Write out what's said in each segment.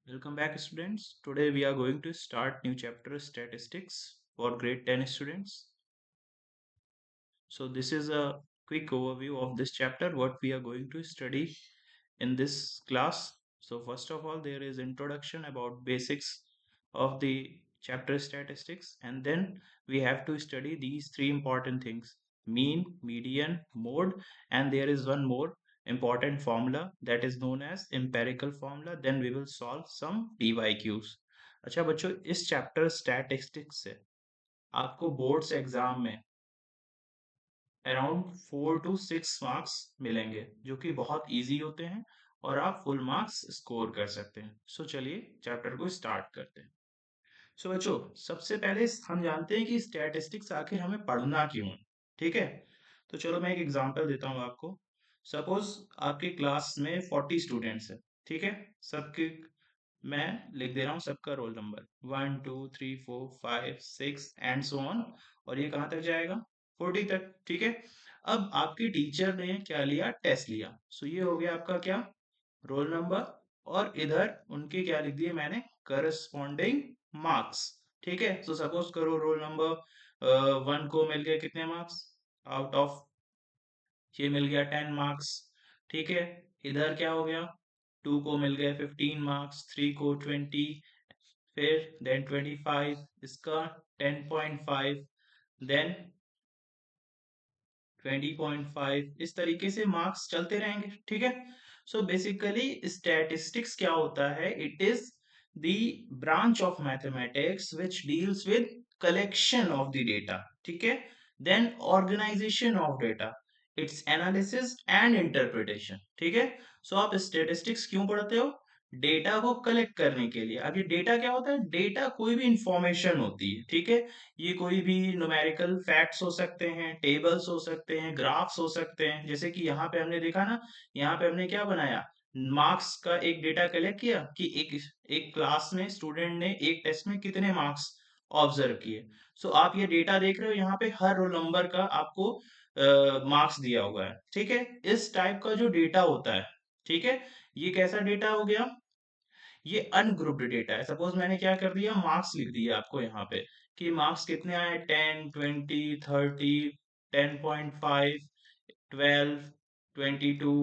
Welcome back, students. Today we are going to start new chapter statistics for grade 10 students. So this is a quick overview of this chapter, what we are going to study in this class. So first of all, there is introduction about basics of the chapter statistics, and then we have to study these three important things: mean, median, mode, and there is one more important formula that is known as empirical formula. Then we will solve some PYQs. अच्छा बच्चों, इस chapter statistics से आपको boards exam में around 4 to 6 marks मिलेंगे, जो कि बहुत इजी होते हैं और आप फुल मार्क्स स्कोर कर सकते हैं। सो चलिए चैप्टर को स्टार्ट करते हैं। सो बच्चों, सबसे पहले हम जानते हैं कि स्टैटिस्टिक्स आखिर हमें पढ़ना क्यों है। ठीक है, तो चलो मैं एक एग्जांपल देता हूँ आपको। सपोज आपकी क्लास में 40 स्टूडेंट्स है। ठीक है, सबके मैं लिख दे रहा हूँ सबका roll number 1 2 3 4 5 6 and so on. और ये कहाँ तक जाएगा? 40 तक। ठीक है, अब आपकी टीचर ने क्या लिया? टेस्ट लिया। सो ये हो गया आपका क्या? Roll number. और इधर उनके क्या लिख दिए मैंने? Corresponding marks. ठीक है, सो सपोज करो रोल नंबर 1 को मिल गए कितने मार्क्स? आउट ऑफ ये मिल गया 10 मार्क्स। ठीक है, इधर क्या हो गया? 2 को मिल गए 15 मार्क्स, 3 को 20, फिर देन 25, इसका 10.5, देन 20.5, इस तरीके से मार्क्स चलते रहेंगे। ठीक है, सो बेसिकली स्टैटिस्टिक्स क्या होता है? It is the branch of mathematics which deals with collection of the data. ठीक है, then organisation of data, its analysis and interpretation. ठीक है, सो आप स्टैटिस्टिक्स क्यों पढ़ते हो? डेटा को कलेक्ट करने के लिए। अब ये डेटा क्या होता है? डेटा कोई भी इंफॉर्मेशन होती है। ठीक है, ये कोई भी न्यूमेरिकल फैक्ट्स हो सकते हैं, टेबल्स हो सकते हैं, ग्राफ्स हो सकते हैं। जैसे कि यहाँ पे हमने देखा ना, यहाँ पे हमने क्या बनाया? मार्क्स का एक डेटा कलेक्ट किया कि एक एक क्लास में स्टूडेंट ने एक टेस्ट में कितने मार्क्स ऑब्जर्व किए। सो आप ये डेटा देख रहे हो, यहाँ पे हर रोल नंबर का आपको मार्क्स दिया हुआ है। ठीक है, इस टाइप का जो डेटा होता है, ठीक है, ये कैसा डेटा हो गया? ये अनग्रुप्ड डेटा है। सपोज मैंने क्या कर दिया? मार्क्स लिख दिया आपको यहाँ पे कि मार्क्स कितने आए? 10 20 30 10.5 12 22।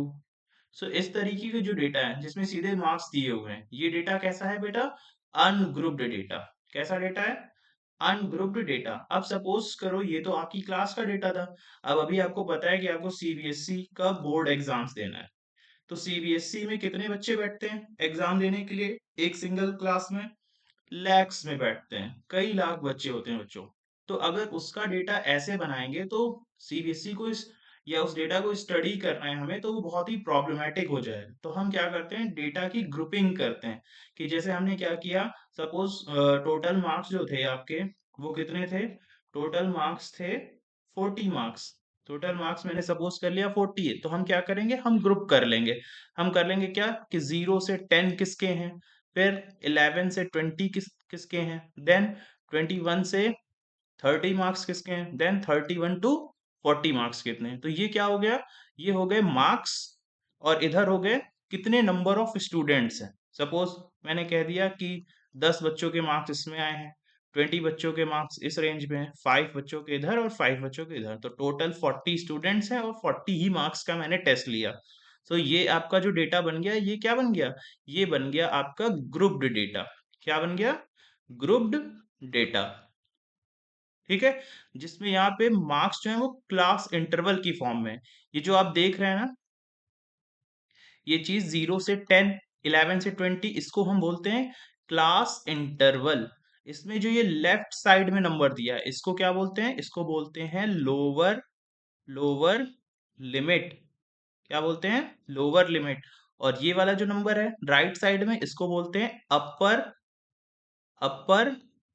सो इस तरीके के जो डेटा है जिसमें सीधे मार्क्स दिए हुए हैं, ये डेटा कैसा है बेटा? Ungrouped data. कैसा डेटा है? Ungrouped data. अब सपोज करो ये तो आपकी क्लास का डेटा था। अब अभी आपको पता है कि आपको सीबीएसई का बोर्ड एग्जाम्स देना है। तो सीबीएसई में कितने बच्चे बैठते हैं एग्जाम देने के लिए? एक सिंगल क्लास में लैक्स में बैठते हैं, कई लाख बच्चे होते हैं बच्चों। तो अगर उसका डेटा ऐसे बनाएंगे तो सीबीएसई को इस या उस डेटा को स्टडी करना है हमें, तो वो बहुत ही प्रॉब्लमेटिक हो जाएगा। तो हम क्या करते हैं? डेटा की ग्रुपिंग करते हैं। कि जैसे हमने क्या किया, सपोज टोटल मार्क्स जो थे आपके, वो कितने थे? टोटल मार्क्स थे 40 मार्क्स। टोटल मार्क्स मैंने सपोज कर लिया 40 है, तो हम क्या करेंगे? हम ग्रुप कर लेंगे। हम कर लेंगे क्या कि 0 से 10 किसके हैं, फिर 11 से 20 किसके हैं, देन 21 से 30 मार्क्स किसके हैं, देन 31 to 40 मार्क्स कितने हैं। तो ये क्या हो गया? ये हो गए मार्क्स। और इधर हो गए कितने नंबर ऑफ स्टूडेंट्स हैं। सपोज मैंने कह दिया कि 10 बच्चों के मार्क्स इसमें आए हैं, 20 बच्चों के मार्क्स इस रेंज में है, 5 बच्चों के इधर और 5 बच्चों के इधर, तो टोटल 40 स्टूडेंट्स हैं और 40 ही मार्क्स का मैंने टेस्ट लिया। तो ये आपका जो डेटा बन गया, ये क्या बन गया? ये बन गया आपका ग्रुप्ड डेटा। क्या बन गया? Grouped data. ठीक है, जिसमें यहाँ पे मार्क्स जो है वो क्लास इंटरवल की फॉर्म में है। ये जो आप देख रहे हैं ना, ये चीज 0 से 10 11 से 20, इसको हम बोलते हैं क्लास इंटरवल। इसमें जो ये लेफ्ट साइड में नंबर दिया है, इसको क्या बोलते हैं? इसको बोलते हैं लोअर लोअर लिमिट। क्या बोलते हैं? Lower limit. और ये वाला जो नंबर है राइट साइड में, इसको बोलते हैं अपर अपर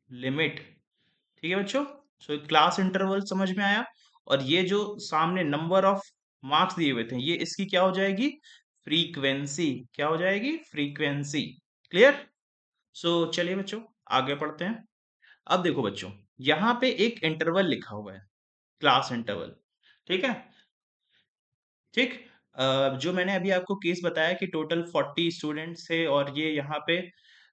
लिमिट। ठीक है बच्चों, सो क्लास इंटरवल समझ में आया। और ये जो सामने नंबर ऑफ मार्क्स दिए हुए थे, ये इसकी क्या हो जाएगी? फ्रीक्वेंसी। क्या हो जाएगी? फ्रीक्वेंसी। क्लियर? सो चलिए बच्चों, आगे पढ़ते हैं। अब देखो बच्चों, यहाँ पे एक इंटरवल लिखा हुआ है, क्लास इंटरवल। ठीक है, ठीक। जो मैंने अभी आपको केस बताया कि टोटल 40 स्टूडेंट्स थे और ये यहाँ पे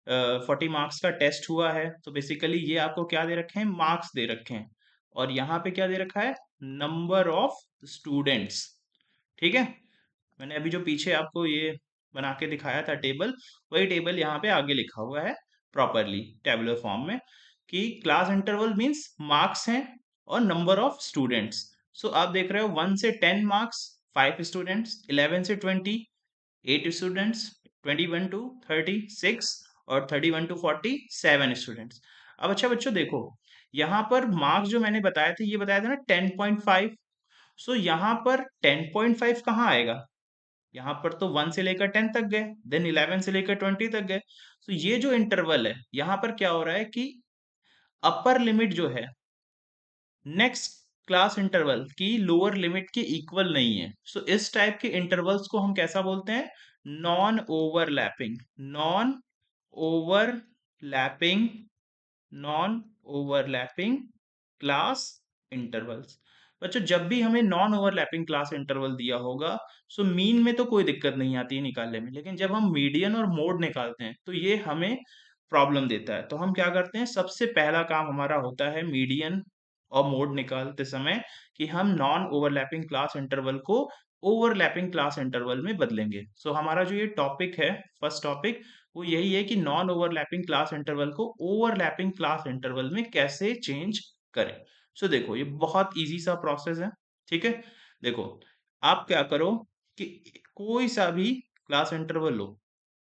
40 मार्क्स का टेस्ट हुआ है, तो बेसिकली ये आपको क्या दे रखे हैं, मार्क्स दे रखे हैं, और यहाँ पे क्या दे रखा है, नंबर ऑफ स्टूडेंट्स। ठीक है, मैंने अभी जो पीछे आपको ये बना के दिखाया था टेबल, वही टेबल यहाँ पे आगे लिखा हुआ है प्रॉपरली टेबुलर फॉर्म में, कि क्लास इंटरवल मींस मार्क्स हैं और नंबर ऑफ स्टूडेंट्स। सो आप देख रहे हो 1 से 10 मार्क्स 5 स्टूडेंट्स, 11 से 20 8 स्टूडेंट्स, 21 टू 36 और 31 टू 47 स्टूडेंट्स। अब अच्छा बच्चों देखो, यहाँ पर मार्क्स जो मैंने बताए थे, ये बताया था ना 10.5। सो यहाँ पर 10.5 कहाँ आएगा, यहाँ पर तो 1 से लेकर 10 तक गए, देन 11 से लेकर 20 तक गए। तो ये जो इंटरवल है, यहाँ पर क्या हो रहा है कि अपर लिमिट जो है नेक्स्ट क्लास इंटरवल की लोअर लिमिट के इक्वल नहीं है। सो इस टाइप के इंटरवल्स को हम कैसा बोलते हैं, non overlapping, non overlapping, non overlapping class intervals. बच्चों जब भी हमें नॉन ओवरलैपिंग क्लास इंटरवल दिया होगा, सो मीन में तो कोई दिक्कत नहीं आती है निकालने में, लेकिन जब हम मीडियन और मोड निकालते हैं तो ये हमें प्रॉब्लम देता है। तो हम क्या करते हैं, सबसे पहला काम हमारा होता है मीडियन और मोड निकालते समय कि हम नॉन ओवरलैपिंग क्लास इंटरवल को ओवरलैपिंग क्लास इंटरवल में बदलेंगे। सो हमारा जो ये टॉपिक है, फर्स्ट टॉपिक, वो यही है कि नॉन ओवरलैपिंग क्लास इंटरवल को ओवरलैपिंग क्लास इंटरवल में कैसे चेंज करें। सो देखो ये बहुत इजी सा प्रोसेस है। ठीक है, देखो आप क्या करो कि कोई सा भी क्लास इंटरवल लो,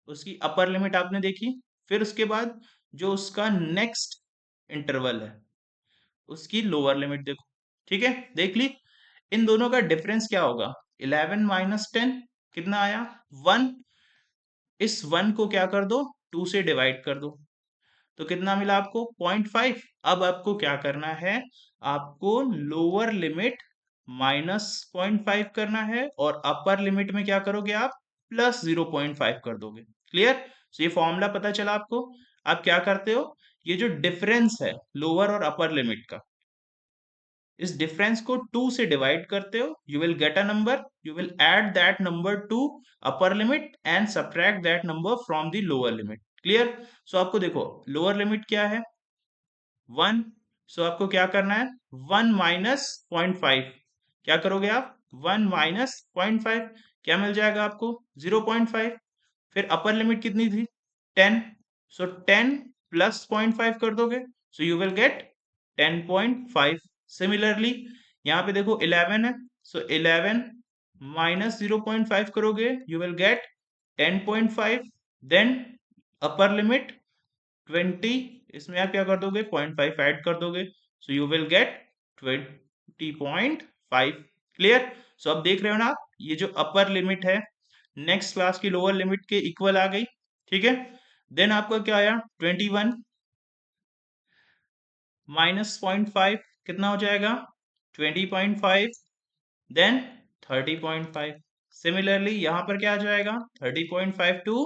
उसकी अपर लिमिट आपने देखी, फिर उसके बाद जो उसका नेक्स्ट इंटरवल है उसकी लोअर लिमिट देखो। ठीक है, देख ली, इन दोनों का डिफरेंस क्या होगा, 11 माइनस 10 कितना आया, 1। इस 1 को क्या कर दो, 2 से डिवाइड कर दो, तो कितना मिला आपको, 0.5। अब आपको क्या करना है, आपको लोअर लिमिट माइनस 0.5 करना है और अपर लिमिट में क्या करोगे आप, प्लस 0.5 कर दोगे। क्लियर, तो ये फॉर्मूला पता चला आपको। आप क्या करते हो, ये जो डिफरेंस है लोअर और अपर लिमिट का, इस डिफरेंस को 2 से डिवाइड करते हो, you will get a number, you will add that number to upper limit and subtract that number from the lower limit. Clear, so आपको देखो लोअर लिमिट क्या है, 1। सो आपको क्या करना है, 1 माइनस 0.5, क्या करोगे आप, 1 माइनस 0.5, क्या मिल जाएगा आपको, 0.5। फिर अपर लिमिट कितनी थी, 10। सो 10 प्लस 0.5 कर दोगे, so you will get 10.5। Similarly यहाँ पे देखो 11 है, सो 11 माइनस 0.5 करोगे, you will get 10.5। Then upper limit 20, इसमें आप क्या कर दोगे, 0.5 ऐड कर दोगे, so you will get 20.5। Clear, so अब देख रहे हो ना आप, ये जो अपर लिमिट है नेक्स्ट क्लास की लोअर लिमिट के इक्वल आ गई। ठीक है, देन आपका क्या आया, 21 माइनस 0.5 कितना हो जाएगा, 20.5। देन 30.5। सिमिलरली यहां पर क्या आ जाएगा, 30.5 टू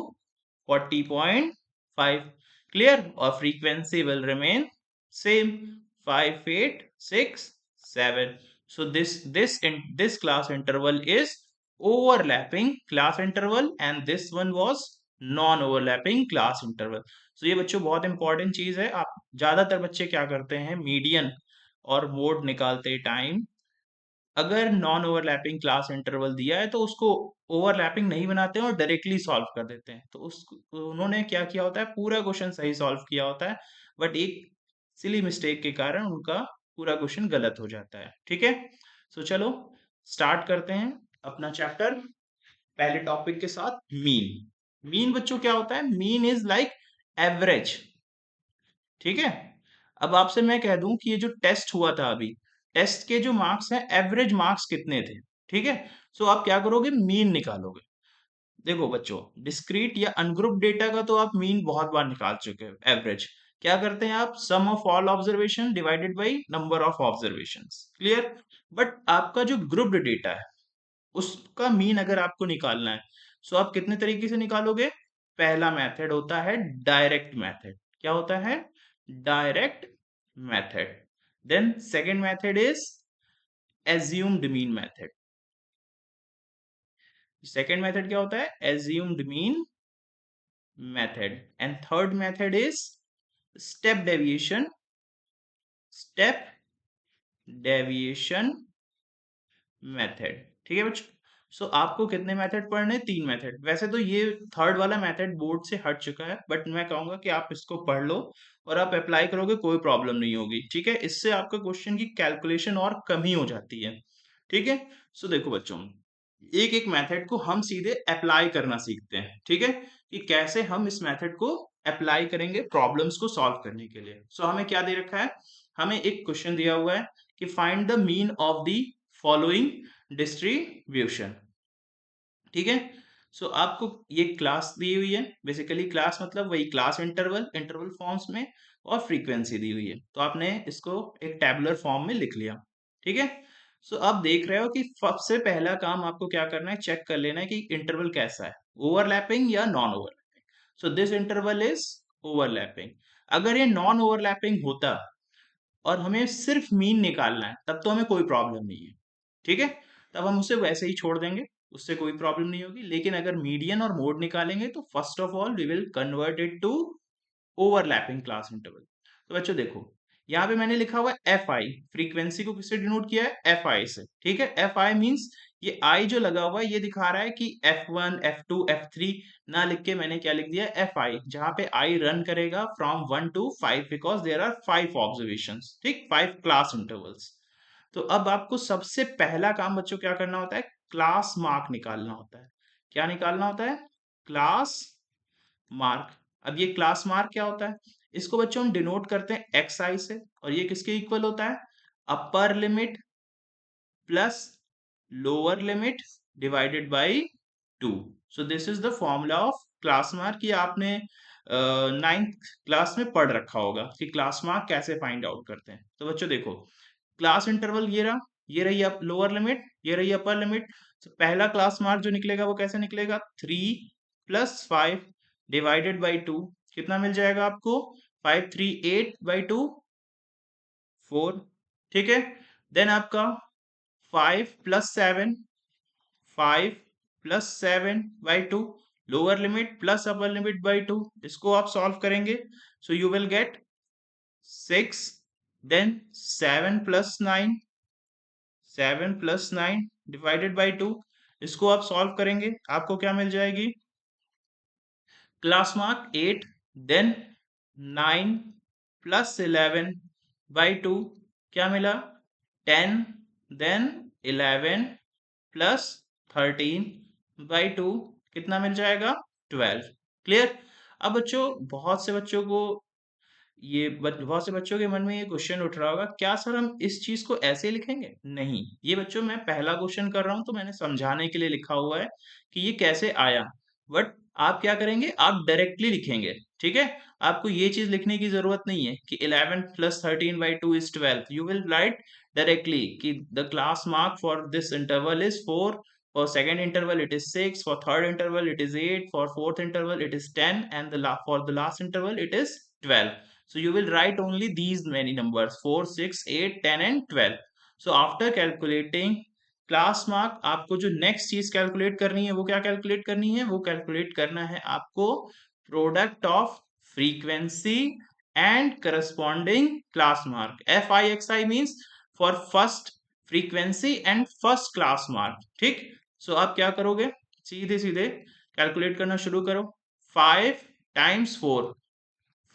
40.5। क्लियर, और frequency will remain same, 5 8 6 7। so this class interval is overlapping class interval and this one was non overlapping class interval। so ये बच्चों बहुत इंपॉर्टेंट चीज है। आप ज्यादातर बच्चे क्या करते हैं, मीडियन और मोड निकालते टाइम अगर नॉन ओवरलैपिंग क्लास इंटरवल दिया है तो उसको ओवरलैपिंग नहीं बनाते हैं और डायरेक्टली सॉल्व कर देते हैं। तो उस उन्होंने क्या किया होता है, पूरा क्वेश्चन सही सॉल्व किया होता है, बट एक सिली मिस्टेक के कारण उनका पूरा क्वेश्चन गलत हो जाता है। ठीक है, सो चलो स्टार्ट करते हैं अपना चैप्टर पहले टॉपिक के साथ, मीन। मीन बच्चों क्या होता है, मीन इज लाइक एवरेज। ठीक है, अब आपसे मैं कह दूं कि ये जो टेस्ट हुआ था अभी, टेस्ट के जो मार्क्स हैं एवरेज मार्क्स कितने थे। ठीक है, सो आप क्या करोगे, मीन निकालोगे। देखो बच्चों, डिस्क्रीट या अनग्रुप डेटा का तो आप मीन बहुत बार निकाल चुके हो। एवरेज क्या करते हैं आप, sum of all observation divided by number of observations. Clear, but आपका जो ग्रुप्ड डेटा है उसका मीन अगर आपको निकालना है, सो आप कितने तरीके से निकालोगे। पहला मेथड होता है डायरेक्ट मेथड, क्या होता है, direct method. Then second method is assumed mean method. Second method क्या होता है, assumed mean method, and third method is step deviation, step deviation method. ठीक है बच्चों, सो आपको कितने मेथड पढ़ने? 3 मेथड। वैसे तो ये थर्ड वाला मेथड बोर्ड से हट चुका है, बट मैं कहूंगा कि आप इसको पढ़ लो और आप अप्लाई करोगे, कोई प्रॉब्लम नहीं होगी। ठीक है, इससे आपका क्वेश्चन की कैलकुलेशन और कम ही हो जाती है। ठीक है, सो देखो बच्चों, एक एक मेथड को हम सीधे अप्लाई करना सीखते हैं। ठीक है, कि कैसे हम इस मेथड को अप्लाई करेंगे प्रॉब्लम्स को सॉल्व करने के लिए। सो हमें क्या दे रखा है? हमें एक क्वेश्चन दिया हुआ है कि find the mean of the following distribution. ठीक है, सो आपको ये क्लास दी हुई है। बेसिकली क्लास मतलब वही क्लास इंटरवल, इंटरवल फॉर्म्स में, और फ्रीक्वेंसी दी हुई है। तो आपने इसको एक टैबुलर फॉर्म में लिख लिया। ठीक है, सो आप देख रहे हो कि सबसे पहला काम आपको क्या करना है? चेक कर लेना है कि इंटरवल कैसा है, ओवरलैपिंग या non overlapping. So this interval is overlapping. अगर ये नॉन ओवरलैपिंग होता और हमें सिर्फ मीन निकालना है, तब तो हमें कोई प्रॉब्लम नहीं है। ठीक है, तब हम उसे वैसे ही छोड़ देंगे, उससे कोई प्रॉब्लम नहीं होगी। लेकिन अगर मीडियन और मोड निकालेंगे तो first of all we will convert it to overlapping class interval. तो बच्चों देखो, यहाँ पे मैंने लिखा हुआ है एफ आई, फ्रीक्वेंसी को किससे डिनोट किया है? एफ आई से। ठीक है, एफ आई मीन्स ये आई जो लगा हुआ है ये दिखा रहा है कि F1 F2 F3 ना लिख के मैंने क्या लिख दिया? एफ आई, जहां पे आई रन करेगा from 1 to 5, because there are 5 observations. ठीक, 5 क्लास इंटरवल्स। तो अब आपको सबसे पहला काम बच्चों क्या करना होता है? क्लास मार्क निकालना होता है। क्या निकालना होता है? Class mark. अब ये क्लास मार्क क्या होता है? इसको बच्चों हम डिनोट करते हैं एक्स आई से, और ये किसके इक्वल होता है? Upper limit plus lower limit divided by 2। So this is the formula of class mark. ये आपने 9th क्लास में पढ़ रखा होगा कि क्लास मार्क कैसे फाइंड आउट करते हैं। तो बच्चों देखो, क्लास इंटरवल ये रहा, ये रही लोअर लिमिट, ये रही अपर लिमिट। तो पहला क्लास मार्क जो निकलेगा वो कैसे निकलेगा? 3 + 5 डिवाइडेड बाई 2। कितना मिल जाएगा आपको? 538/2, 4। ठीक है, देन आपका 5 + 7, 5 + 7/2, lower limit plus upper limit by 2। इसको आप सॉल्व करेंगे, so you will get 6। Then 7 + 9, 7 + 9 divided by 2। इसको आप सॉल्व करेंगे, आपको क्या मिल जाएगी? Class mark 8। देन 9 + 11/2 क्या मिला? 10। देन 11 + 13/2 कितना मिल जाएगा? 12। क्लियर? अब बच्चों, बहुत से बच्चों को बहुत से बच्चों के मन में ये क्वेश्चन उठ रहा होगा, क्या सर हम इस चीज को ऐसे लिखेंगे? नहीं, ये बच्चों मैं पहला क्वेश्चन कर रहा हूं तो मैंने समझाने के लिए लिखा हुआ है कि ये कैसे आया। बट आप क्या करेंगे? आप डायरेक्टली लिखेंगे। ठीक है, आपको ये चीज लिखने की जरूरत नहीं है कि 11 + 13/2 is 12। You will write directly कि the class mark for this interval is 4, for second interval it is 6, for third interval it is 8, for fourth interval it is 10, and for the last interval it is 12. So you will write only these many numbers: 4, 6, 8, 10 and 12. So after calculating class mark, आपको जो next चीज calculate करनी है वो क्या calculate करनी है? वो कैलकुलेट करना है आपको product of frequency and corresponding class mark. F I x I means for first frequency and first class mark. ठीक, सो आप क्या करोगे? सीधे सीधे कैलकुलेट करना शुरू करो। 5 × 4,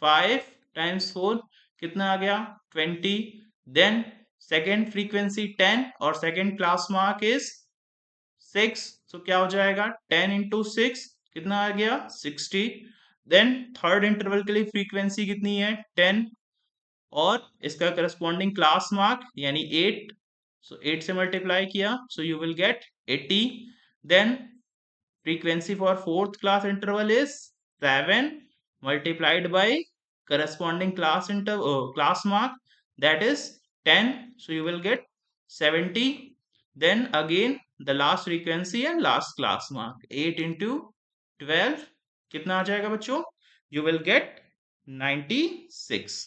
5 × 4 कितना आ गया? 20। देन सेकेंड फ्रीक्वेंसी 10 और सेकेंड क्लास मार्क इज 6, सो क्या हो जाएगा? 10 × 6 कितना आ गया? 60। देन थर्ड इंटरवल के लिए फ्रीक्वेंसी कितनी है? 10, और इसका करस्पॉन्डिंग क्लास मार्क यानी 8, सो 8 से मल्टीप्लाई किया, so you will get 80। Then frequency for fourth class interval is 7 multiplied by corresponding class mark, that is 10, so you will get 70। then again the last frequency and last class mark, 8 into 12 कितना आ जाएगा बच्चों? You will get 96।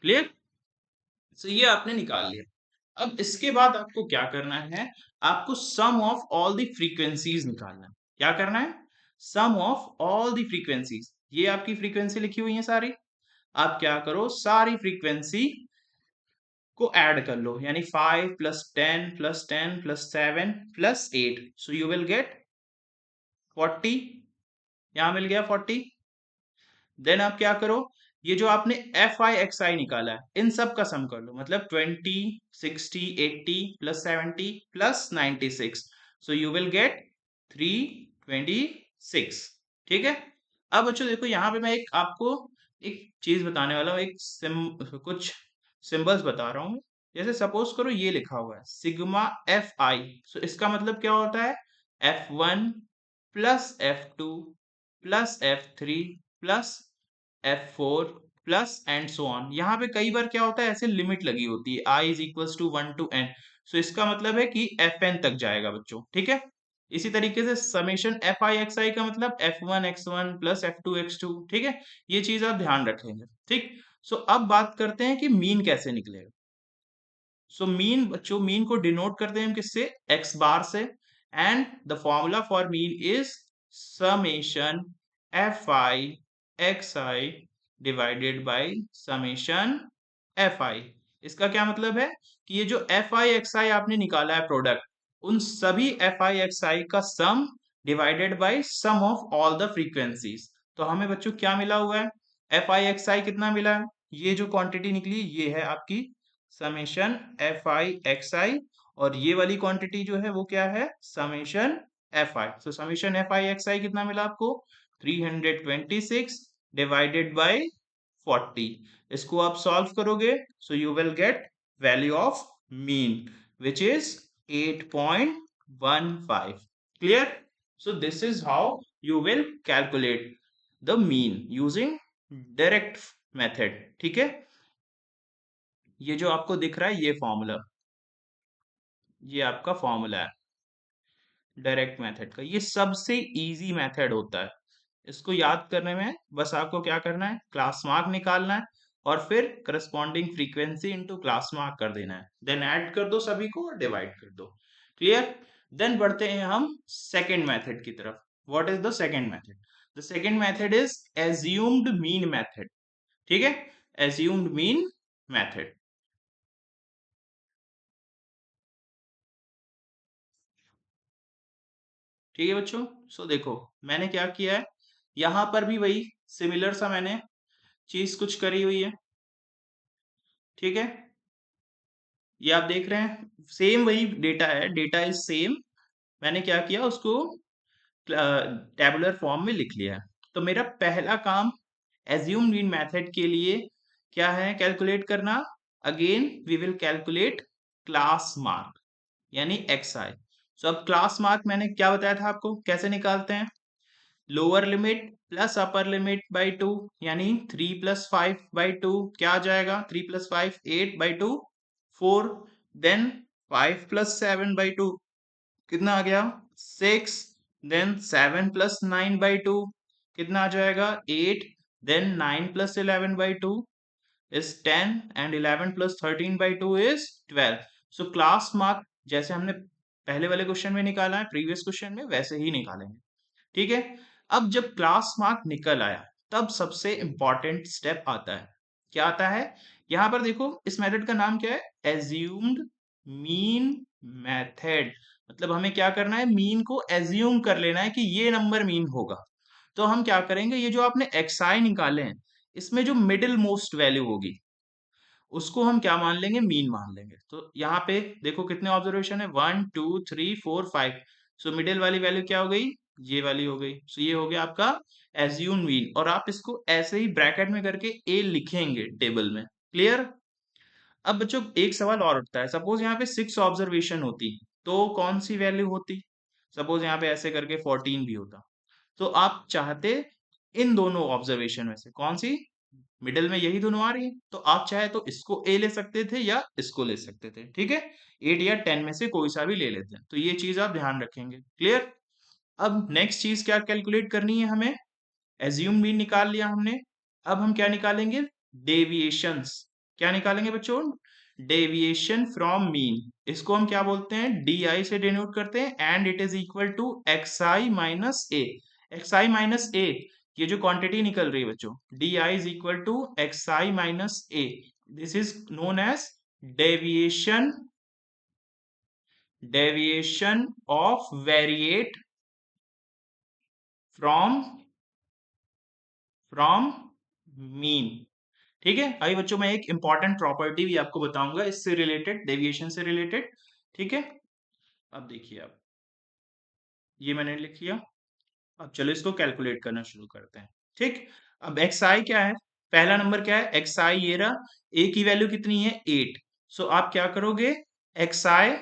Clear? सो ये आपने निकाल लिया। अब इसके बाद आपको क्या करना है? आपको सम ऑफ ऑल द फ्रीक्वेंसीज निकालना है। क्या करना है? सम ऑफ ऑल दी फ्रीक्वेंसीज, ये आपकी फ्रीक्वेंसी लिखी हुई है सारी। आप क्या करो, सारी फ्रीक्वेंसी को ऐड कर लो, यानी 5 plus 10 plus 10 plus 7 plus 8, so you will get 40। यहां मिल गया 40। देन आप क्या करो, ये जो आपने एफ आई एक्स आई निकाला है, इन सब का सम कर लो, मतलब 20 60 80 plus 70 plus 96, so you will gate 326। ठीक है। अब बच्चों देखो, यहाँ पे मैं एक आपको एक चीज बताने वाला हूँ, कुछ सिंबल्स बता रहा हूँ। जैसे सपोज करो ये लिखा हुआ है सिग्मा एफ आई, सो इसका मतलब क्या होता है, F1 plus F2 plus F3 plus F4 plus and so on. यहाँ पे कई बार क्या होता है, ऐसे लिमिट लगी होती है, I is equals to 1 to n, so इसका मतलब है कि Fn तक जाएगा बच्चों। ठीक है। इसी तरीके से summation F I x I का मतलब F1 x1 plus F2 x2। ठीक है, ये चीज आप ध्यान रखेंगे। ठीक। सो अब बात करते हैं कि मीन कैसे निकलेगा। सो मीन बच्चों, मीन को डिनोट करते हैं हम किससे, एक्स बार से, and the formula for mean is summation F I x I divided by summation F I. इसका क्या मतलब है कि ये जो एफ आई एक्स आई आपने निकाला है प्रोडक्ट, उन सभी एफ आई एक्स आई का sum divided by sum of all the frequencies. तो हमें बच्चों क्या मिला हुआ है, एफ आई एक्स आई कितना मिला है, ये जो क्वांटिटी निकली ये है आपकी summation F I x i, और ये वाली क्वांटिटी जो है वो क्या है, summation F i. So summation F I x i कितना मिला आपको, 326 डिवाइडेड बाय 40। इसको आप सॉल्व करोगे, so you will get value of mean which is 8.15। Clear. So this is how you will calculate the mean using direct method. ठीक है। ये जो आपको दिख रहा है ये फॉर्मूला, ये आपका फॉर्मूला है डायरेक्ट मेथड का, ये सबसे इजी मेथड होता है। इसको याद करने में बस आपको क्या करना है, क्लास मार्क निकालना है और फिर corresponding frequency into class mark कर देना है, देन ऐड कर दो सभी को और डिवाइड कर दो। क्लियर। देन बढ़ते हैं हम सेकेंड मेथड की तरफ। What is the second method, the second method is assumed mean method. ठीक है, एज्यूम्ड मीन मेथड। ठीक है बच्चों। सो देखो मैंने क्या किया है, यहां पर भी वही सिमिलर सा मैंने चीज कुछ करी हुई है। ठीक है, ये आप देख रहे हैं सेम वही डेटा है, डेटा इज सेम। मैंने क्या किया, उसको टैबुलर फॉर्म में लिख लिया है। तो मेरा पहला काम एज्यूम मीन मेथड के लिए क्या है, कैलकुलेट करना। Again we will calculate class mark यानी एक्स आई। सो अब क्लास मार्क मैंने क्या बताया था आपको, कैसे निकालते हैं, lower limit plus upper limit by 2, यानी 3 + 5/2 क्या आ जाएगा, 3 + 5 8/2 4, देन 5 + 7/2 कितना आ गया 6, देन 7 + 9/2 कितना आ जाएगा 8, then 9 + 11/2 is 10 and 11 + 13/2 is 12। So class mark जैसे हमने पहले वाले क्वेश्चन में निकाला है, प्रीवियस क्वेश्चन में, वैसे ही निकालेंगे। ठीक है। अब जब क्लास मार्क निकल आया तब सबसे इंपॉर्टेंट स्टेप आता है। क्या आता है, यहां पर देखो इस मेथड का नाम क्या है, एज्यूम्ड मीन मेथड। मतलब हमें क्या करना है, मीन को एज्यूम कर लेना है कि ये नंबर मीन होगा। तो हम क्या करेंगे, ये जो आपने xi निकाले हैं इसमें जो मिडिल मोस्ट वैल्यू होगी उसको हम क्या मान लेंगे, मीन मान लेंगे। तो यहाँ पे देखो कितने ऑब्जर्वेशन है, 1 2 3 4 5। सो मिडिल वाली वैल्यू क्या हो गई, ये वाली हो गई। सो ये हो गया आपका एज्यूम मीन, और आप इसको ऐसे ही ब्रैकेट में करके ए लिखेंगे टेबल में। क्लियर। अब बच्चों एक सवाल और उठता है, सपोज यहाँ पे 6 ऑब्जर्वेशन होती तो कौन सी वैल्यू होती, सपोज यहाँ पे ऐसे करके 14 भी होता, तो आप चाहते इन दोनों ऑब्जर्वेशन में से कौन सी, मिडिल में यही दोनों आ रही है, तो आप चाहे तो इसको ए ले सकते थे या इसको ले सकते थे। ठीक है, 8 या 10 में से कोई सा भी ले लेते हैं। तो ये चीज आप ध्यान रखेंगे। क्लियर। अब नेक्स्ट चीज क्या कैलकुलेट करनी है हमें, एज्यूम मीन निकाल लिया हमने। अब हम क्या निकालेंगे, डेविएशंस। क्या निकालेंगे बच्चों, डेविएशन फ्रॉम मीन। इसको हम क्या बोलते हैं, डी आई से डिनोट करते हैं, and it is equal to x I minus a. X I minus a, ये जो क्वांटिटी निकल रही है बच्चों, d I is equal to x I minus a, this is known as deviation, deviation of variate from from mean. ठीक है, अभी बच्चों मैं एक इंपॉर्टेंट प्रॉपर्टी भी आपको बताऊंगा इससे रिलेटेड, डेविएशन से रिलेटेड। ठीक है, अब देखिए आप, ये मैंने लिख लिया। अब चलो इसको कैलकुलेट करना शुरू करते हैं। ठीक, अब एक्स आई क्या है, पहला नंबर क्या है, एक्स आई ये रहा, ए की वैल्यू कितनी है 8, सो आप क्या करोगे, एक्स आई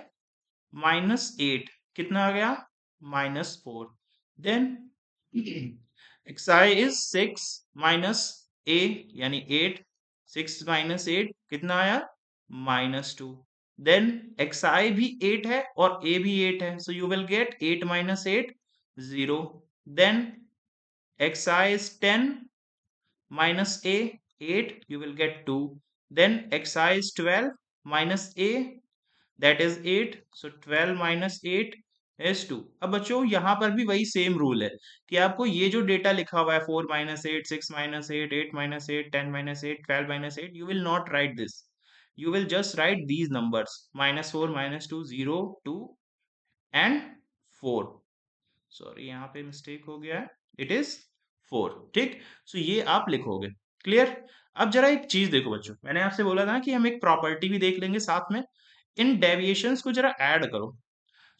माइनस 8 कितना आ गया, -4, then x I is 6 minus a यानी 8, 6 माइनस 8 कितना आया, -2, देन एक्स आई भी 8 है और ए भी 8 है, so you will gate 8 minus 8 0, then xi is 10 minus a 8, you will get 2, then xi is 12 minus a, that is 8, so 12 minus 8 is 2। अब बच्चों यहाँ पर भी वही सेम रूल है कि आपको ये जो डेटा लिखा हुआ है 4 minus 8, 6 minus 8, 8 minus 8, 10 minus 8, 12 minus 8, you will not write this, you will just write these numbers, -4, -2, 0, 2 and 4, sorry यहाँ पे मिस्टेक हो गया है, इट इज 4। ठीक, सो ये आप लिखोगे, क्लियर। अब जरा एक चीज देखो बच्चों, मैंने आपसे बोला था कि हम एक प्रॉपर्टी भी देख लेंगे साथ में, इन डेविएशंस को जरा ऐड करो।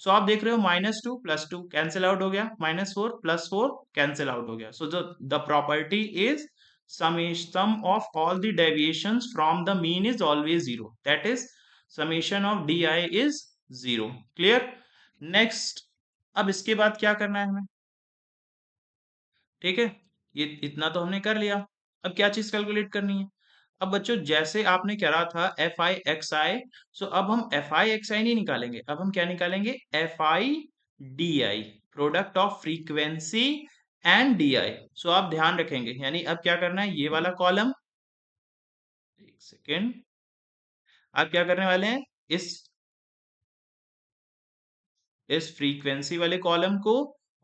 सो आप देख रहे हो -2 +2 कैंसिल आउट हो गया, -4 +4 कैंसिल आउट हो गया, so the property is sum of all the deviations from the mean is always 0, that is summation of D I is 0, clear. Next, अब इसके बाद क्या करना है हमें, ठीक है, ये इतना तो हमने कर लिया, अब क्या चीज कैलकुलेट करनी है। अब बच्चों जैसे आपने करा था F I x I, so अब हम एफ आई एक्स आई नहीं निकालेंगे, अब हम क्या निकालेंगे, f I D i, product of frequency and d i. So आप ध्यान रखेंगे, यानी अब क्या करना है, ये वाला कॉलम, एक सेकेंड, आप क्या करने वाले हैं, इस इस फ्रीक्वेंसी वाले कॉलम को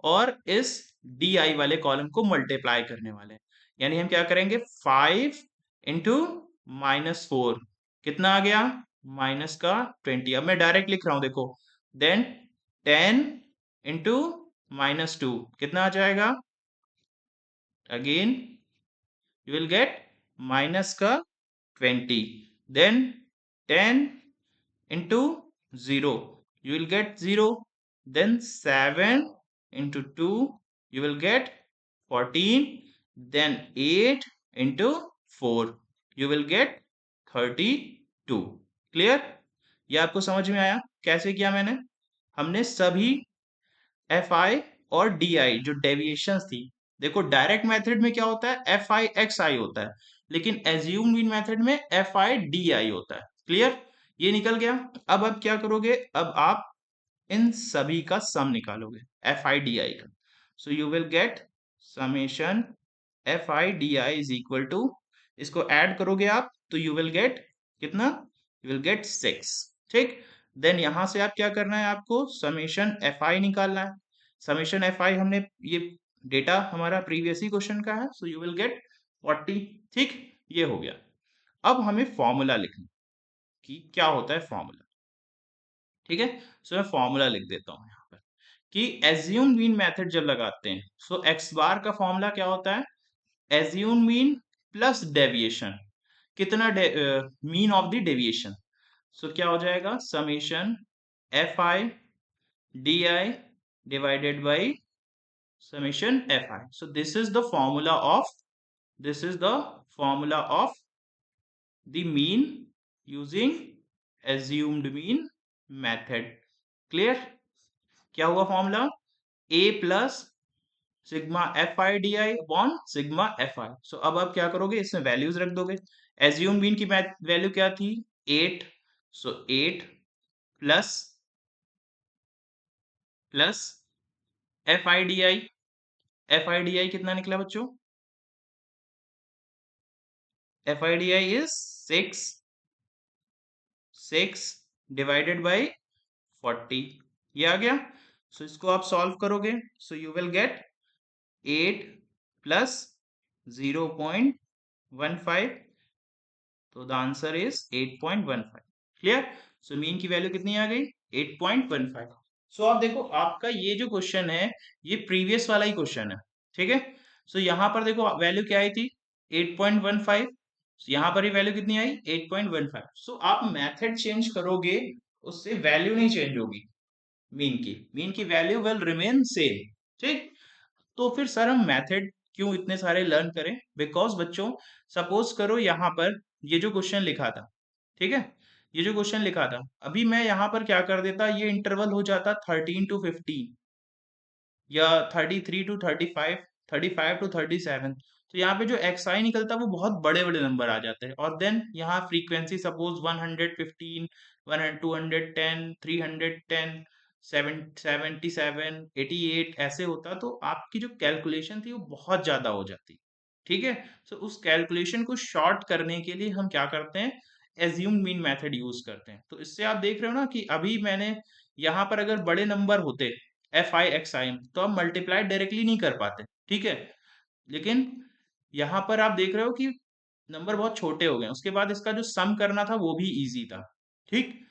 और इस डी आई वाले कॉलम को मल्टीप्लाई करने वाले हैं, यानी हम क्या करेंगे, 5 इंटू -4 कितना आ गया, माइनस का 20, अब मैं डायरेक्ट लिख रहा हूं देखो, देन 10 इंटू -2 कितना आ जाएगा, again you will get minus का 20, then 10 into 0 you will get 0, then 7 into 2 you will get 14, then 8 into 4 you will get 32, clear. ये आपको समझ में आया कैसे किया मैंने, हमने सभी एफ आई और डी आई जो डेविएशंस थी, देखो डायरेक्ट मेथड में क्या होता है, एफ आई एक्स आई होता है, लेकिन एज्यूम मीन मेथड में एफ आई डी आई होता है, क्लियर, ये निकल गया। अब क्या करोगे, अब आप इन सभी का सम निकालोगे, एफ आई डी आई का, so you will get summation F I D I is equal to, इसको ऐड करोगे आप तो यू विल गेट कितना, यू विल गेट 6, ठीक। देन यहां से आप क्या करना है, आपको समेशन एफ आई निकालना है, समेशन एफ आई हमने, ये डेटा हमारा प्रीवियस ही क्वेश्चन का है, सो यू विल गेट 40, ठीक, ये हो गया। अब हमें फॉर्मूला लिखना कि क्या होता है फॉर्मूला, ठीक है, सो मैं फॉर्मूला लिख देता हूं यहाँ पर कि एज्यूम मीन मेथड जब लगाते हैं, सो एक्स बार का फॉर्मूला क्या होता है, एज्यूम मीन प्लस डेविएशन, कितना मीन ऑफ द डेविएशन, सो क्या हो जाएगा, summation F I D I divided by summation fi, so this is the formula of the mean using assumed mean method, clear। क्या हुआ formula, a plus sigma f I D i upon sigma f i, so अब आप क्या करोगे, इसमें values रख दोगे, assume mean की वैल्यू क्या थी 8, सो 8 plus plus F I D I, F I D I कितना निकला बच्चों, F I D I is 6 divided by 40, ये आ गया। सो इसको आप सॉल्व करोगे, so you will gate 8 plus 0.15, तो the answer is 8.15। Clear? So mean की वैल्यू कितनी आ गई? 8.15। सो आप देखो, आपका ये जो क्वेश्चन है ये प्रीवियस वाला ही क्वेश्चन है, ठीक है। सो यहाँ पर देखो वैल्यू क्या आई थी? 8.15। यहाँ पर ही वैल्यू कितनी आई? 8.15। सो आप मेथड चेंज करोगे, उससे वैल्यू नहीं चेंज होगी। मीन की वैल्यू विल रिमेन सेम, ठीक। तो फिर सर हम मेथड क्यों इतने सारे लर्न करें? बिकॉज बच्चों, सपोज करो यहाँ पर ये जो क्वेश्चन लिखा था, ठीक है, ये जो क्वेश्चन लिखा था, अभी मैं यहाँ पर क्या कर देता, ये इंटरवल हो जाता 13 to 15 या 33 to 35, 35 to 37। तो यहाँ पे जो एक्स आई निकलता है वो बहुत बड़े बड़े नंबर आ जाते हैं। और देन यहाँ फ्रीक्वेंसी सपोज 115, 210, 310, 77, 88 ऐसे होता, तो आपकी जो कैलकुलेशन थी वो बहुत ज्यादा हो जाती, ठीक है। तो उस कैलकुलेशन को शॉर्ट करने के लिए हम क्या करते हैं? एज्यूम मीन मेथड यूज करते हैं। तो इससे आप देख रहे हो ना कि अभी मैंने यहाँ पर अगर बड़े नंबर होते F I x I am, तो हम मल्टीप्लाई डायरेक्टली नहीं कर पाते, ठीक है। लेकिन यहाँ पर आप देख रहे हो कि नंबर बहुत छोटे हो गए, उसके बाद इसका जो सम करना था वो भी इजी था, ठीक।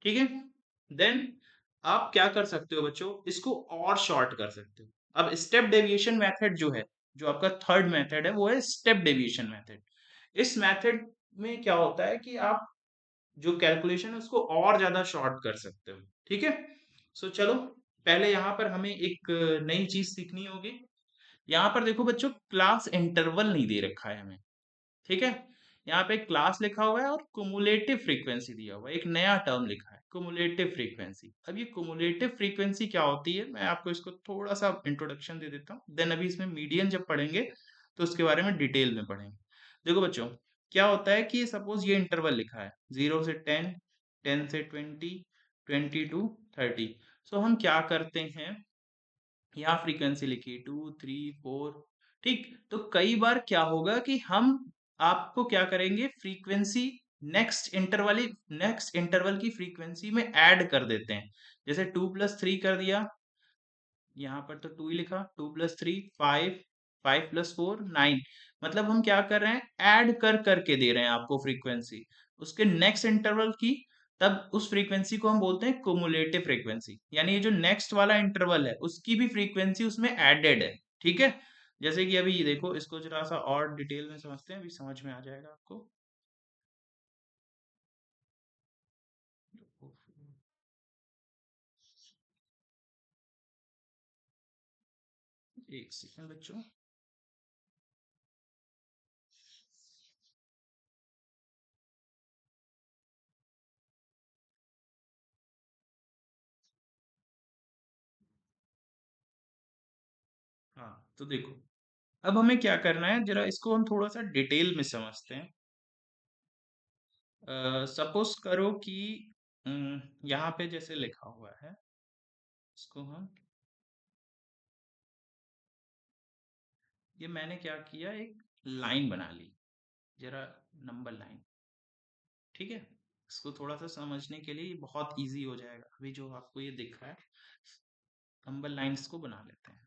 ठीक है। देन आप क्या कर सकते हो बच्चों, इसको और शॉर्ट कर सकते हो। अब स्टेप डेविएशन मेथड जो है, जो आपका थर्ड मेथड है, वो है स्टेप डेविएशन मेथड। इस मेथड में क्या होता है कि आप जो कैलकुलेशन है उसको और ज्यादा शॉर्ट कर सकते हो, ठीक है। सो चलो, पहले यहाँ पर हमें एक नई चीज सीखनी होगी। यहाँ पर देखो बच्चों, क्लास इंटरवल नहीं दे रखा है हमें, ठीक है। यहाँ पे क्लास लिखा हुआ है और कुमुलेटिव फ्रीक्वेंसी दिया हुआ है, एक नया टर्म लिखा है कुमुलेटिव फ्रीक्वेंसी। अब ये कुमुलेटिव फ्रीक्वेंसी क्या होती है, मैं आपको इसको थोड़ा सा इंट्रोडक्शन दे देता हूँ, देन अभी इसमें मीडियन जब पढ़ेंगे तो उसके बारे में डिटेल में पढ़ेंगे। देखो बच्चों, क्या होता है कि सपोज ये इंटरवल लिखा है 0 से 10, 10 से 20, 20 to 30। सो हम क्या करते हैं, यहाँ फ्रीक्वेंसी लिखी 2, 3, 4, ठीक। तो कई बार क्या होगा कि हम आपको क्या करेंगे, फ्रीक्वेंसी नेक्स्ट इंटरवल की फ्रीक्वेंसी में ऐड कर देते हैं। जैसे 2+3 कर दिया, यहाँ पर तो 2 ही लिखा, 2+3 5, 5+4 9। मतलब हम क्या कर रहे हैं, ऐड कर करके दे रहे हैं आपको फ्रीक्वेंसी उसके नेक्स्ट इंटरवल की। तब उस फ्रीक्वेंसी को हम बोलते हैं कुमुलेटिव फ्रीक्वेंसी, यानी ये जो नेक्स्ट वाला इंटरवल है उसकी भी फ्रीक्वेंसी उसमें एडेड है, ठीक है। जैसे कि अभी ये देखो, इसको जरा सा और डिटेल में समझते हैं, अभी समझ में आ जाएगा आपको। एक सेकंड बच्चों। हाँ, तो देखो, अब हमें क्या करना है, जरा इसको हम थोड़ा सा डिटेल में समझते हैं। सपोज करो कि यहाँ पे जैसे लिखा हुआ है, इसको हम, ये मैंने क्या किया, एक लाइन बना ली, जरा नंबर लाइन, ठीक है। इसको थोड़ा सा समझने के लिए ये बहुत इजी हो जाएगा। अभी जो आपको ये दिख रहा है, नंबर लाइंस को बना लेते हैं।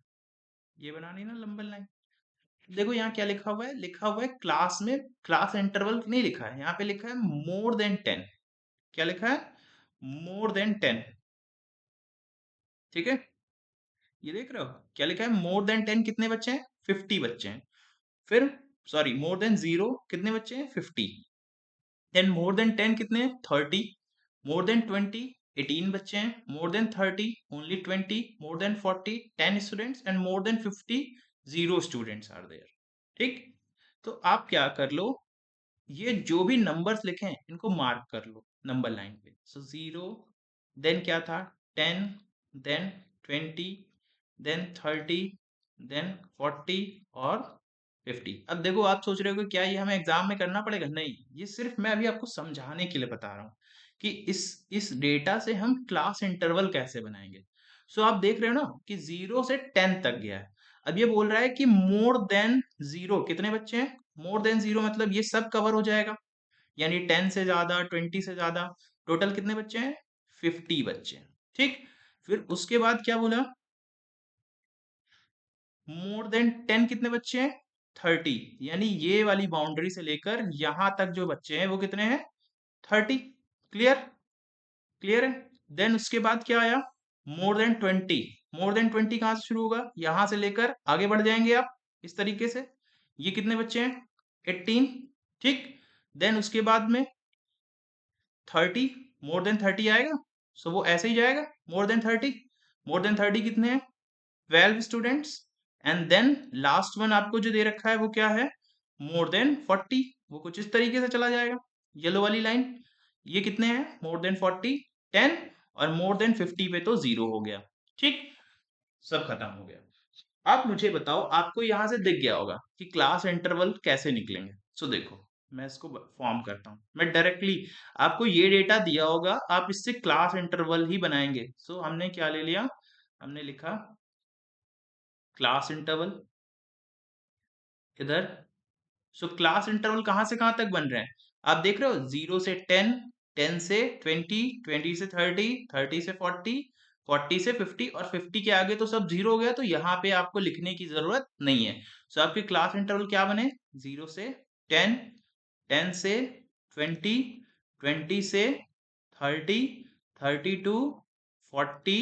ये बनानी ना नंबर लाइन। देखो यहाँ क्या लिखा हुआ है क्लास में, क्लास इंटरवल नहीं लिखा है, यहाँ पे लिखा है मोर देन 10। क्या लिखा है? मोर देन 10, ठीक है। ये देख रहे हो क्या लिखा है, मोर देन 10 कितने बच्चे हैं? 50 बच्चे हैं। फिर सॉरी, मोर देन 0 कितने बच्चे हैं? 50। देन मोर देन 10 कितने हैं? 30। मोर देन 20 18 बच्चे हैं। More than 30 only 20। More than 40 10 students. And more than 50 0 students are there, ठीक। तो आप क्या कर लो, ये जो भी नंबर्स लिखे हैं इनको मार्क कर लो नंबर लाइन पे। सो 0, देन क्या था, 10, देन 20, देन 30, देन 40 और 50। अब देखो, आप सोच रहे हो कि क्या ये हमें एग्जाम में करना पड़ेगा? नहीं, ये सिर्फ मैं अभी आपको समझाने के लिए बता रहा हूँ कि इस डेटा से हम क्लास इंटरवल कैसे बनाएंगे। सो आप देख रहे हो ना कि 0 से 10 तक गया है। अब ये बोल रहा है कि मोर देन 0 कितने बच्चे हैं? मोर देन 0 मतलब ये सब कवर हो जाएगा, यानी 10 से ज्यादा, 20 से ज्यादा, टोटल कितने बच्चे हैं? 50 बच्चे हैं, ठीक। फिर उसके बाद क्या बोला, मोर देन 10 कितने बच्चे हैं? 30। यानी ये वाली बाउंड्री से लेकर यहां तक जो बच्चे हैं वो कितने हैं? 30। क्लियर? क्लियर है? देन उसके बाद क्या आया? More than 20। मोर देन 20 कहां से शुरू होगा? यहां से लेकर आगे बढ़ जाएंगे आप इस तरीके से। ये कितने बच्चे हैं? 18। ठीक। देन उसके बाद में 30। मोर देन 30 आएगा, सो वो ऐसे ही जाएगा मोर देन 30। मोर देन 30 कितने हैं? 12 students. And then last one आपको जो दे रखा है वो क्या है? More than 40। वो कुछ इस तरीके से चला जाएगा, येलो वाली लाइन। ये कितने हैं? मोर देन 40 10, और मोर देन 50 पे तो जीरो हो गया। ठीक, सब खत्म हो गया। आप मुझे बताओ, आपको यहां से दिख गया होगा कि क्लास इंटरवल कैसे निकलेंगे। सो देखो, मैं इसको फॉर्म करता हूं। मैं डायरेक्टली आपको ये डेटा दिया होगा, आप इससे क्लास इंटरवल ही बनाएंगे। सो हमने क्या ले लिया? हमने लिखा क्लास इंटरवल इधर। सो क्लास इंटरवल कहां से कहां तक बन रहे हैं? आप देख रहे हो, 0 से 10, 10 से 20, 20 से 30, 30 से 40, 40 से 50, और 50 के आगे तो सब जीरो हो गया, तो यहाँ पे आपको लिखने की जरूरत नहीं है। सो आपके क्लास इंटरवल क्या बने? 0 से 10, 10 से 20, 20 से 30, 32, 40,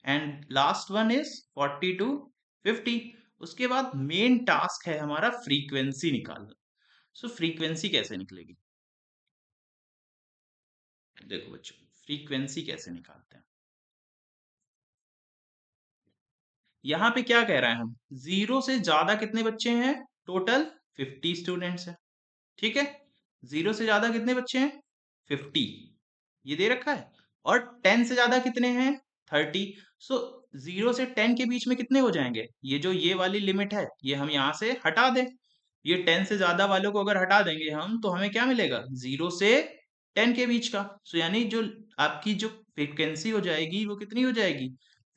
and last one is 40 to 50। उसके बाद मेन टास्क है हमारा फ्रीक्वेंसी निकालना। सो फ्रीक्वेंसी कैसे निकलेगी? देखो बच्चों, फ्रीक्वेंसी कैसे निकालते हैं। यहाँ पे क्या कह रहे हैं हम? 0 से ज्यादा कितने बच्चे हैं? टोटल 50 स्टूडेंट्स हैं। ठीक है, 0 से ज्यादा कितने बच्चे हैं? 50, ये दे रखा है। और 10 से ज्यादा कितने हैं? 30। सो 0 से 10 के बीच में कितने हो जाएंगे? ये जो ये वाली लिमिट है, ये हम यहाँ से हटा दें। ये 10 से ज्यादा वालों को अगर हटा देंगे हम, तो हमें क्या मिलेगा? 0 से 10 के बीच का। सो यानी जो आपकी जो फ्रीक्वेंसी हो जाएगी वो कितनी हो जाएगी?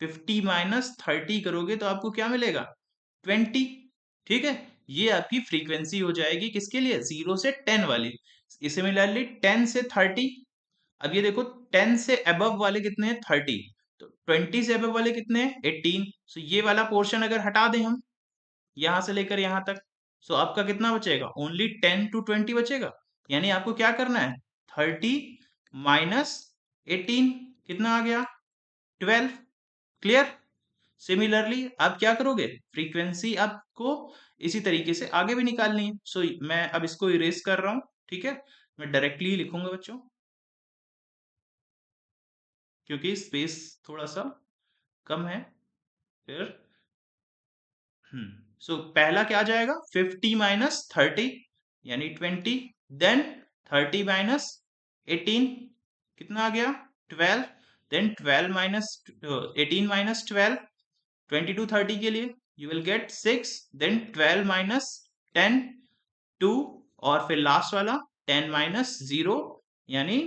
50 माइनस 30 करोगे तो आपको क्या मिलेगा? 20। ठीक है, ये आपकी फ्रीक्वेंसी हो जाएगी किसके लिए? 0 से 10 वाली। सिमिलरली 10 से 30। अब ये देखो, 10 से अबव वाले कितने हैं? 30। तो 20 से अबव वाले कितने हैं? 18। सो ये वाला पोर्शन अगर हटा दें हम, यहां से लेकर यहां तक, सो आपका कितना बचेगा? ओनली 10 टू 20 बचेगा। यानी आपको क्या करना है? 30 माइनस 18, कितना आ गया? 12। क्लियर? सिमिलरली आप क्या करोगे? फ्रीक्वेंसी आपको इसी तरीके से आगे भी निकालनी है। सो मैं अब इसको इरेज कर रहा हूं। ठीक है, मैं डायरेक्टली लिखूंगा बच्चों, क्योंकि स्पेस थोड़ा सा कम है। फिर सो पहला क्या आ जाएगा? 50 माइनस 30, यानी 20। देन 30 माइनस 18, कितना आ गया? 12। देन 12 माइनस 18 माइनस 12, 20 टू 30 के लिए you will get 6। Then 12 minus 10, 2। और फिर लास्ट वाला 10 माइनस 0, यानी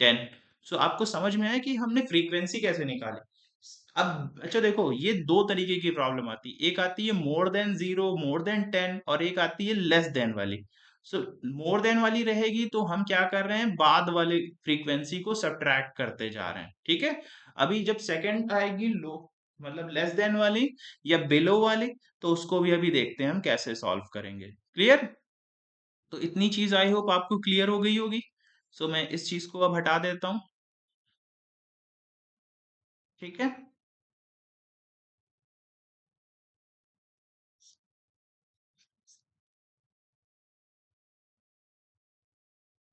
10। सो आपको समझ में आया कि हमने फ्रीक्वेंसी कैसे निकाली। अब अच्छा देखो, ये दो तरीके की प्रॉब्लम आती है। एक आती है मोर देन 0, मोर देन 10, और एक आती है लेस देन वाली। सो मोर देन वाली रहेगी तो हम क्या कर रहे हैं? बाद वाले फ्रीक्वेंसी को सब्ट्रैक्ट करते जा रहे हैं। ठीक है, अभी जब सेकंड आएगी लो, मतलब लेस देन वाली या बिलो वाली, तो उसको भी अभी देखते हैं हम कैसे सॉल्व करेंगे। क्लियर? तो इतनी चीज आई होप आपको क्लियर हो गई होगी। सो मैं इस चीज को अब हटा देता हूं। ठीक है,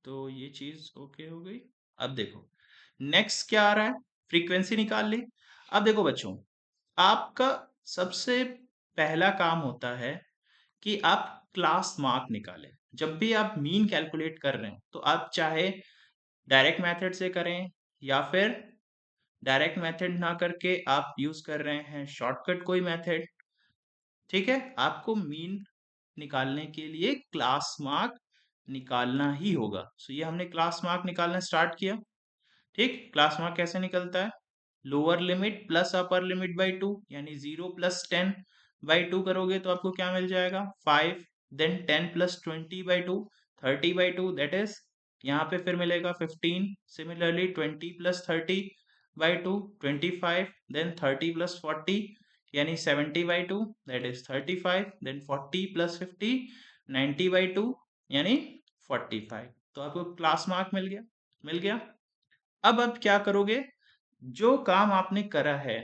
तो ये चीज ओके हो गई। अब देखो, नेक्स्ट क्या आ रहा है? फ्रीक्वेंसी निकाल ली। अब देखो बच्चों, आपका सबसे पहला काम होता है कि आप क्लास मार्क निकालें। जब भी आप मीन कैलकुलेट कर रहे हैं, तो आप चाहे डायरेक्ट मेथड से करें, या फिर डायरेक्ट मेथड ना करके आप यूज कर रहे हैं शॉर्टकट कोई मेथड। ठीक है, आपको मीन निकालने के लिए क्लास मार्क निकालना ही होगा। सो ये हमने क्लास मार्क निकालना स्टार्ट किया। ठीक, क्लास मार्क कैसे निकलता है? Lower limit plus upper limit by 2, यानी 0 प्लस 10 बाई 2 करोगे तो आपको क्या मिल जाएगा? 5। Then 10 plus 20 by 2, 30 by 2, that is यहाँ पे फिर मिलेगा 15। Similarly 20 plus 30 by 2, 25। Then 30 plus 40, यानी 70/2 दैट इज 35, देन 40 प्लस 50 90/2 यानी 45। तो आपको क्लास मार्क मिल गया। मिल गया। अब आप क्या करोगे, जो काम आपने करा है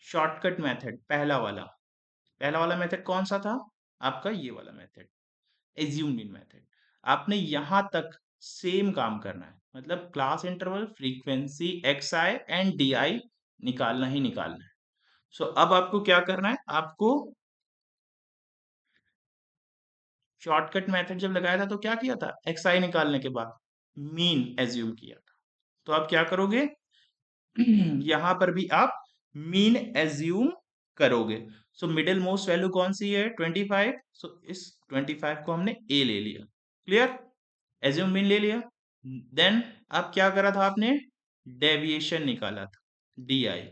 शॉर्टकट मेथड पहला वाला मेथड कौन सा था आपका, ये वाला मेथड एज्यूम मीन मेथड, आपने यहां तक सेम काम करना है, मतलब class interval frequency x I and d आई निकालना ही निकालना है। सो अब आपको क्या करना है, आपको शॉर्टकट मेथड जब लगाया था तो क्या किया था, एक्स आई निकालने के बाद मीन एज्यूम किया था। तो आप क्या करोगे यहां पर भी आप मीन एज्यूम करोगे। सो मिडिल मोस्ट वैल्यू कौन सी है 25, सो इस 25 को हमने ए ले लिया। क्लियर, एज्यूम मीन ले लिया। देन अब क्या करा था आपने, डेविएशन निकाला था, डी आई।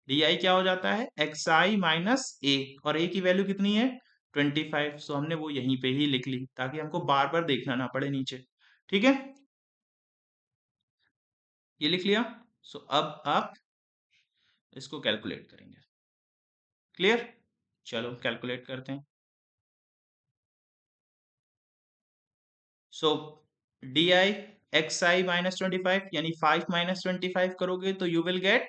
डी आई क्या हो जाता है, एक्स आई माइनस ए, और ए की वैल्यू कितनी है 25। सो हमने वो यहीं पे ही लिख ली ताकि हमको बार बार देखना ना पड़े नीचे। ठीक है, ये लिख लिया। सो अब आप इसको कैलकुलेट करेंगे। क्लियर, चलो कैलकुलेट करते हैं। So d i x I minus 25 यानी 5 माइनस 25 करोगे तो you will get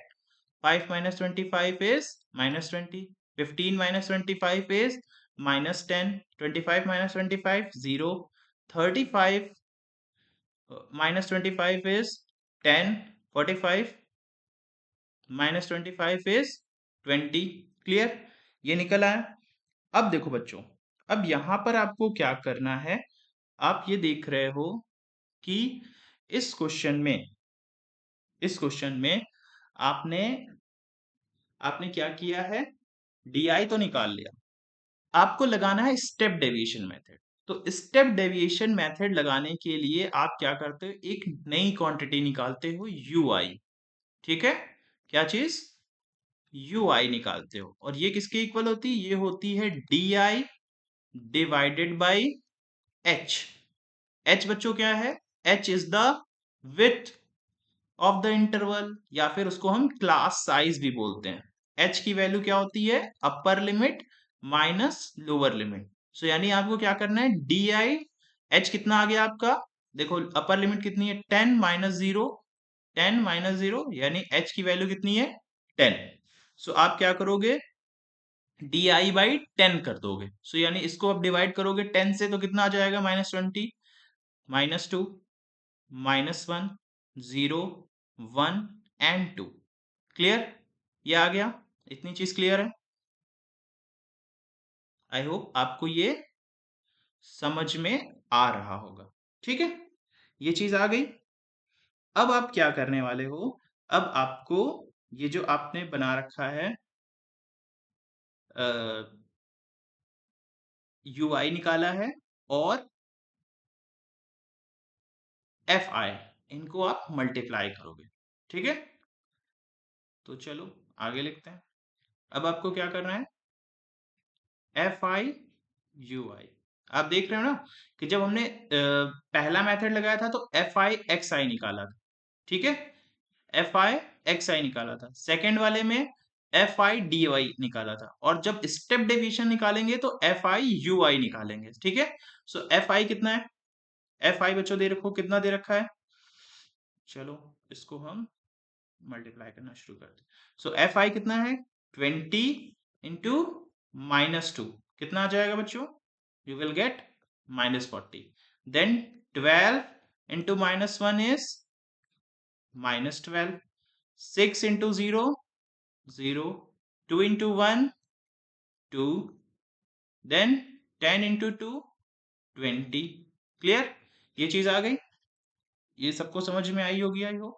5 minus 25 is minus 20. 15 minus 25 is minus 10. 25 minus 25 0. 35 minus 25 is 10. 45 minus 25 is 20. Clear, ये निकल आया। अब देखो बच्चों, अब यहां पर आपको क्या करना है, आप ये देख रहे हो कि इस क्वेश्चन में आपने आपने क्या किया है, डी आई तो निकाल लिया, आपको लगाना है स्टेप डेविएशन मेथड। तो स्टेप डेविएशन मेथड लगाने के लिए आप क्या करते हो, एक नई क्वांटिटी निकालते हो यू आई। ठीक है, क्या चीज, यू आई निकालते हो, और ये किसके इक्वल होती है, ये होती है D I divided by H. H बच्चों क्या है, H is the width of the interval, या फिर उसको हम क्लास साइज भी बोलते हैं। एच की वैल्यू क्या होती है, upper limit minus lower limit. So यानी आपको क्या करना है, डी आई, एच कितना आ गया आपका, देखो अपर लिमिट कितनी है 10 माइनस जीरो, 10 माइनस जीरो यानी एच की वैल्यू कितनी है 10। सो आप क्या करोगे, डी आई बाई 10 कर दोगे। सो यानी इसको आप डिवाइड करोगे 10 से तो कितना आ जाएगा -20, -2, -1, 0, 1 एंड 2। क्लियर, ये आ गया, इतनी चीज क्लियर है। आई होप आपको ये समझ में आ रहा होगा। ठीक है, ये चीज आ गई। अब आप क्या करने वाले हो, अब आपको ये जो आपने बना रखा है यू आई निकाला है और एफ आई, इनको आप मल्टीप्लाई करोगे। ठीक है, तो चलो आगे लिखते हैं। अब आपको क्या करना है, एफ आई यू आई, आप देख रहे हो ना कि जब हमने पहला मेथड लगाया था तो एफ आई एक्स आई निकाला था। ठीक है, एफ आई एक्स आई निकाला था, सेकेंड वाले में एफ आई डी वाई निकाला था, और जब स्टेप डेविएशन निकालेंगे तो एफ आई यू आई निकालेंगे। ठीक है, सो एफ आई कितना है, एफ आई बच्चों दे रखो कितना दे रखा है, चलो इसको हम मल्टीप्लाई करना शुरू करते हैं। सो एफ आई कितना है 20 इंटू -2, कितना आ जाएगा बच्चों, you will get -40। Then 12 into -1 is -12, 6 into 0 0, 2 into 1 2, then 10 into 2 20। Clear, ये चीज आ गई, ये सबको समझ में आई होगी, आई हो,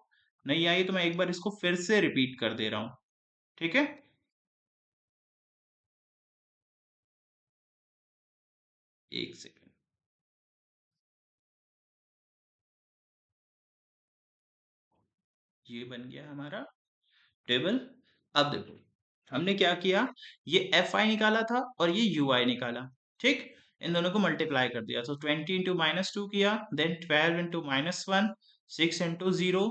नहीं आई तो मैं एक बार इसको फिर से रिपीट कर दे रहा हूं। ठीक है, एक सेकेंड, ये बन गया हमारा टेबल। अब देखो हमने क्या किया, ये एफ आई निकाला था और ये यू आई निकाला। ठीक, इन दोनों को मल्टीप्लाई कर दिया, तो 20 इंटू -2 किया, then 12 into -1, 6 into 0,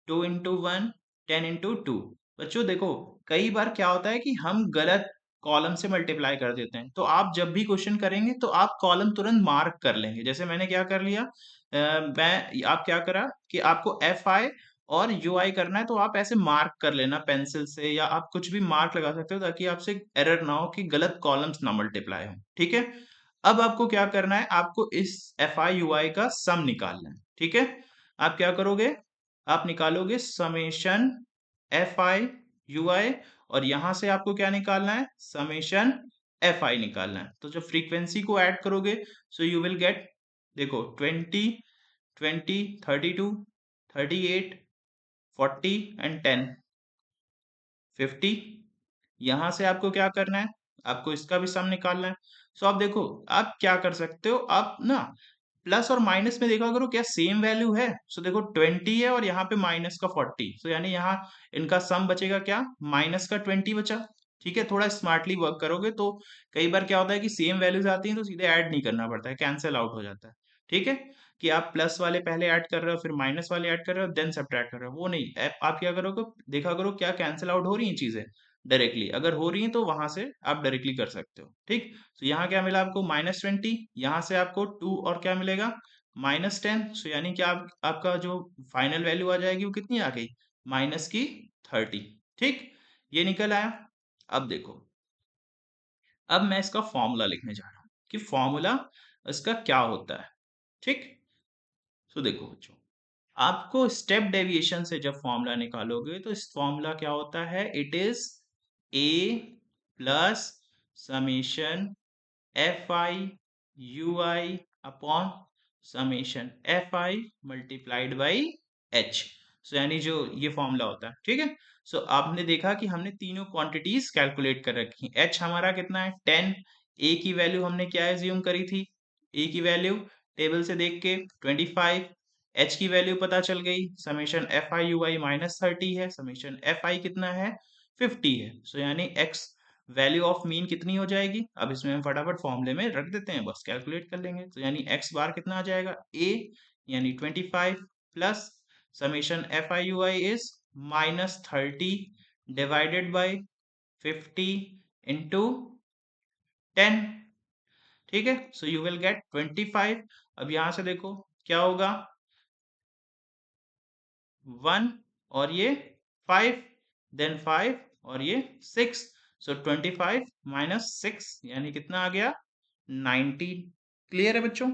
2 into 1, 10 into 2। बच्चों देखो कई बार क्या होता है कि हम गलत कॉलम से मल्टीप्लाई कर देते हैं। तो आप जब भी क्वेश्चन करेंगे तो आप कॉलम तुरंत मार्क कर लेंगे। जैसे मैंने क्या कर लिया, मैं आप क्या करा कि आपको एफ आई और यू आई करना है, तो आप ऐसे मार्क कर लेना पेंसिल से, या आप कुछ भी मार्क लगा सकते हो ताकि आपसे एरर ना हो कि गलत कॉलम्स ना मल्टीप्लाई हो। ठीक है, अब आपको क्या करना है, आपको इस एफ आई यू आई का सम निकालना है। ठीक है, आप क्या करोगे, आप निकालोगे समेशन एफ आई यू आई, और यहां से आपको क्या निकालना है, समेशन एफ आई निकालना है। तो जब फ्रीक्वेंसी को ऐड करोगे, सो यू विल गेट, देखो 20, 20, 32, 38, 40 एंड 10, 50। यहां से आपको क्या करना है, आपको इसका भी सम निकालना है। सो आप देखो, आप क्या कर सकते हो, आप ना प्लस और माइनस में देखा करो क्या सेम वैल्यू है। सो देखो 20 है और यहाँ पे माइनस का 40, सो यानी यहाँ इनका सम बचेगा क्या, माइनस का 20 बचा। ठीक है, थोड़ा स्मार्टली वर्क करोगे तो कई बार क्या होता है कि सेम वैल्यूज आती हैं तो सीधे ऐड नहीं करना पड़ता है, कैंसिल आउट हो जाता है। ठीक है, कि आप प्लस वाले पहले ऐड कर रहे हो, फिर माइनस वाले ऐड कर रहे हो, देन सब्ट्रैक्ट कर रहे हो, वो नहीं। आप क्या करोगे, देखा करो क्या कैंसिल आउट हो रही हैं चीजें डायरेक्टली, अगर हो रही है तो वहां से आप डायरेक्टली कर सकते हो। ठीक, तो यहाँ क्या मिला आपको, -20, यहाँ से आपको 2 और क्या मिलेगा, -10। सो यानी कि आपका जो फाइनल वैल्यू आ जाएगी वो कितनी आ गई, -30। ठीक, ये निकल आया। अब देखो, अब मैं इसका फॉर्मूला लिखने जा रहा हूँ कि फॉर्मूला इसका क्या होता है। ठीक, तो देखो बच्चों, आपको स्टेप डेविएशन से जब फॉर्मूला निकालोगे तो इस फॉर्मूला क्या होता है, it is a plus summation F I you i upon summation F i multiplied by h. So यानी जो ये फॉर्मूला होता है। ठीक है, सो आपने देखा कि हमने तीनों क्वांटिटीज कैलकुलेट कर रखी। एच हमारा कितना है, 10। ए की वैल्यू हमने क्या एज्यूम करी थी, ए की वैल्यू टेबल से देख के 25। एच की वैल्यू पता चल गई, समेशन एफ आई यू आई -30 है, समेशन एफ आई कितना है, 50 है। सो यानी एक्स वैल्यू ऑफ मीन कितनी हो जाएगी, अब इसमें हम फटाफट फॉर्मूले में रख देते हैं, बस कैलकुलेट कर लेंगे। तो यानी एक्स बार कितना आ जाएगा, ए यानी 25 plus summation F I you I is -30 divided by 50 into 10। ठीक है, सो यू विल गेट 25। अब यहां से देखो क्या होगा, 1 और ये 5, देन 5 और ये 6। सो 25 -6 यानी कितना आ गया, 19। क्लियर है बच्चों,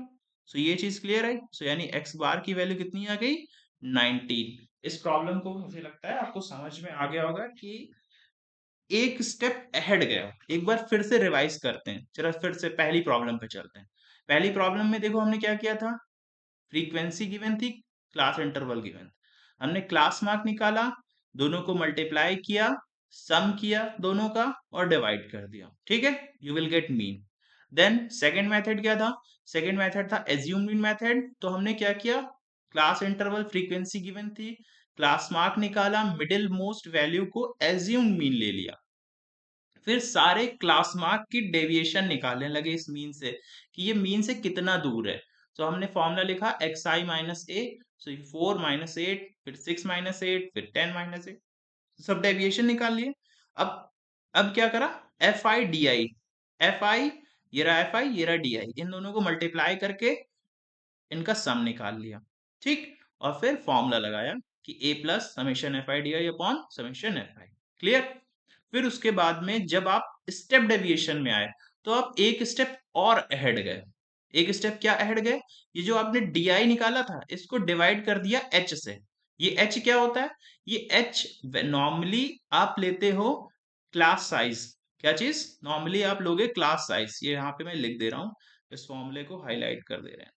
सो ये चीज क्लियर है। सो यानी एक्स बार की वैल्यू कितनी आ गई, 19। इस प्रॉब्लम को मुझे लगता है आपको समझ में आ गया होगा कि एक स्टेप अहेड गया। एक बार फिर से रिवाइज करते हैं, चलो फिर से पहली प्रॉब्लम पे चलते हैं। पहली प्रॉब्लम में देखो हमने क्या किया था, फ्रीक्वेंसी गिवन थी, क्लास इंटरवल गिवन, हमने क्लास मार्क निकाला, दोनों को मल्टीप्लाई किया, सम किया दोनों का और डिवाइड कर दिया। ठीक है, you will get mean. Then second method क्या था, सेकंड मेथड था एज्यूम मीन मेथड। तो हमने क्या किया, क्लास इंटरवल फ्रीक्वेंसी गिवन थी, क्लास मार्क निकाला, मिडिल मोस्ट वैल्यू को एज्यूम मीन ले लिया, फिर सारे क्लास मार्क की डेविएशन निकालने लगे इस मीन से कि ये मीन से कितना दूर है। तो हमने फॉर्मूला लिखा एक्स आई माइनस ए, सो 4 -8, फिर 6 -8, फिर 10 -8, सब डेविएशन निकाल लिए। अब क्या करा, F I D I, F I, ये रहा एफ आई, ये रहा डी आई, इन दोनों को मल्टीप्लाई करके इनका सम निकाल लिया। ठीक, और फिर फॉर्मूला लगाया कि a plus summation F I D i upon summation F i. Clear, फिर उसके बाद में जब आप स्टेप डेविएशन में आए तो आप एक स्टेप और अहेड गए। एक स्टेप क्या अहेड गए, ये जो आपने डी आई निकाला था इसको डिवाइड कर दिया एच से। ये एच क्या होता है, ये एच नॉर्मली आप लेते हो क्लास साइज। क्या चीज, नॉर्मली आप लोगे क्लास साइज, ये यहाँ पे मैं लिख दे रहा हूँ, इस फॉर्मूले को हाईलाइट कर दे रहे हैं।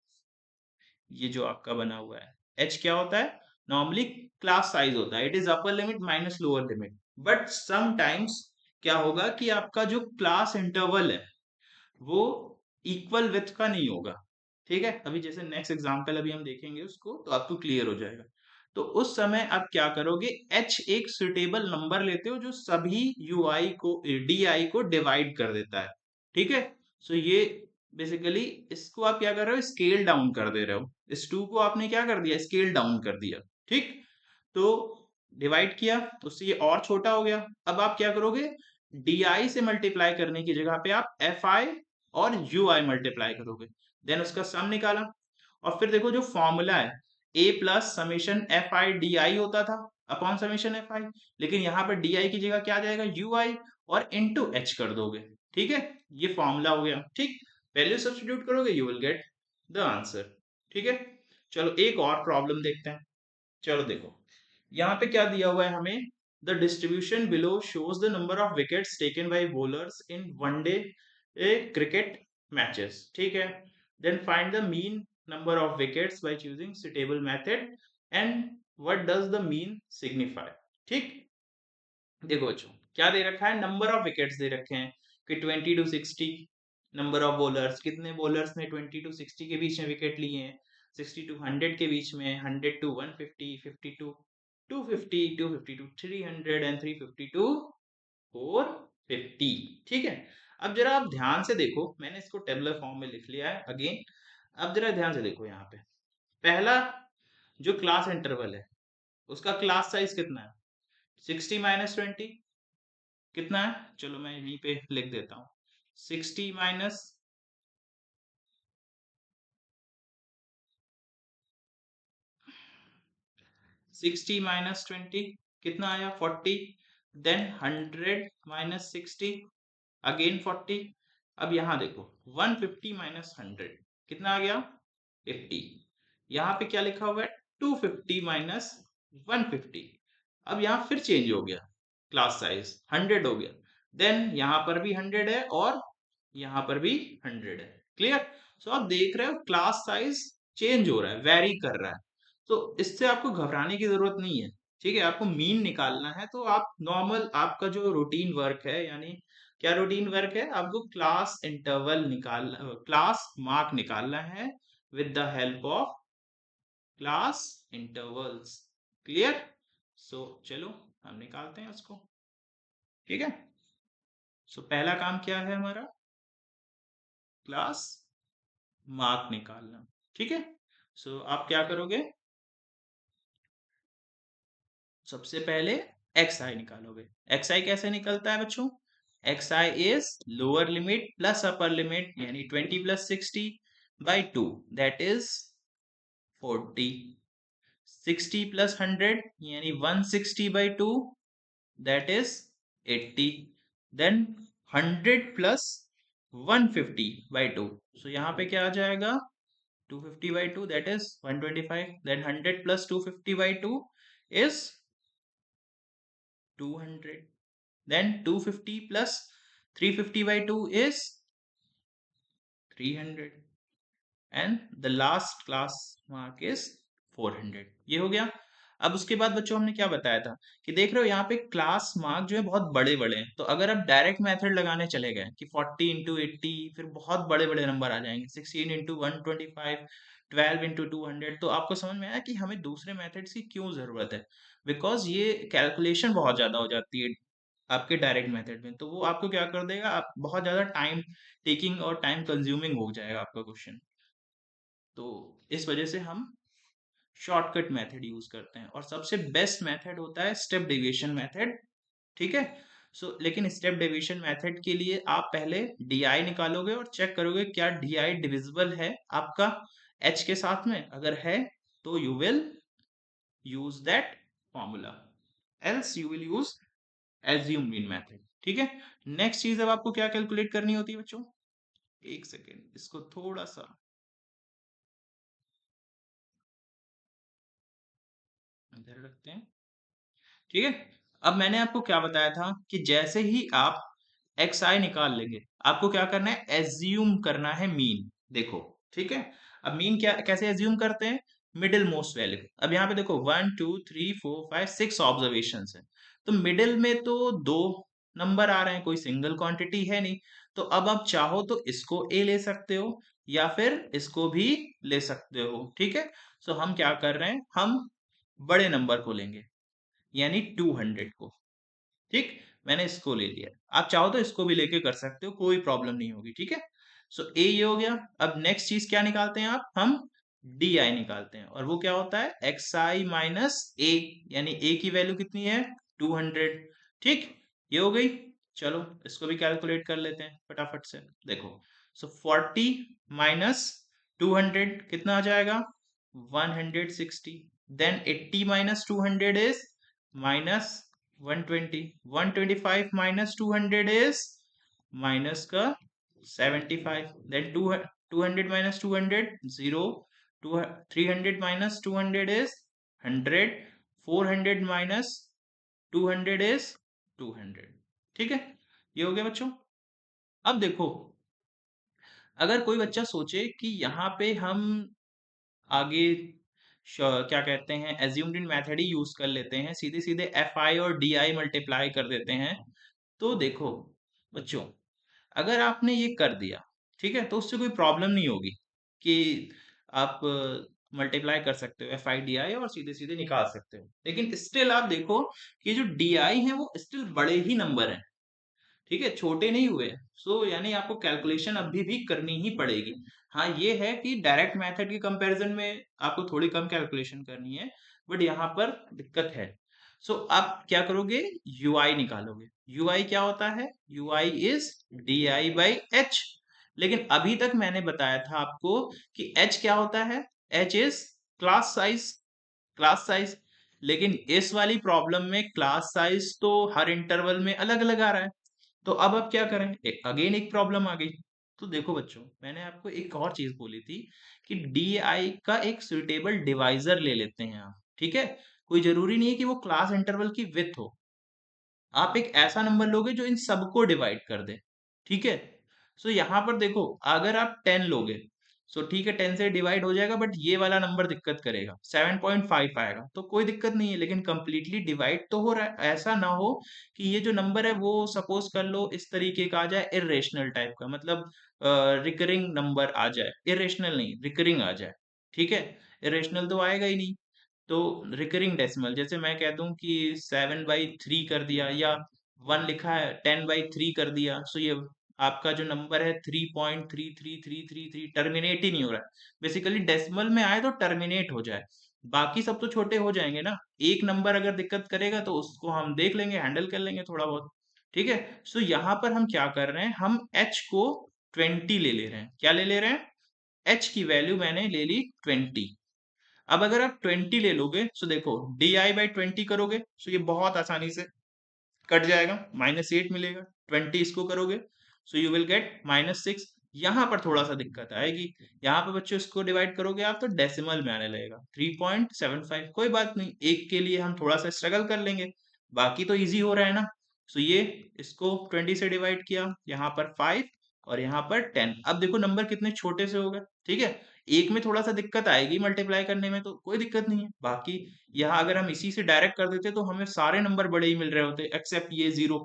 ये जो आपका बना हुआ है एच क्या होता है, नॉर्मली क्लास साइज होता है, it is upper limit minus lower limit. But sometimes क्या होगा कि आपका जो क्लास इंटरवल है वो इक्वल विथ का नहीं होगा। ठीक है, अभी जैसे नेक्स्ट एग्जांपल अभी हम देखेंगे उसको तो आपको क्लियर हो जाएगा। तो उस समय आप क्या करोगे, एच एक सुटेबल नंबर लेते हो जो सभी यू आई को डी आई को डिवाइड कर देता है। ठीक है, सो ये बेसिकली इसको आप क्या कर रहे हो, स्केल डाउन कर दे रहे हो, इस 2 को आपने क्या कर दिया, स्केल डाउन कर दिया। ठीक, तो डिवाइड किया तो उससे ये और छोटा हो गया। अब आप क्या करोगे, DI से मल्टीप्लाई करने की जगह पे आप FI और UI मल्टीप्लाई करोगे, देन उसका सम निकाला। और फिर देखो जो फॉर्मूला है A plus summation FI DI होता था अपॉन समेशन FI, लेकिन यहाँ पर DI की जगह क्या आ जाएगा UI और इंटू H कर दोगे। ठीक है, ये फॉर्मूला हो गया। ठीक, वैल्यू सब्स्टिट्यूट करोगे, you will get the answer. ठीक है, चलो एक और प्रॉब्लम देखते हैं। चलो देखो, यहाँ पे क्या दिया हुआ है हमें, the distribution below shows the number of wickets taken by bowlers in one day cricket matches. ठीक है, then find the mean number of wickets by choosing suitable method and what does the mean signify. ठीक, देखो बच्चों क्या दे रखा है, number of wickets दे रखे हैं कि 20 टू 60, नंबर ऑफ बॉलर्स, कितने बॉलर्स ने 20 टू 60 के बीच में विकेट लिए हैं, 60 टू 100 के बीच में, 100 to 150, 50 to 250, 250 to 300 and 350 to 450। ठीक है, अब जरा आप ध्यान से देखो, मैंने इसको टेबुलर फॉर्म में लिख लिया है अगेन। अब जरा ध्यान से देखो, यहाँ पे पहला जो क्लास इंटरवल है उसका क्लास साइज कितना है, 60 माइनस 20 कितना है, चलो मैं यहीं पे लिख देता हूँ, 60 माइनस 20 कितना आया 40, देन 100 माइनस 60 अगेन 40। अब यहाँ देखो 150 माइनस 100 कितना आ गया 50। यहाँ पे क्या लिखा हुआ है 250 माइनस 150। अब यहाँ फिर चेंज हो गया, क्लास साइज 100 हो गया, देन यहाँ पर भी 100 है और यहाँ पर भी 100 है। क्लियर, सो आप देख रहे हो क्लास साइज चेंज हो रहा है, वेरी कर रहा है। तो इससे आपको घबराने की जरूरत नहीं है। ठीक है, आपको मीन निकालना है तो आप नॉर्मल आपका जो रूटीन वर्क है, यानी क्या रूटीन वर्क है, आपको क्लास इंटरवल निकाल क्लास मार्क निकालना है with the help of class intervals. Clear, so चलो हम निकालते हैं उसको। ठीक है, सो पहला काम क्या है हमारा, क्लास मार्क निकालना। ठीक है, सो आप क्या करोगे, सबसे पहले एक्स आई निकालोगे। एक्स आई कैसे निकलता है बच्चों, X I is lower limit plus upper limit, यानी 20 plus 60 by 2 that is 40, 60 plus 100 यानी 160 by 2 that is 80, then 100 plus 150 by 2, so यहाँ पे क्या आ जाएगा 250 by 2 that is 125, then 100 plus 250 by 2 is 200, then 250 plus 350 by 2 is 300 and the last class mark is 400। ये हो गया। अब उसके बाद बच्चों हमने क्या बताया था कि देख रहे हो यहाँ पे क्लास मार्क जो है बहुत बड़े बड़े हैं, तो अगर आप डायरेक्ट मेथड लगाने चले गए कि 40 इंटू 80, फिर बहुत बड़े बड़े नंबर आ जाएंगे, 16 इंटू 125, 12 इंटू 200, तो आपको समझ में आया कि हमें दूसरे मेथड्स की क्यों जरूरत है, बिकॉज ये कैलकुलेशन बहुत ज्यादा हो जाती है आपके डायरेक्ट मेथड में, तो वो आपको क्या कर देगा, आप बहुत ज्यादा टाइम टेकिंग और टाइम कंज्यूमिंग हो जाएगा आपका क्वेश्चन। तो इस वजह से हम शॉर्टकट मेथड यूज करते हैं, और सबसे बेस्ट मेथड होता है स्टेप डेविएशन मेथड। ठीक है, लेकिन स्टेप डेविएशन मेथड के लिए आप पहले DI निकालोगे और चेक करोगे क्या DI डिविजिबल है आपका H के साथ में, अगर है तो you will use that formula, else you will use assume mean method. ठीक है, नेक्स्ट चीज अब आपको क्या कैलकुलेट करनी होती है बच्चों, एक सेकेंड इसको थोड़ा सा इधर रखते हैं। ठीक है, अब मैंने आपको क्या बताया था कि जैसे ही आप एक्स आई निकाल लेंगे, आपको क्या करना है, एज्यूम करना है मीन। देखो, ठीक है, अब मीन क्या कैसे एज्यूम करते हैं, मिडिल मोस्ट वैल्यू। अब यहाँ पे देखो 1 2 3 4 5 6 ऑब्जर्वेशन है, तो मिडिल में तो दो नंबर आ रहे हैं, कोई सिंगल क्वांटिटी है नहीं, तो अब आप चाहो तो इसको ए ले सकते हो या फिर इसको भी ले सकते हो। ठीक है, सो हम क्या कर रहे हैं, हम बड़े नंबर को लेंगे, यानी 200 को। ठीक, मैंने इसको ले लिया, आप चाहो तो इसको भी लेके कर सकते हो, कोई प्रॉब्लम नहीं होगी। ठीक है, सो ए ये हो गया। अब नेक्स्ट चीज क्या निकालते हैं आप, हम डी आई निकालते हैं, और वो क्या होता है एक्स आई माइनस ए, यानी ए की वैल्यू कितनी है 200। ठीक, ये हो गई। चलो इसको भी कैलकुलेट कर लेते हैं फटाफट से। देखो, सो 40 माइनस 200 कितना आ जाएगा? 160। Then 80 minus 200 is minus 120। 125 minus 200 is minus का 75। Then 200 minus 200 0। 300 minus 200 is 100। 400 minus 200 is 200। ठीक है, ये हो गया बच्चों। अब देखो, अगर कोई बच्चा सोचे कि यहाँ पे हम आगे क्या कहते हैं, एज्यूम्ड इन मेथड ही यूज कर लेते हैं, सीधे सीधे एफ आई और डी आई मल्टीप्लाई कर देते हैं। तो देखो बच्चों, अगर आपने ये कर दिया, ठीक है, तो उससे कोई प्रॉब्लम नहीं होगी कि आप मल्टीप्लाई कर सकते हो एफ आई डी आई और सीधे सीधे निकाल सकते हो। लेकिन स्टिल आप देखो कि जो डी आई है वो स्टिल बड़े ही नंबर है, ठीक है, छोटे नहीं हुए। सो यानी आपको कैलकुलेशन अभी भी करनी ही पड़ेगी। हाँ, ये है कि डायरेक्ट मेथड के कंपैरिजन में आपको थोड़ी कम कैलकुलेशन करनी है, बट यहाँ पर दिक्कत है। सो आप क्या करोगे? यूआई निकालोगे। यूआई क्या होता है? UI is D I by H. लेकिन अभी तक मैंने बताया था आपको कि एच क्या होता है? H is class size. Class size. लेकिन इस वाली प्रॉब्लम में क्लास साइज तो हर इंटरवल में अलग अलग आ रहा है। तो अब आप क्या करें? अगेन एक प्रॉब्लम आ गई। तो देखो बच्चों, मैंने आपको एक और चीज बोली थी कि डी आई का एक सुइटेबल डिवाइजर ले लेते हैं आप, ठीक है। कोई जरूरी नहीं है कि वो क्लास इंटरवल की विथ हो। आप एक ऐसा नंबर लोगे जो इन सबको डिवाइड कर दे, ठीक है। सो यहाँ पर देखो, अगर आप 10 लोगे, सो ठीक है, 10 से डिवाइड हो जाएगा, बट ये वाला नंबर दिक्कत करेगा, 7.5 आएगा, तो कोई दिक्कत नहीं है। लेकिन कंप्लीटली डिवाइड तो हो रहा है। ऐसा ना हो कि ये जो नंबर है वो सपोज कर लो इस तरीके का आ जाए, इरेशनल टाइप का, मतलब रिकरिंग नंबर आ जाए, इरेशनल नहीं रिकरिंग आ जाए, ठीक है। इरेशनल तो आएगा ही नहीं। तो रिकरिंग डेसिमल, जैसे मैं कह दूं कि 7/3 कर दिया, या 1 लिखा है 10/3 कर दिया, सो ये आपका जो नंबर है 3.33333 टर्मिनेट ही नहीं हो रहा है। बेसिकली डेसिमल में आए तो टर्मिनेट हो जाए, बाकी सब तो छोटे हो जाएंगे ना। एक नंबर अगर दिक्कत करेगा तो उसको हम देख लेंगे, हैंडल कर लेंगे थोड़ा बहुत, ठीक है। सो यहाँ पर हम क्या कर रहे हैं, हम h को 20 ले रहे हैं। क्या ले रहे हैं? h की वैल्यू मैंने ले ली 20। अब अगर आप 20 ले लोगे, सो देखो डी आई बाई 20 करोगे, सो ये बहुत आसानी से कट जाएगा, -8 मिलेगा। 20 इसको करोगे, सो यू विल गेट -6। यहाँ पर थोड़ा सा दिक्कत आएगी। यहाँ पे बच्चों इसको डिवाइड करोगे आप तो डेसिमल में आने लगेगा 3.75। कोई बात नहीं, एक के लिए हम थोड़ा सा स्ट्रगल कर लेंगे, बाकी तो इजी हो रहा है ना। सो ये इसको 20 से डिवाइड किया, यहाँ पर 5 और यहाँ पर 10। अब देखो नंबर कितने छोटे से हो गए, ठीक है। एक में थोड़ा सा दिक्कत आएगी मल्टीप्लाई करने में, तो कोई दिक्कत नहीं है। बाकी यहाँ अगर हम इसी से डायरेक्ट कर देते तो हमें सारे नंबर बड़े ही मिल रहे होते, एक्सेप्ट ये 0,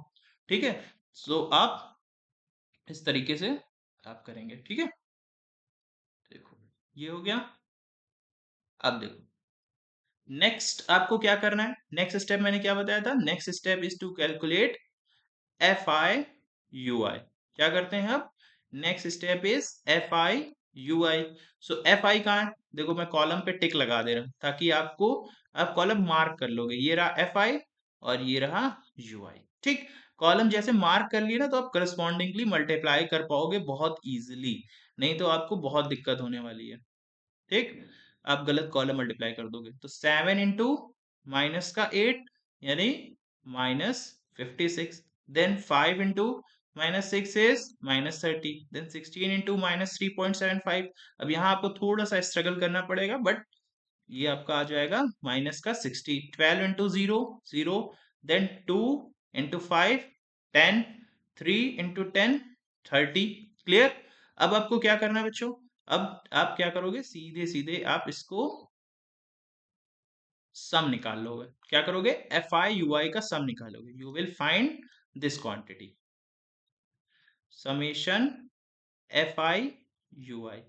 ठीक है। सो आप इस तरीके से आप करेंगे, ठीक है। देखो, ये हो गया। अब देखो, नेक्स्ट आपको क्या करना है। नेक्स्ट स्टेप मैंने क्या बताया था? Next step is to calculate f I you i. क्या करते हैं अब? Next step is f I you i. So f i कहाँ है? देखो मैं कॉलम पे टिक लगा दे रहा हूं ताकि आपको, आप कॉलम मार्क कर लोगे। ये रहा एफ आई और ये रहा यू आई, ठीक। कॉलम जैसे मार्क कर लिए ना, तो आप करस्पॉन्डिंगली मल्टीप्लाई कर पाओगे बहुत इजीली। नहीं तो आपको बहुत दिक्कत होने वाली है, ठीक। आप गलत कॉलम मल्टीप्लाई कर दोगे। तो 7 इंटू माइनस का 8 यानी -56। Then 5 into -6 is -30। Then 16 into -3.75। अब यहाँ आपको थोड़ा सा स्ट्रगल करना पड़ेगा, बट ये आपका आ जाएगा माइनस का 60। 12 into 0 0। Then 2 into 5 10। 3 into 10 30। Clear? अब आपको क्या करना है बच्चों? अब आप क्या करोगे? सीधे सीधे आप इसको सम निकाल लोगे। क्या करोगे? एफ आई यू आई का सम निकालोगे। You will find this quantity, summation F I you i.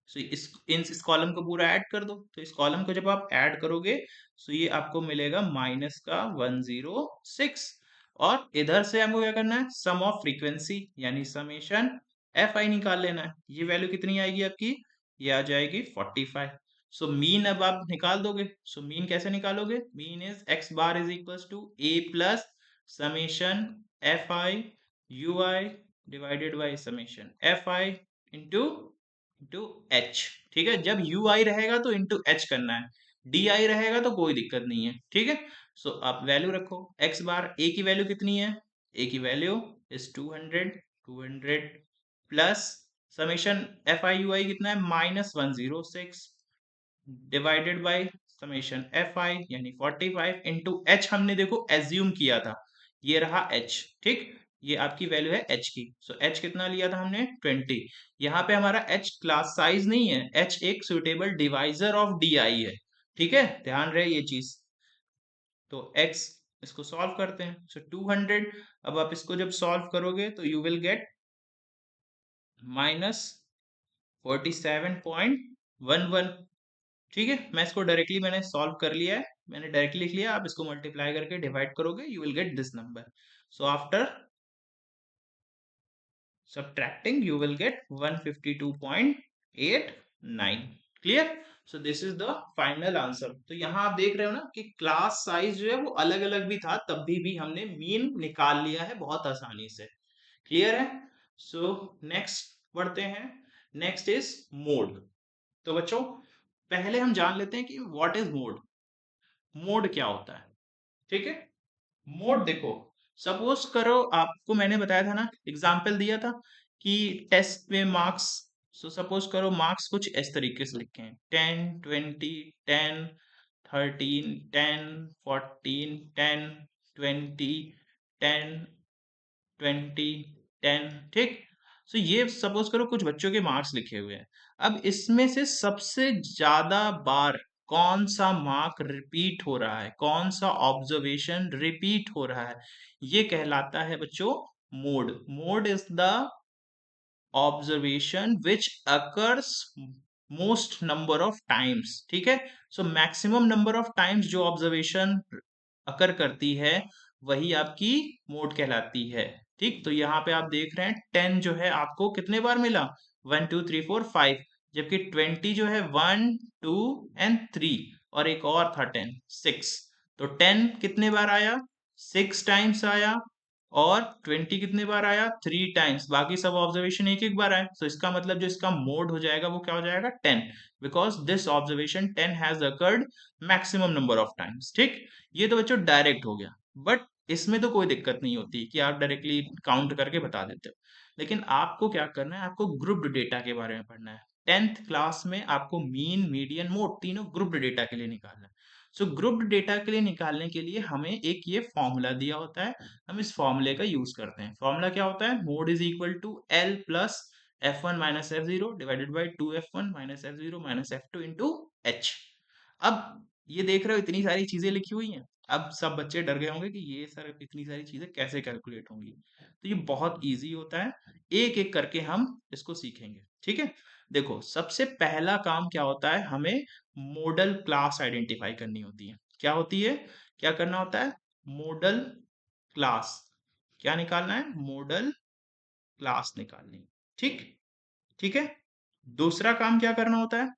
So इस कॉलम को पूरा ऐड कर दो। तो इस कॉलम को जब आप ऐड करोगे, सो ये आपको मिलेगा माइनस का 106। और इधर से हमको क्या करना है? सम ऑफ फ्रीक्वेंसी यानी समेशन एफ आई निकाल लेना है। ये वैल्यू कितनी आएगी आपकी? ये आ जाएगी 45। सो मीन अब आप निकाल दोगे। सो मीन कैसे निकालोगे? Mean is X bar is equal to A plus summation F I you I divided by summation F I into into H. ठीक है, जब यू आई रहेगा तो इंटू एच करना है, डी आई रहेगा तो कोई दिक्कत नहीं है। ठीक है, सो आप वैल्यू रखो एक्स बार, ए की वैल्यू कितनी है, ए की value is 200 plus summation F I you i कितना है -106 divided by summation F i यानी 45 इंटू एच हमने देखो एज्यूम किया था, ये रहा एच। ठीक, ये आपकी वैल्यू है एच की। सो एच कितना लिया था हमने 20। यहाँ पे हमारा एच क्लास साइज नहीं है, एच एक सुटेबल डिवाइजर ऑफ डी आई है। ठीक है, ध्यान रहे ये चीज। तो एक्स, इसको सॉल्व करते हैं। सो 200, अब आप इसको जब सॉल्व करोगे तो यू विल गेट -47.11। ठीक है, मैं इसको डायरेक्टली मैंने सॉल्व कर लिया है, मैंने डायरेक्टली लिख लिया। आप इसको मल्टीप्लाई करके डिवाइड करोगे, you will get this number. So after subtracting you will get 152.89। Clear? So this is the final answer. तो यहाँ आप देख रहे हो ना कि क्लास साइज जो है वो अलग अलग भी था, तब भी हमने मीन निकाल लिया है बहुत आसानी से। क्लियर है? सो नेक्स्ट बढ़ते हैं। Next is mode. तो बच्चों पहले हम जान लेते हैं कि व्हाट इज मोड। मोड क्या होता है? ठीक है, मोड देखो, सपोज करो आपको मैंने बताया था ना, एग्जाम्पल दिया था कि टेस्ट में मार्क्स, सो सपोज करो मार्क्स कुछ इस तरीके से लिखे हैं 10 20 10 13 10 14 10 20 10 20 10। ठीक, सो ये सपोज करो कुछ बच्चों के मार्क्स लिखे हुए हैं। अब इसमें से सबसे ज्यादा बार कौन सा मार्क रिपीट हो रहा है, कौन सा ऑब्जर्वेशन रिपीट हो रहा है, ये कहलाता है बच्चों mode. Mode is the observation which occurs most number of times. ठीक है, so maximum number of times जो ऑब्जर्वेशन अकर करती है वही आपकी मोड कहलाती है। ठीक, तो यहाँ पे आप देख रहे हैं 10 जो है आपको कितने बार मिला, 1 2 3 4 5, जबकि 20 जो है 1 2 एंड 3, और एक और था 10 6। तो 10 कितने बार आया, 6 टाइम्स आया, और 20 कितने बार आया, 3 टाइम्स। बाकी सब ऑब्जर्वेशन एक एक बार आए, तो इसका मतलब जो इसका मोड हो जाएगा वो क्या हो जाएगा 10, because this observation 10 has occurred maximum number of times. ठीक, ये तो बच्चों डायरेक्ट हो गया, बट इसमें तो कोई दिक्कत नहीं होती कि आप डायरेक्टली काउंट करके बता देते हो। लेकिन आपको क्या करना है, आपको ग्रुप्ड डेटा के बारे में पढ़ना है। 10th क्लास में आपको मीन मीडियन मोड तीनों ग्रुप्ड डेटा के लिए निकालना है। सो ग्रुप्ड डेटा के लिए निकालने के लिए हमें एक ये फॉर्मूला दिया होता है, हम इस फॉर्मूले का यूज करते हैं। फॉर्मूला क्या होता है, mode is equal to L plus F1 minus F0 divided by 2F1 minus F0 minus F2 into H. अब ये देख रहे हो इतनी सारी चीजें लिखी हुई हैं। अब सब बच्चे डर गए होंगे कि ये सर इतनी सारी चीजें कैसे कैलकुलेट होंगी। तो ये बहुत इजी होता है, एक एक करके हम इसको सीखेंगे। ठीक है, देखो सबसे पहला काम क्या होता है, हमें मॉडल क्लास आइडेंटिफाई करनी होती है। क्या होती है, क्या करना होता है, मॉडल क्लास। क्या निकालना है, मॉडल क्लास निकालनी। ठीक, ठीक है। दूसरा काम क्या करना होता है,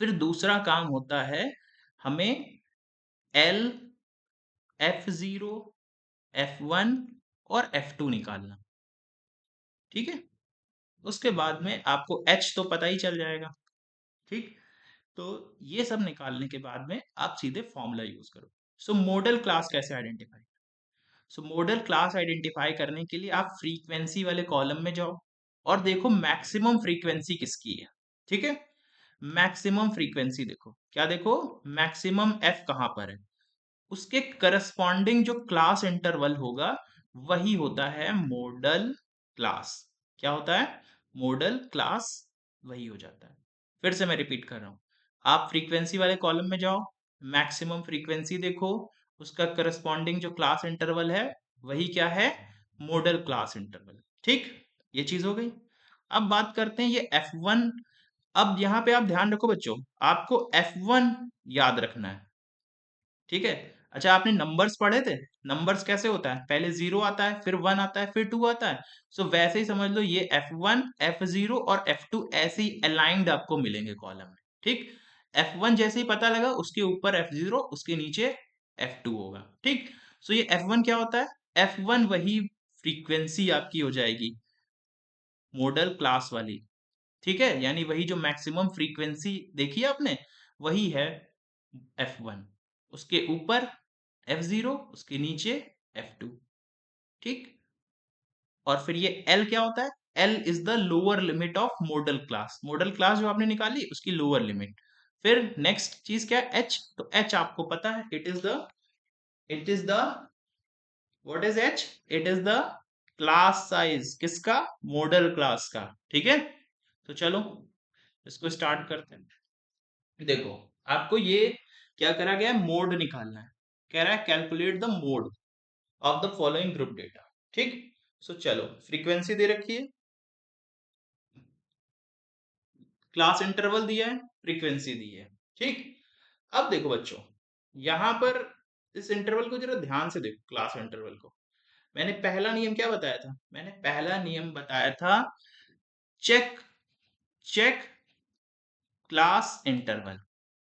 फिर दूसरा काम होता है हमें एल F0 F1 और F2 निकालना। ठीक है, उसके बाद में आपको H तो पता ही चल जाएगा। ठीक, तो ये सब निकालने के बाद में आप सीधे फॉर्मूला यूज करो। सो मॉडल क्लास कैसे आइडेंटिफाई, सो मॉडल क्लास आइडेंटिफाई करने के लिए आप फ्रीक्वेंसी वाले कॉलम में जाओ और देखो मैक्सिमम फ्रीक्वेंसी किसकी है। ठीक है, मैक्सिमम फ्रीक्वेंसी देखो, क्या देखो, मैक्सिमम एफ कहां पर है, उसके करस्पॉन्डिंग जो क्लास इंटरवल होगा वही होता है मॉडल क्लास। क्या होता है, मॉडल क्लास, वही हो जाता है। फिर से मैं रिपीट कर रहा हूं, आप फ्रीक्वेंसी वाले कॉलम में जाओ, मैक्सिमम फ्रीक्वेंसी देखो, उसका करस्पॉन्डिंग जो क्लास इंटरवल है वही क्या है, मॉडल क्लास इंटरवल। ठीक, ये चीज हो गई। अब बात करते हैं ये F1। अब यहाँ पे आप ध्यान रखो बच्चों, आपको F1 याद रखना है। ठीक है, अच्छा आपने नंबर्स पढ़े थे, नंबर्स कैसे होता है, पहले 0 आता है, फिर 1 आता है, फिर 2 आता है। सो वैसे ही समझ लो ये F1 F0 और F2 ऐसे ही अलाइंड आपको मिलेंगे कॉलम में। ठीक, F1 जैसे ही पता लगा उसके ऊपर F0, उसके नीचे F2 होगा। ठीक, सो ये F1 क्या होता है, F1 वही फ्रीक्वेंसी आपकी हो जाएगी मॉडल क्लास वाली, ठीक है, यानी वही जो मैक्सिमम फ्रीक्वेंसी देखी है आपने वही है F1, उसके ऊपर F0, उसके नीचे F2, ठीक। और फिर ये L क्या होता है? L is the lower limit of model class, model class जो आपने निकाली उसकी लोअर लिमिट। फिर नेक्स्ट चीज क्या है? H, तो H आपको पता है, it is the what is H? It is the class size, किसका? मॉडल क्लास का, ठीक है। तो चलो इसको स्टार्ट करते हैं। देखो, आपको ये क्या करा गया है? मोड निकालना है। कह रहा है calculate the mode of the following group data, ठीक। सो चलो, फ्रीक्वेंसी दे रखी है, क्लास इंटरवल दिया है, फ्रीक्वेंसी दी है, ठीक। अब देखो बच्चों, यहां पर इस इंटरवल को जरा ध्यान से देखो, क्लास इंटरवल को। मैंने पहला नियम क्या बताया था? मैंने पहला नियम बताया था, चेक चेक क्लास इंटरवल।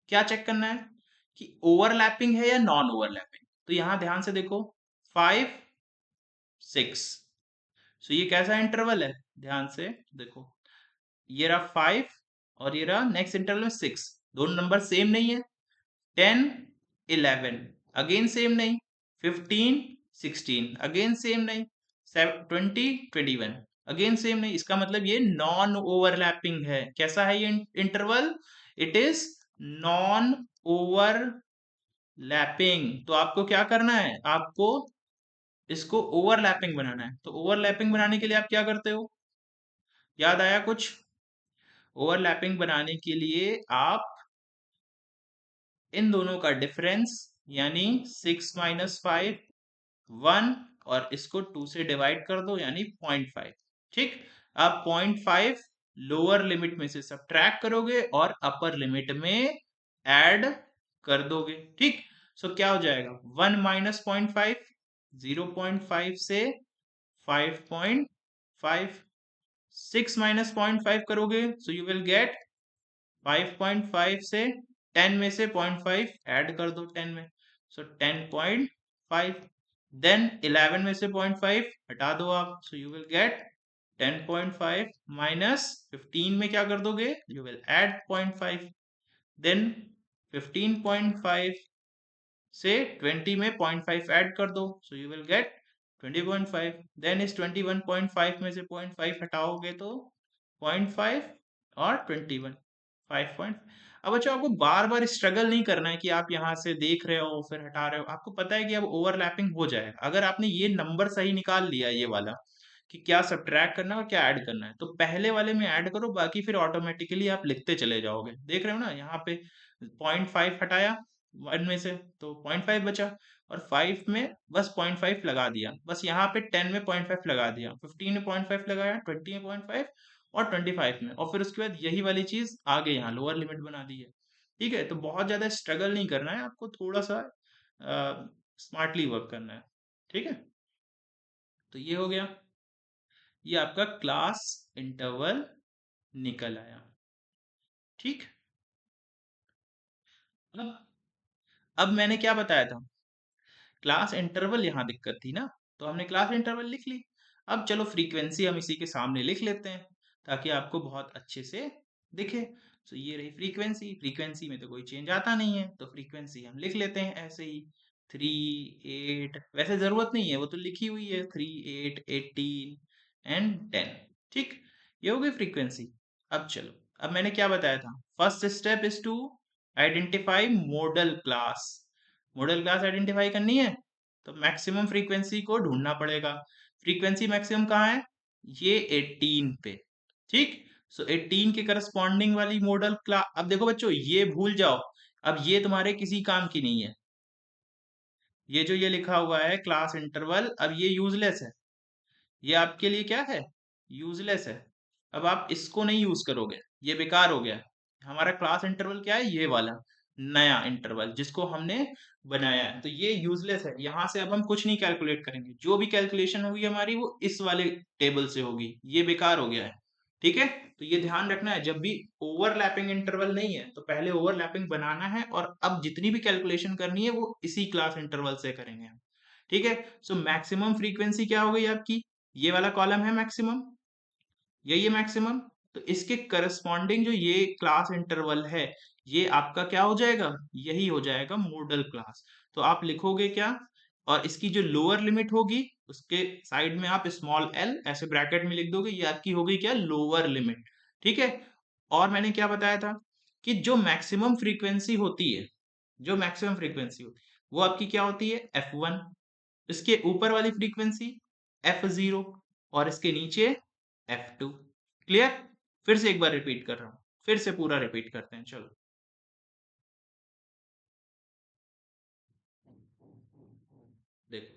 क्या चेक करना है? कि ओवरलैपिंग है या नॉन ओवरलैपिंग। तो यहां ध्यान से देखो, 5 6, सो ये कैसा इंटरवल है? ध्यान से देखो, ये रहा 5 और ये रहा नेक्स्ट इंटरवल में 6, दोनों नंबर सेम नहीं है। 10 11 अगेन सेम नहीं, 15 16 अगेन सेम नहीं, 20 21 अगेन सेम नहीं। इसका मतलब ये नॉन ओवरलैपिंग है। कैसा है ये interval? It is non overlapping. तो आपको क्या करना है? आपको इसको ओवरलैपिंग बनाना है। तो ओवरलैपिंग बनाने के लिए आप क्या करते हो? याद आया कुछ? ओवरलैपिंग बनाने के लिए आप इन दोनों का डिफरेंस, यानी 6 - 5 1, और इसको 2 से डिवाइड कर दो, यानी 0.5, ठीक। अब 0.5 लोअर लिमिट में से सब्ट्रैक्ट करोगे और अपर लिमिट में ऐड कर दोगे, ठीक। सो क्या हो जाएगा? 1 - 0.5, 0.5 से 5.5, 6 - 0.5 करोगे, सो यू विल गेट 5.5 से 10 में से 0.5 ऐड कर दो 10 में, सो 10.5। देन 11 में से 0.5 हटा दो आप, सो यू विल गेट 10.5 माइनस 15 में क्या कर दोगे? You will add 0.5। देन 15.5 से 20 में 0.5 ऐड कर दो, so you will get 20.5। Then इस 21.5 में से 0.5 हटाओगे तो 0.5 और 21, 5 अब बच्चों, आपको बार बार स्ट्रगल नहीं करना है कि आप यहाँ से देख रहे हो फिर हटा रहे हो। आपको पता है कि अब ओवरलैपिंग हो जाएगा। अगर आपने ये नंबर सही निकाल लिया, ये वाला, कि क्या सब्ट्रैक्ट करना है और क्या ऐड करना है, तो पहले वाले में ऐड करो, बाकी फिर ऑटोमेटिकली आप लिखते चले जाओगे। देख रहे हो ना, यहाँ पे 0.5 हटाया 1 में से तो 0.5 बचा, और 5 में बस 0.5 लगा दिया, बस यहाँ पे 10 में 0.5 लगा दिया, 15 में 0.5 लगाया, 20 में 0.5 और 25 में, और फिर उसके बाद यही वाली चीज आगे यहाँ लोअर लिमिट बना दी है, ठीक है। तो बहुत ज्यादा स्ट्रगल नहीं करना है आपको, थोड़ा सा स्मार्टली वर्क करना है, ठीक है। तो ये हो गया, ये आपका क्लास इंटरवल निकल आया, ठीक। अब अब मैंने क्या बताया था? क्लास इंटरवल यहाँ दिक्कत थी ना, तो हमने क्लास इंटरवल लिख ली। अब चलो फ्रीक्वेंसी हम इसी के सामने लिख लेते हैं, ताकि आपको बहुत अच्छे से दिखे। तो ये रही फ्रीक्वेंसी, फ्रीक्वेंसी में तो कोई चेंज आता नहीं है, तो फ्रीक्वेंसी हम लिख लेते हैं ऐसे ही, 3 8, वैसे जरूरत नहीं है, वो तो लिखी हुई है, 3 8 18 एंड 10, ठीक। ये हो गई फ्रीक्वेंसी। अब चलो, अब मैंने क्या बताया था? First step is to identify modal class. Model class identify करनी है, तो मैक्सिमम फ्रीक्वेंसी को ढूंढना पड़ेगा। फ्रीक्वेंसी मैक्सिमम कहाँ है? ये 18 पे, ठीक। सो 18 के करस्पॉन्डिंग वाली मॉडल क्लास। अब देखो बच्चों, ये भूल जाओ, अब ये तुम्हारे किसी काम की नहीं है। ये जो ये लिखा हुआ है क्लास इंटरवल, अब ये यूजलेस है, ये आपके लिए क्या है? यूजलेस है। अब आप इसको नहीं यूज करोगे, ये बेकार हो गया। हमारा क्लास इंटरवल क्या है? ये वाला नया इंटरवल जिसको हमने बनाया है, तो ये यूजलेस है। यहां से अब हम कुछ नहीं कैलकुलेट करेंगे, जो भी कैलकुलेशन होगी हमारी वो इस वाले टेबल से होगी, ये बेकार हो गया है, ठीक है। तो ये ध्यान रखना है, जब भी ओवरलैपिंग इंटरवल नहीं है तो पहले ओवरलैपिंग बनाना है, और अब जितनी भी कैलकुलेशन करनी है वो इसी क्लास इंटरवल से करेंगे हम, ठीक है। सो मैक्सिमम फ्रीक्वेंसी क्या हो गई आपकी, ये वाला कॉलम है मैक्सिमम, यही है मैक्सिमम। तो इसके करस्पॉन्डिंग जो ये क्लास इंटरवल है, ये आपका क्या हो जाएगा, यही हो जाएगा मॉडल क्लास। तो आप लिखोगे क्या, और इसकी जो लोअर लिमिट होगी उसके साइड में आप स्मॉल एल ऐसे ब्रैकेट में लिख दोगे, ये आपकी हो गई क्या, लोअर लिमिट। ठीक है। और मैंने क्या बताया था कि जो मैक्सिमम फ्रीक्वेंसी होती है, जो मैक्सिमम फ्रीक्वेंसी होती है वो आपकी क्या होती है, f1। इसके ऊपर वाली फ्रीक्वेंसी f0, और इसके नीचे f2। क्लियर। फिर से एक बार रिपीट कर रहा हूं, फिर से पूरा रिपीट करते हैं, चलो। देखो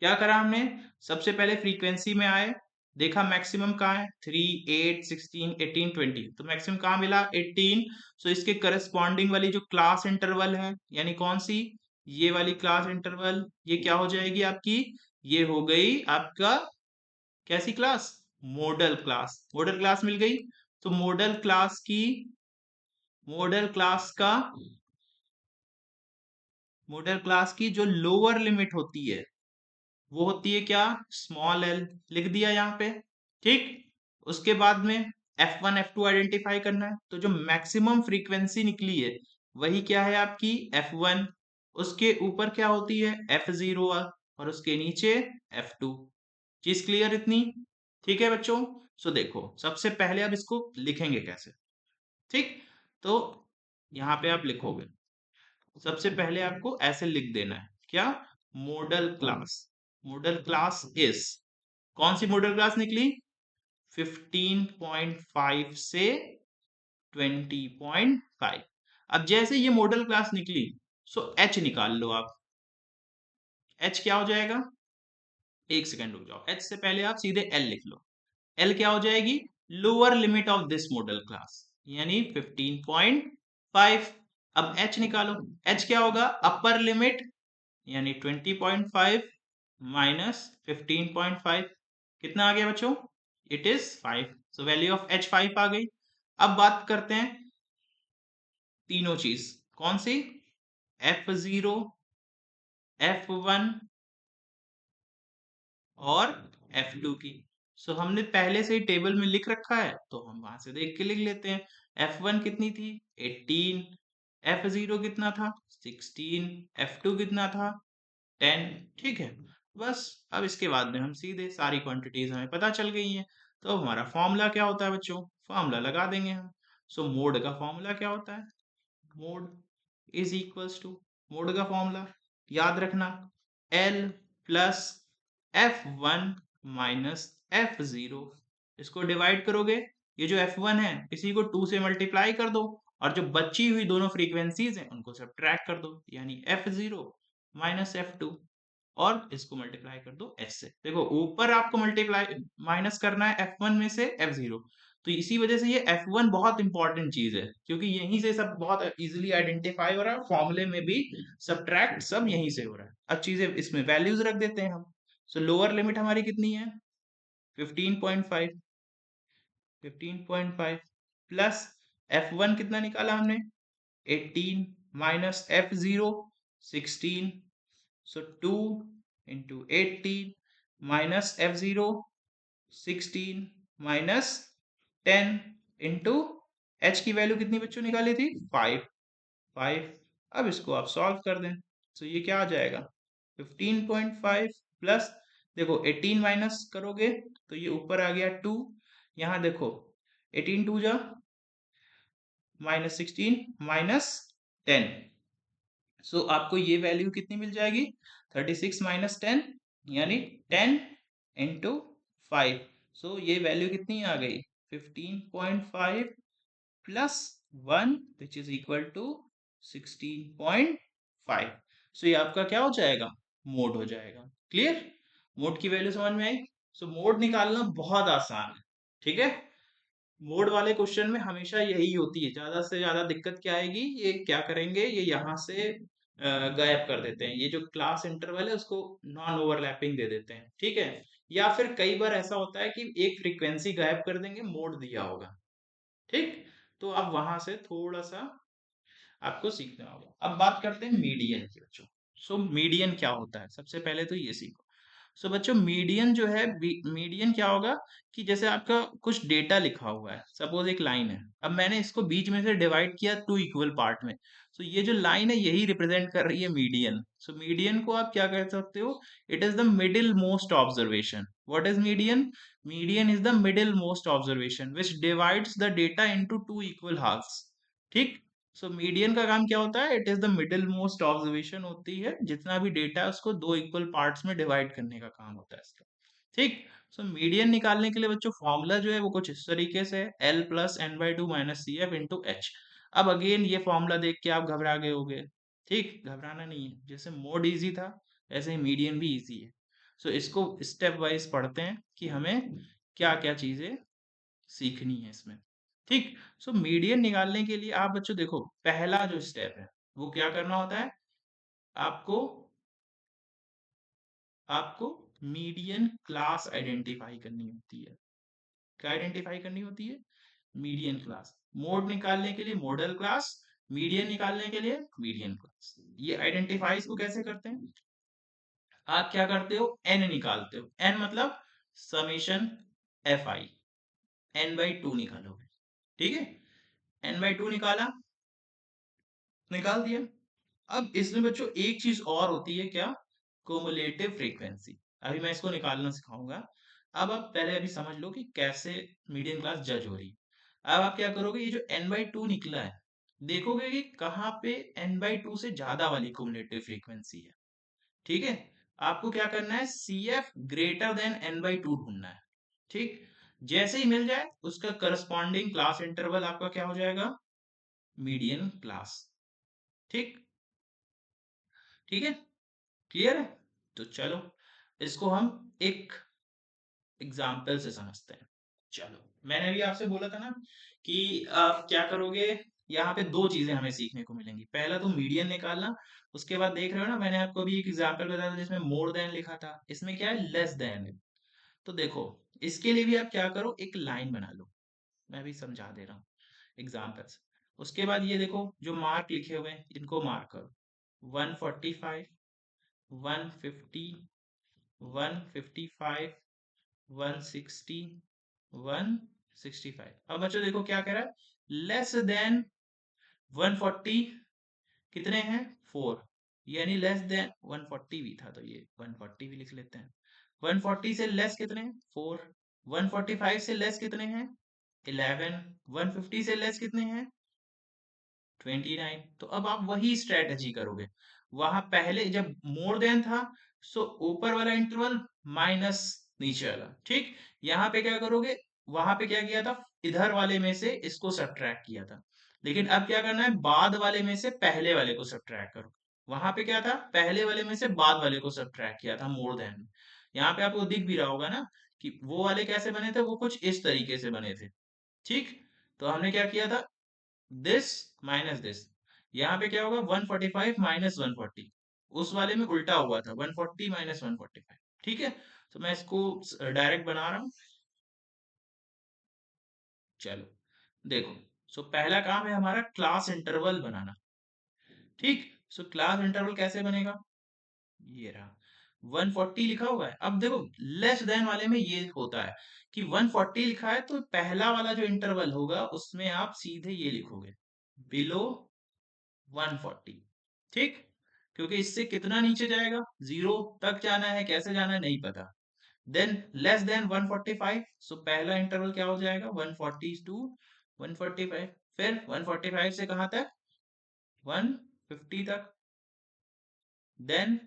क्या करा हमने, सबसे पहले फ्रीक्वेंसी में आए, देखा मैक्सिमम कहाँ है, 3, 8, 16, 18, 20। तो मैक्सिमम कहाँ मिला, 18। सो इसके करस्पॉन्डिंग वाली जो क्लास इंटरवल है, यानी कौन सी, ये वाली क्लास इंटरवल, ये क्या हो जाएगी आपकी, ये हो गई आपका कैसी class, model class. Model class मिल गई। तो मॉडल क्लास का मॉडल क्लास की जो लोअर लिमिट होती है वो होती है क्या, स्मॉल एल। लिख दिया यहाँ पे। ठीक। उसके बाद में F1 F2 आइडेंटिफाई करना है। तो जो मैक्सिमम फ्रीक्वेंसी निकली है वही क्या है आपकी, F1। उसके ऊपर क्या होती है, F0, और उसके नीचे F2। चीज क्लियर इतनी, ठीक है बच्चों। सो देखो सबसे पहले अब इसको लिखेंगे कैसे। ठीक। तो यहाँ पे आप लिखोगे, सबसे पहले आपको ऐसे लिख देना है क्या, model class. Model class is, कौन सी मॉडल क्लास निकली, 15.5 से 20.5। अब जैसे ये मॉडल क्लास निकली, सो एच निकाल लो आप। एच क्या हो जाएगा, एक सेकंड रुक जाओ, एच से पहले आप सीधे एल लिख लो। एल क्या हो जाएगी, lower limit of this model class, यानी 15.5। अब एच निकालो, एच क्या होगा, अपर लिमिट, यानी 20.5 माइनस 15.5, कितना आ गया बच्चों, it is 5। So value of H 5 आ गई। अब बात करते हैं तीनों चीज, कौन सी, F0, F1 और F2 की। सो हमने पहले से ही टेबल में लिख रखा है, तो हम वहां से देख के लिख लेते हैं। F1 कितनी थी, 18। F0 कितना था, 16। F2 कितना था, 10। ठीक है। बस अब इसके बाद में हम सीधे सारी क्वांटिटीज हमें पता चल गई हैं। तो अब हमारा फॉर्मूला क्या होता है बच्चों, फॉर्मूला लगा देंगे हम। सो मोड का फॉर्मूला क्या होता है, mode is equals to, mode का फॉर्मूला याद रखना, L plus F1 minus F0। इसको डिवाइड करोगे, ये जो F1 है इसी को 2 से मल्टीप्लाई कर दो, और जो बची हुई दोनों फ्रीक्वेंसीज हैं उनको सब्ट्रैक्ट कर दो, यानी F0 माइनस F2, और इसको मल्टीप्लाई कर दो एच से। देखो ऊपर आपको मल्टीप्लाई माइनस करना है F1 में से F0। तो इसी वजह से ये F1 बहुत इंपॉर्टेंट चीज है, क्योंकि यहीं से सब बहुत इजीली आइडेंटिफाई हो रहा है, फॉर्मूले में भी सब्ट्रैक्ट सब यहीं से हो रहा है। अब चीजें इसमें वैल्यूज रख देते हैं हम। सो लोअर लिमिट हमारी कितनी है, 15.5। 15.5 प्लस F1 कितना निकाला हमने, 18 माइनस F0, 16। सो 2 into 18 minus F0, 16 minus 10 into H की वैल्यू कितनी बच्चों निकाली थी, 5। 5। अब इसको आप सॉल्व कर दें, तो ये क्या आ जाएगा, 15.5 प्लस, देखो 18 माइनस करोगे तो ये ऊपर आ गया 2। यहाँ देखो 18 टू जा माइनस 16 माइनस 10। सो आपको ये वैल्यू कितनी मिल जाएगी, 36 माइनस 10, यानी 10 इंटू 5। सो ये वैल्यू कितनी आ गई, 15.5 plus 1 which is equal to 16.5। So ये आपका क्या हो जाएगा, मोड हो जाएगा। क्लियर, मोड की वैल्यू समझ में आई। सो मोड निकालना बहुत आसान है। ठीक है। मोड वाले क्वेश्चन में हमेशा यही होती है, ज्यादा से ज्यादा दिक्कत क्या आएगी, ये क्या करेंगे, ये यहाँ से गायब कर देते हैं, ये जो क्लास इंटरवल है उसको नॉन ओवरलैपिंग दे देते हैं। ठीक है। या फिर कई बार ऐसा होता है कि एक फ्रीक्वेंसी गायब कर देंगे, मोड दिया होगा। ठीक। तो अब वहां से थोड़ा सा आपको सीखना होगा। अब बात करते हैं मीडियन की बच्चों। सो मीडियन क्या होता है, सबसे पहले तो ये सीखो। सो बच्चों, मीडियन जो है, मीडियन क्या होगा कि जैसे आपका कुछ डेटा लिखा हुआ है, सपोज एक लाइन है, अब मैंने इसको बीच में से डिवाइड किया टू इक्वल पार्ट में। सो ये जो लाइन है यही रिप्रेजेंट कर रही है मीडियन। सो मीडियन को आप क्या कह सकते हो, it is the middle most observation. What is median? Median is the middle most observation which divides the data into two equal halves. ठीक। सो मीडियन का काम क्या होता है, it is the middle most observation होती है, जितना भी डेटा है उसको दो इक्वल पार्ट्स में डिवाइड करने का काम होता है इसका। ठीक। सो मीडियन निकालने के लिए बच्चों फॉर्मूला जो है वो कुछ इस तरीके से है, L plus N by two minus C F into H. अब अगेन ये फॉर्मूला देख के आप घबरा गए होगे। ठीक, घबराना नहीं है, जैसे मोड इजी था ऐसे ही मीडियन भी इजी है। सो इसको स्टेप वाइज पढ़ते हैं कि हमें क्या क्या चीजें सीखनी है इसमें। ठीक। सो मीडियन निकालने के लिए आप बच्चों देखो, पहला जो स्टेप है वो क्या करना होता है, आपको आपको मीडियन क्लास आइडेंटिफाई करनी होती है। क्या आइडेंटिफाई करनी होती है? Median class. मोड निकालने के लिए मॉडल क्लास, मीडियन निकालने के लिए मीडियन क्लास। ये आइडेंटिफाई को कैसे करते हैं, आप क्या करते हो, एन निकालते हो। एन मतलब summation F I, N by two निकालोगे। ठीक है, एन बाई टू निकाला, निकाल दिया। अब इसमें बच्चों एक चीज और होती है, क्या? कोमुलेटिव फ्रीक्वेंसी। अभी मैं इसको निकालना सिखाऊंगा। अब आप पहले अभी समझ लो कि कैसे मीडियन क्लास जज हो रही है। अब आप क्या करोगे, ये जो एन बाई टू निकला है, देखोगे कि कहाँ पे एन बाई टू से ज्यादा वाली कोमुलेटिव फ्रीक्वेंसी है। ठीक है, आपको क्या करना है, C F greater than N by two ढूंढना है। ठीक, जैसे ही मिल जाए उसका करस्पॉन्डिंग क्लास इंटरवल आपका क्या हो जाएगा, मीडियन क्लास। ठीक। ठीक है, क्लियर है? तो चलो इसको हम एक एग्जाम्पल से समझते हैं। चलो, मैंने भी आपसे बोला था ना कि आप क्या करोगे, यहाँ पे दो चीजें हमें सीखने को मिलेंगी। पहला तो मीडियन निकालना, उसके बाद देख रहे हो ना, मैंने आपको अभी एक एग्जाम्पल बताया था जिसमें मोर देन लिखा था, इसमें क्या है, लेस देन है। तो देखो, इसके लिए भी आप क्या करो, एक लाइन बना लो। मैं भी समझा दे रहा हूँ एग्जाम्पल्स। उसके बाद ये देखो, जो मार्क लिखे हुए हैं इनको मार्क करो, 145, 150, 155, 160, 165। अब बच्चों देखो क्या कह रहा है, लेस देन 140 कितने हैं, 4। यानी लेस देन 140 भी था तो ये 140 भी लिख लेते हैं। 140 से लेस कितने हैं, 4। 145 से लेस कितने हैं, 11। 150 से लेस कितने हैं, 29। तो अब आप वही स्ट्रेटजी करोगे, वहां पहले जब मोर देन था, सो ऊपर वाला इंटरवल माइनस नीचे वाला। ठीक, यहाँ पे क्या करोगे, वहां पे क्या किया था, इधर वाले में से इसको सब्ट्रैक्ट किया था। लेकिन अब क्या करना है, बाद वाले में से पहले वाले को सब्ट्रैक्ट करो। वहां पे क्या था, पहले वाले में से बाद वाले को सब्ट्रैक्ट किया था मोर देन। यहाँ पे आपको दिख भी रहा होगा ना कि वो वाले कैसे बने थे, वो कुछ इस तरीके से बने थे। ठीक, तो हमने क्या किया था, दिस माइनस दिस। यहाँ पे क्या होगा, 145 माइनस 140। उस वाले में उल्टा हुआ था, 140 माइनस 145। ठीक है, तो मैं इसको डायरेक्ट बना रहा हूँ। चलो देखो, सो पहला काम है हमारा क्लास इंटरवल बनाना। ठीक, सो क्लास इंटरवल कैसे बनेगा, ये रहा, 140 लिखा हुआ है। अब देखो, लेस देन वाले में ये होता है कि 140 लिखा है तो पहला वाला जो इंटरवल होगा उसमें आप सीधे ये लिखोगे, बिलो 140। ठीक, क्योंकि इससे कितना नीचे जाएगा, जीरो तक जाना है, कैसे जाना है नहीं पता। देन लेस देन 145, सो पहला इंटरवल क्या हो जाएगा, 140 टू 145। फिर 145 से कहां तक, 150 तक। Then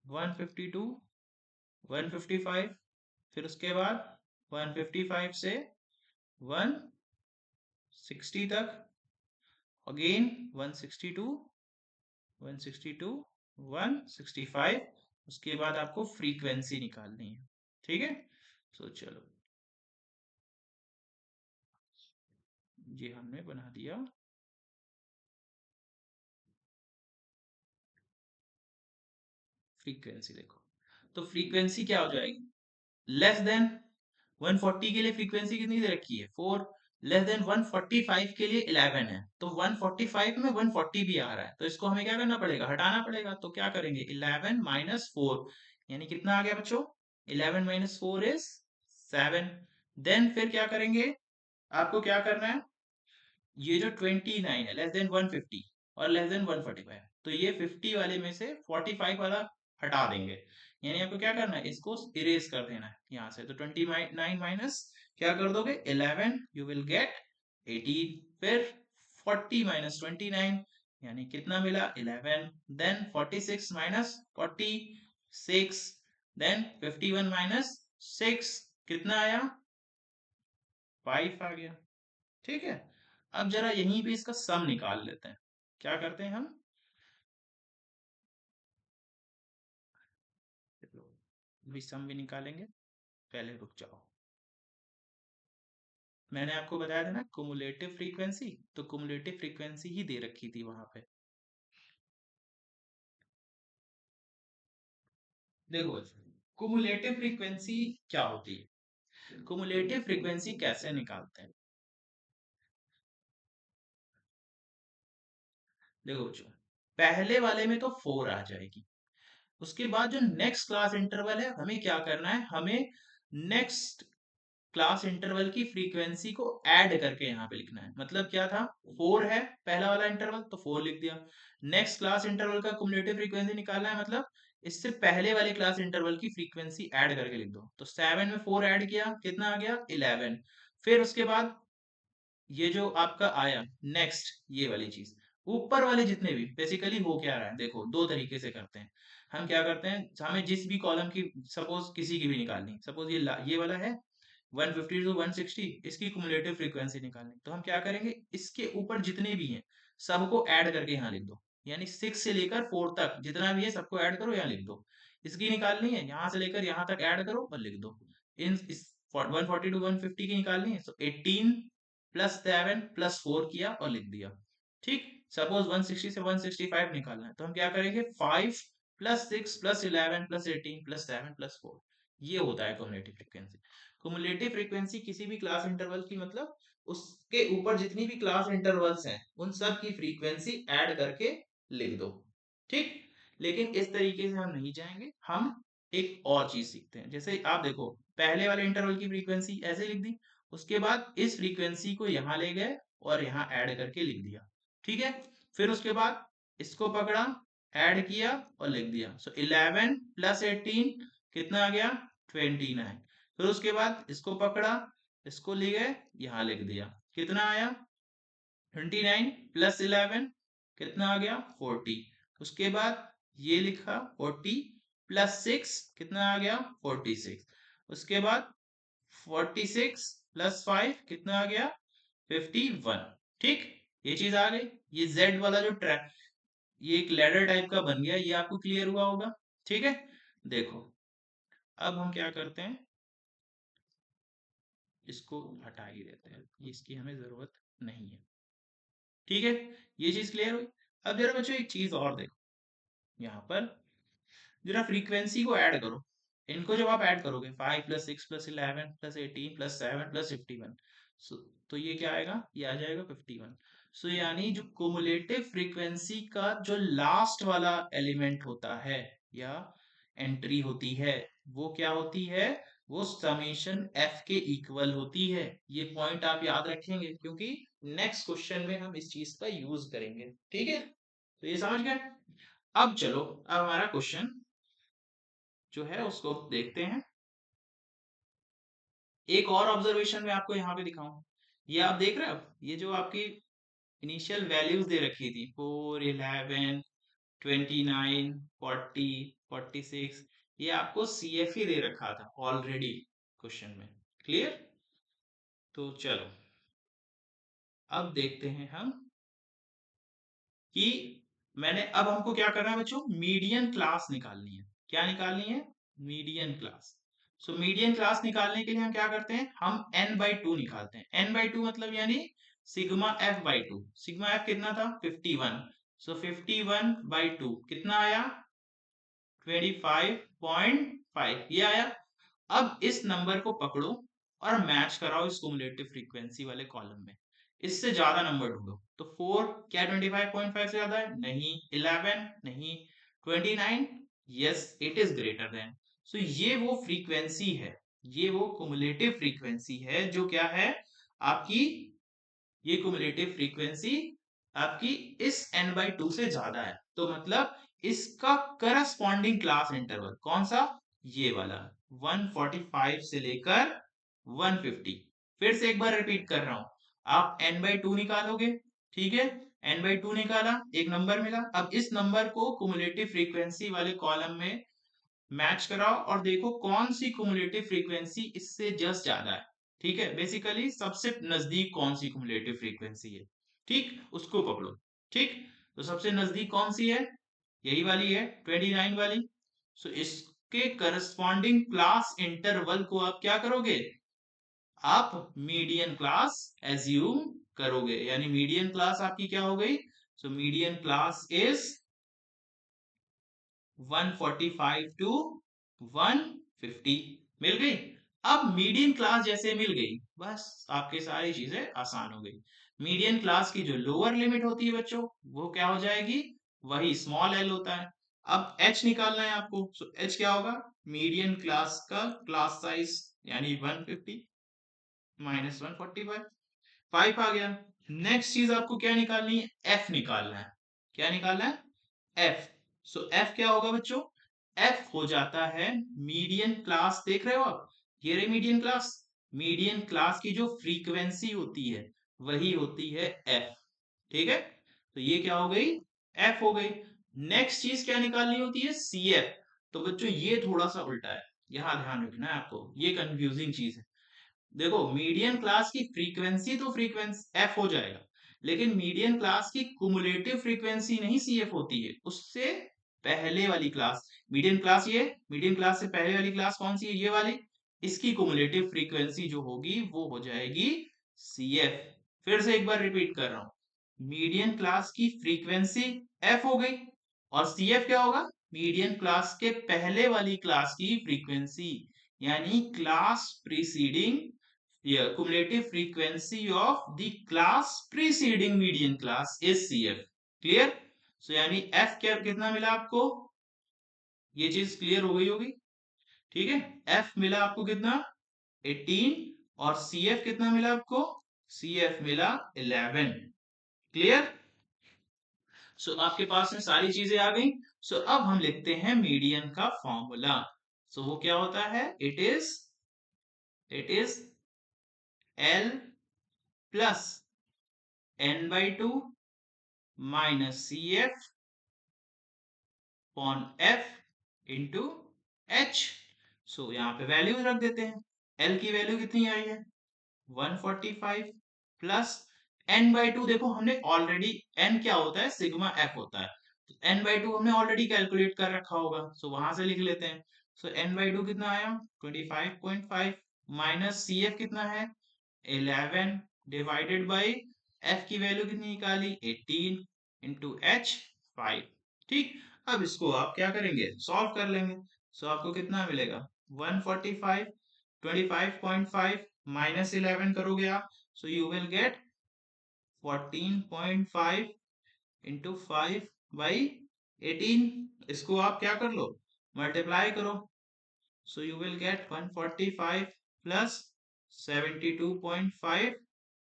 150 to 155। फिर उसके बाद 155 से 160 तक। Again 160 to 162, 165। उसके बाद आपको फ्रीक्वेंसी निकालनी है। ठीक है, तो चलो ये हमने बना दिया फ्रीक्वेंसी। देखो, तो फ्रीक्वेंसी क्या हो जाएगी, लेस देन 140 के लिए फ्रीक्वेंसी कितनी दे रखी है, 4। लेस देन 145 के लिए 11 है, तो 145 में 140 भी आ रहा है, तो इसको हमें क्या करना पड़ेगा, हटाना पड़ेगा। तो क्या करेंगे, 11 माइनस 4, यानी कितना आ गया बच्चों, 11 माइनस 4 इज 7। देन फिर क्या करेंगे, आपको क्या करना है, ये जो 29 है लेस देन 150 और लेस देन 145, तो ये 50 वाले में से 45 वाला हटा देंगे, यानी आपको क्या करना है, इसको इरेज कर देना है यहाँ से। तो 29 माइनस क्या कर दोगे, 11, यू विल गेट 18। फिर 40 माइनस 29, यानी कितना मिला, 11। देन 46 माइनस 46, देन 51 माइनस 6 कितना आया, 5 आ गया। ठीक है, अब जरा यहीं पे इसका सम निकाल लेते हैं। क्या करते हैं हम, अभी सम भी निकालेंगे, पहले रुक जाओ। मैंने आपको बताया था ना कुमुलेटिव फ्रीक्वेंसी, तो कुमुलेटिव फ्रीक्वेंसी ही दे रखी थी वहां पे। देखो कुमुलेटिव फ्रीक्वेंसी क्या होती है, कुमुलेटिव फ्रीक्वेंसी कैसे निकालते हैं, देखो बच्चों, पहले वाले में तो 4 आ जाएगी, उसके बाद जो नेक्स्ट क्लास इंटरवल है हमें क्या करना है, हमें नेक्स्ट क्लास इंटरवल की फ्रीक्वेंसी को ऐड करके यहाँ पे लिखना है। मतलब क्या था, 4 है पहला वाला इंटरवल, तो 4 लिख दिया। नेक्स्ट क्लास इंटरवल का कुमुलेटिव फ्रीक्वेंसी निकालना है, मतलब इससे पहले वाले क्लास इंटरवल की फ्रीक्वेंसी ऐड करके लिख दो। तो 7 में 4 ऐड किया, कितना आ गया, 11। फिर उसके बाद ये जो आपका आया नेक्स्ट, ये वाली चीज, ऊपर वाले जितने भी, बेसिकली हो क्या रहा है, देखो दो तरीके से करते हैं। हम क्या करते हैं, हमें जिस भी कॉलम की, सपोज किसी की भी निकालनी, सपोज ये वाला है 150 टू 160, इसकी कुमुलेटिव फ्रीक्वेंसी निकालनी, तो हम क्या करेंगे, इसके ऊपर जितने भी हैं सबको ऐड करके यहाँ लिख दो, यानी 6 से लेकर 4 तक जितना भी है सबको ऐड करो, यहाँ लिख दो। इसकी निकालनी है, यहाँ से लेकर यहाँ तक ऐड करो और लिख दो। इन इस 140 टू 150 की निकालनी है, तो 18 प्लस 7 प्लस 4 किया और लिख दिया। ठीक, सपोज 160 से 165 निकालना है, तो हम क्या करेंगे, 5 plus 6 plus 11 plus 18 plus 7 plus 4, ये होता है क्युमुलेटिव फ्रीक्वेंसी। क्युमुलेटिव फ्रीक्वेंसी किसी भी क्लास इंटरवल की, मतलब उसके ऊपर जितनी भी क्लास इंटरवल्स हैं उन सब की फ्रीक्वेंसी ऐड करके लिख दो। ठीक, लेकिन इस तरीके से हम नहीं जाएंगे, हम एक और चीज सीखते हैं। जैसे आप देखो, पहले वाले इंटरवल की फ्रीक्वेंसी ऐसे लिख दी, उसके बाद इस फ्रीक्वेंसी को यहाँ ले गए और यहाँ ऐड करके लिख दिया। ठीक है, फिर उसके बाद इसको पकड़ा, ऐड किया और लिख दिया। सो 11 प्लस 18 कितना आ गया, 29। फिर उसके बाद इसको पकड़ा, इसको ले गए, यहाँ लिख दिया, कितना आया, 29 प्लस 11 कितना आ गया, 40। उसके बाद ये लिखा 40 प्लस 6 कितना आ गया, 46। उसके बाद 46 प्लस 5 कितना आ गया, 51। ठीक, ये चीज आ गई। ये Z वाला जो ट्रैक, ये एक लैडर टाइप का बन गया, ये आपको क्लियर हुआ होगा। ठीक है, देखो अब हम क्या करते हैं, इसको हटा ही देते हैं, इसकी हमें जरूरत नहीं है। ठीक है, ये चीज क्लियर हुई। अब जरा बच्चों एक चीज और देखो, यहाँ पर जरा फ्रीक्वेंसी को ऐड करो। इनको जब आप ऐड करोगे, 5 plus 6 plus 11 plus 18 plus 7 plus 51, सो तो ये क्या आएगा, ये आ जाएगा 51। सो यानी जो कुमुलेटिव फ्रीक्वेंसी का जो लास्ट वाला एलिमेंट होता है या एंट्री होती है, वो क्या होती है, वो समेशन एफ के इक्वल होती है। ये पॉइंट आप याद रखेंगे, क्योंकि नेक्स्ट क्वेश्चन में हम इस चीज का यूज करेंगे। ठीक है, तो ये समझ गए। अब चलो, अब हमारा क्वेश्चन जो है उसको देखते हैं। एक और ऑब्जर्वेशन मैं आपको यहाँ पे दिखाऊं, ये आप देख रहे हो, ये जो आपकी इनिशियल वैल्यूज दे रखी थी, 4, 11, 29, 40, 46, ये आपको CFE दे रखा था ऑलरेडी क्वेश्चन में। क्लियर, तो चलो अब देखते हैं हम कि मैंने, अब हमको क्या करना है बच्चों, मीडियन क्लास निकालनी है। क्या निकालनी है, मीडियन क्लास। सो मीडियन क्लास निकालने के लिए हम क्या करते हैं, हम n/2 निकालते हैं। n/2 मतलब यानी सिग्मा f/2। सिग्मा f कितना था, 51। सो 51/2 कितना आया, 25.5, ये आया। अब इस नंबर को पकड़ो और मैच कराओ इस कुमुलेटिव फ्रीक्वेंसी वाले कॉलम में। इससे ज्यादा नंबर ढूंढो। तो 4 क्या 25.5 से ज्यादा है? नहीं। 11 नहीं। 29 yes it is greater than. So ये वो फ्रीक्वेंसी है, ये वो कुमुलेटिव फ्रीक्वेंसी है जो क्या है आपकी, ये कुमुलेटिव फ्रीक्वेंसी आपकी इस n बाई 2 से ज्यादा है। तो मतलब इसका करस्पॉन्डिंग क्लास इंटरवल कौन सा? ये वाला 145 से लेकर 150। फिर से एक बार रिपीट कर रहा हूं, आप n बाई 2 निकालोगे, ठीक है, n बाई 2 निकाला, एक नंबर मिला। अब इस नंबर को कुमुलेटिव फ्रीक्वेंसी वाले कॉलम में मैच कराओ और देखो कौन सी कुमुलेटिव फ्रीक्वेंसी इससे जस्ट ज्यादा है। ठीक है, बेसिकली सबसे नजदीक कौन सी कुमुलेटिव फ्रीक्वेंसी है, ठीक, उसको पकड़ो। ठीक, तो सबसे नजदीक कौन सी है? यही वाली है, 29 वाली। सो इसके करस्पॉन्डिंग क्लास इंटरवल को आप क्या करोगे? आप मीडियन क्लास एज्यूम करोगे, यानी मीडियन क्लास आपकी क्या हो गई? So median class is 145 to 150। मिल गई। अब मीडियन क्लास जैसे मिल गई, बस आपकी सारी चीजें आसान हो गई। मीडियन क्लास की जो लोअर लिमिट होती है बच्चों, वो क्या हो जाएगी? वही स्मॉल एल होता है। अब एच निकालना है आपको। सो एच क्या होगा? मीडियन क्लास का क्लास साइज, यानी 150 माइनस 145, 5 आ गया। नेक्स्ट चीज आपको क्या निकालनी है? एफ निकालना है। क्या निकालना है? एफ। सो एफ क्या होगा बच्चों? एफ हो जाता है मीडियन क्लास, देख रहे हो आप, ये रही मीडियन क्लास। मीडियन क्लास की जो फ्रीक्वेंसी होती है वही होती है एफ। ठीक है, तो ये क्या हो गई? एफ हो गई। नेक्स्ट चीज क्या निकालनी होती है? C F. तो बच्चों ये थोड़ा सा उल्टा है, यहां ध्यान रखना है आपको, ये कंफ्यूजिंग चीज है। देखो मीडियन क्लास की फ्रीक्वेंसी तो फ्रीक्वेंसी एफ हो जाएगा, लेकिन मीडियन क्लास की कुमुलेटिव फ्रीक्वेंसी नहीं सी एफ होती है, उससे पहले वाली क्लास मीडियन क्लास, ये मीडियन क्लास से पहले वाली क्लास कौन सी है? ये वाली। इसकी कुमुलेटिव फ्रीक्वेंसी जो होगी वो हो जाएगी सी एफ। फिर से एक बार रिपीट कर रहा हूं, मीडियन क्लास की फ्रीक्वेंसी एफ हो गई, और सी एफ क्या होगा? मीडियन क्लास के पहले वाली क्लास की फ्रीक्वेंसी, यानी class preceding, yeah, cumulative frequency of the class preceding median class is CF। Clear? So यानी F क्या कितना मिला आपको? ये चीज क्लियर हो गई होगी। ठीक है, F मिला आपको कितना? 18। और CF कितना मिला आपको? CF मिला 11। क्लियर? सो आपके पास में सारी चीजें आ गई। सो अब हम लिखते हैं मीडियन का फॉर्मूला। सो वो क्या होता है? It is L plus n by 2 minus C f upon f into H. So यहाँ पे वैल्यूज रख देते हैं। एल की वैल्यू कितनी आई है? 145 प्लस एन बाई 2। देखो हमने ऑलरेडी, एन क्या होता है? सिग्मा एफ होता है। तो एन बाई 2 हमने ऑलरेडी कैलकुलेट कर रखा होगा, सो वहां से लिख लेते हैं। सो एन बाई 2 कितना आया? 25.5 माइनस सी एफ कितना है? 11 डिवाइडेड बाई एफ की वैल्यू कितनी निकाली? 18 इंटू एच 5। ठीक, अब इसको आप क्या करेंगे? सॉल्व कर लेंगे। सो आपको कितना मिलेगा? 145, 25.5 माइनस 11 करोगे आप, सो you will gate 14.5 into 5 by 18। इसको आप क्या कर लो? मल्टीप्लाई करो। So you will get 145 plus 72.5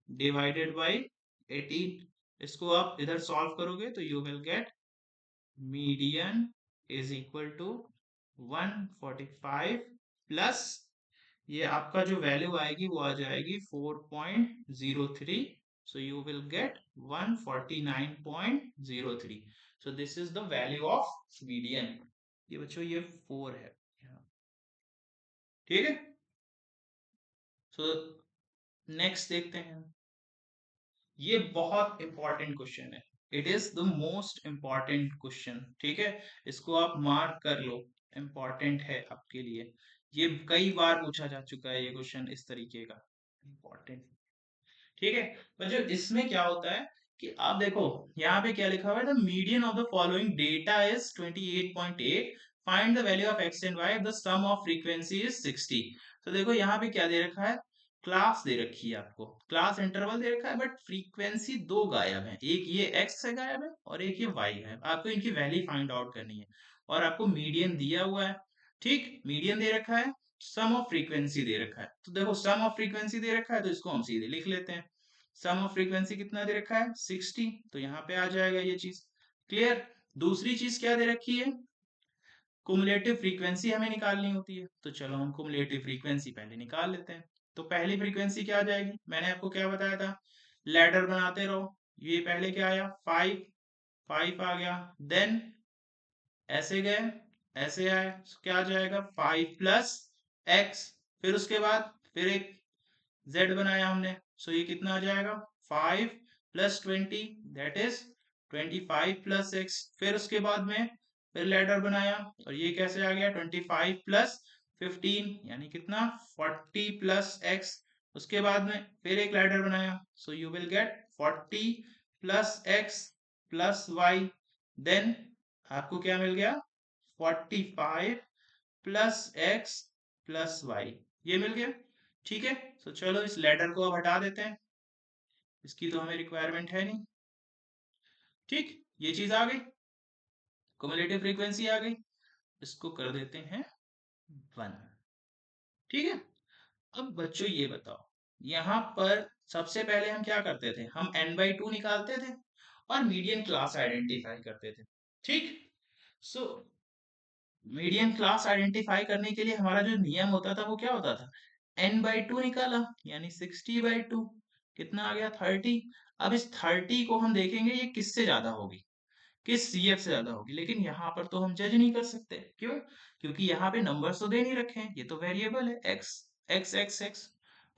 divided by 18। इसको आप इधर सॉल्व करोगे तो you will get median is equal to 145 plus ये आपका जो वैल्यू आएगी वो आ जाएगी 4.03। so you will get 149.03। so this is the value of median। ये बच्चों ये 4 है। ठीक है, सो नेक्स्ट देखते हैं। ये बहुत इंपॉर्टेंट क्वेश्चन है, it is the most important question. ठीक है, इसको आप मार्क कर लो, इंपॉर्टेंट है आपके लिए। ये कई बार पूछा जा चुका है ये क्वेश्चन इस तरीके का, इंपॉर्टेंट। ठीक है, पर जो इसमें क्या होता है कि आप देखो यहाँ पे क्या लिखा हुआ है, the median of the following data is 28.8, find the value of X and Y, the sum of frequency is 60। तो देखो यहाँ पे क्या दे रखा है, क्लास दे रखी है आपको, क्लास इंटरवल दे रखा है, बट फ्रीक्वेंसी दो गायब है, एक ये एक्स से गायब है और एक ये वाई है। आपको इनकी वैल्यू फाइंड आउट करनी है और आपको मीडियन दिया हुआ है। ठीक, मीडियन दे रखा है, सम ऑफ फ्रीक्वेंसी दे रखा है। तो देखो सम ऑफ फ्रीक्वेंसी दे रखा है तो इसको हम सीधे लिख लेते हैं। सम ऑफ फ्रीक्वेंसी कितना दे रखा है 60, तो यहाँ पे आ जाएगा ये चीज। क्लियर। दूसरी चीज क्या दे रखी है, कुमुलेटिव फ्रीक्वेंसी हमें निकालनी होती है, तो चलो हम कुमुलेटिव फ्रीक्वेंसी पहले निकाल लेते हैं। तो पहली फ्रीक्वेंसी क्या आ जाएगी, मैंने आपको क्या बताया था, लैडर बनाते रहो। ये पहले क्या आया 5, 5 आ गया, देन ऐसे गए, ऐसे आए, तो क्या आ जाएगा 5 प्लस एक्स, फिर उसके बाद फिर एक z बनाया हमने, सो ये कितना आ जाएगा 5 plus 20, that is 25 plus x, फिर उसके बाद में फिर लैडर बनाया और ये कैसे आ गया 25 प्लस 15 यानी कितना 40 प्लस एक्स, उसके बाद में फिर एक लैडर बनाया, so you will get 40 plus X plus Y, then आपको क्या मिल गया 45 प्लस एक्स प्लस वाई, ये मिल गया। ठीक है, तो चलो इस लेटर को अब हटा देते हैं, इसकी तो हमें रिक्वायरमेंट है नहीं। ठीक, ये चीज आ गई, क्युमुलेटिव फ्रीक्वेंसी आ गई, इसको कर देते हैं 1। ठीक है, अब बच्चों ये बताओ, यहाँ पर सबसे पहले हम क्या करते थे, हम n/2 निकालते थे और मीडियन क्लास आइडेंटिफाई करते थे। ठीक, सो मीडियन क्लास आइडेंटिफाई करने के लिए हमारा जो नियम होता था वो क्या होता था, n/2 निकाला यानी 60/2, कितना आ गया 30। अब इस 30 को हम देखेंगे ये किससे ज्यादा होगी, किस CF से ज्यादा होगी, लेकिन यहाँ पर तो हम जज नहीं कर सकते, क्यों, क्योंकि यहाँ पे नंबर्स तो दे नहीं रखे हैं, ये तो वेरिएबल है x, x x x।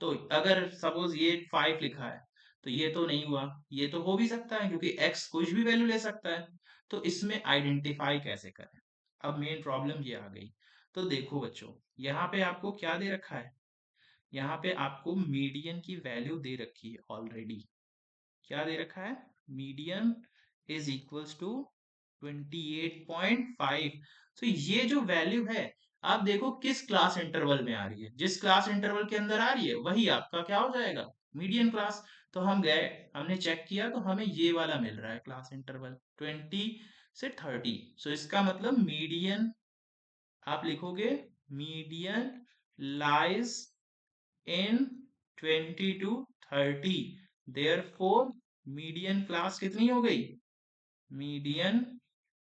तो अगर सपोज ये 5 लिखा है तो ये तो नहीं हुआ, ये तो हो भी सकता है क्योंकि x कुछ भी वैल्यू ले सकता है। तो इसमें आइडेंटिफाई कैसे करें, अब मेन प्रॉब्लम ये आ गई। तो देखो बच्चों, यहाँ पे आपको क्या दे रखा है, यहाँ पे आपको मीडियन की वैल्यू दे रखी है ऑलरेडी। क्या दे रखा है, मीडियन इज इक्वल्स टू 28.5। तो ये जो वैल्यू है, आप देखो किस क्लास इंटरवल में आ रही है, जिस क्लास इंटरवल के अंदर आ रही है वही आपका क्या हो जाएगा, मीडियन क्लास। तो हम गए, हमने चेक किया तो हमें ये वाला मिल रहा है क्लास इंटरवल 20 से 30। सो इसका मतलब मीडियन आप लिखोगे, median lies in 20 to 30, therefore median class कितनी हो गई, मीडियन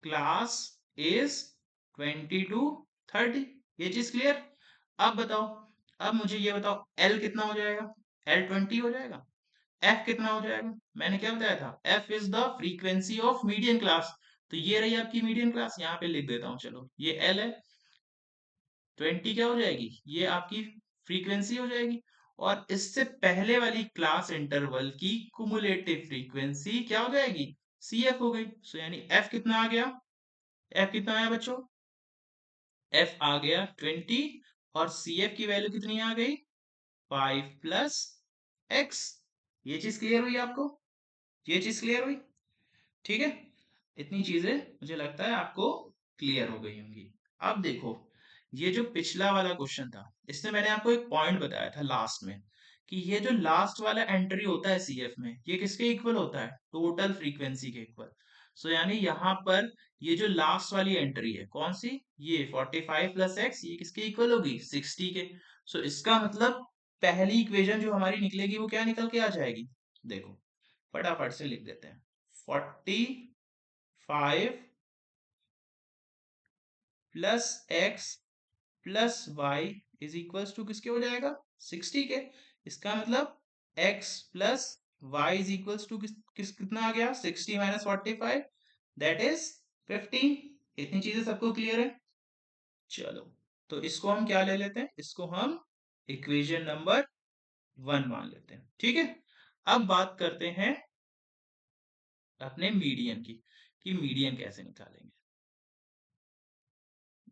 क्लास इज 20 to 30। ये चीज क्लियर। अब बताओ, अब मुझे ये बताओ L कितना हो जाएगा, L 20 हो जाएगा। F कितना हो जाएगा, मैंने क्या बताया था, F is the frequency of median class. तो ये रही आपकी मीडियन क्लास, यहाँ पे लिख देता हूँ, चलो ये L है, 20 क्या हो जाएगी, ये आपकी फ्रीक्वेंसी हो जाएगी। और इससे पहले वाली क्लास इंटरवल की कुमुलेटिव फ्रीक्वेंसी क्या हो जाएगी, CF हो गई। सो यानी F कितना आ गया, F कितना आया बच्चों, F आ गया 20 और CF की वैल्यू कितनी आ गई 5 प्लस एक्स। ये चीज क्लियर हुई आपको, ये चीज क्लियर हुई। ठीक है, इतनी चीजें मुझे लगता है आपको क्लियर हो गई होंगी। अब देखो, ये जो पिछला वाला क्वेश्चन था, इसमें मैंने आपको एक पॉइंट बताया था लास्ट में, कि ये जो लास्ट वाला एंट्री होता है CF में, ये किसके इक्वल होता है, टोटल फ्रीक्वेंसी के इक्वल। सो यानी यहाँ पर ये जो लास्ट वाली एंट्री है कौन सी, ये 45 प्लस एक्स, ये किसके इक्वल होगी 60 के। सो इसका मतलब पहली इक्वेशन जो हमारी निकलेगी वो क्या निकल के आ जाएगी, देखो फटाफट से लिख देते हैं, 45 plus X plus Y is equals to किसके हो जाएगा 60 के। इसका मतलब x plus Y is equals to कितना आ गया 60 माइनस 45, दैट इज 15। इतनी चीजें सबको क्लियर है। चलो, तो इसको हम क्या ले लेते हैं, इसको हम इक्वेशन नंबर 1 मान लेते हैं। ठीक है, अब बात करते हैं अपने मीडियन की, कि मीडियन कैसे निकालेंगे।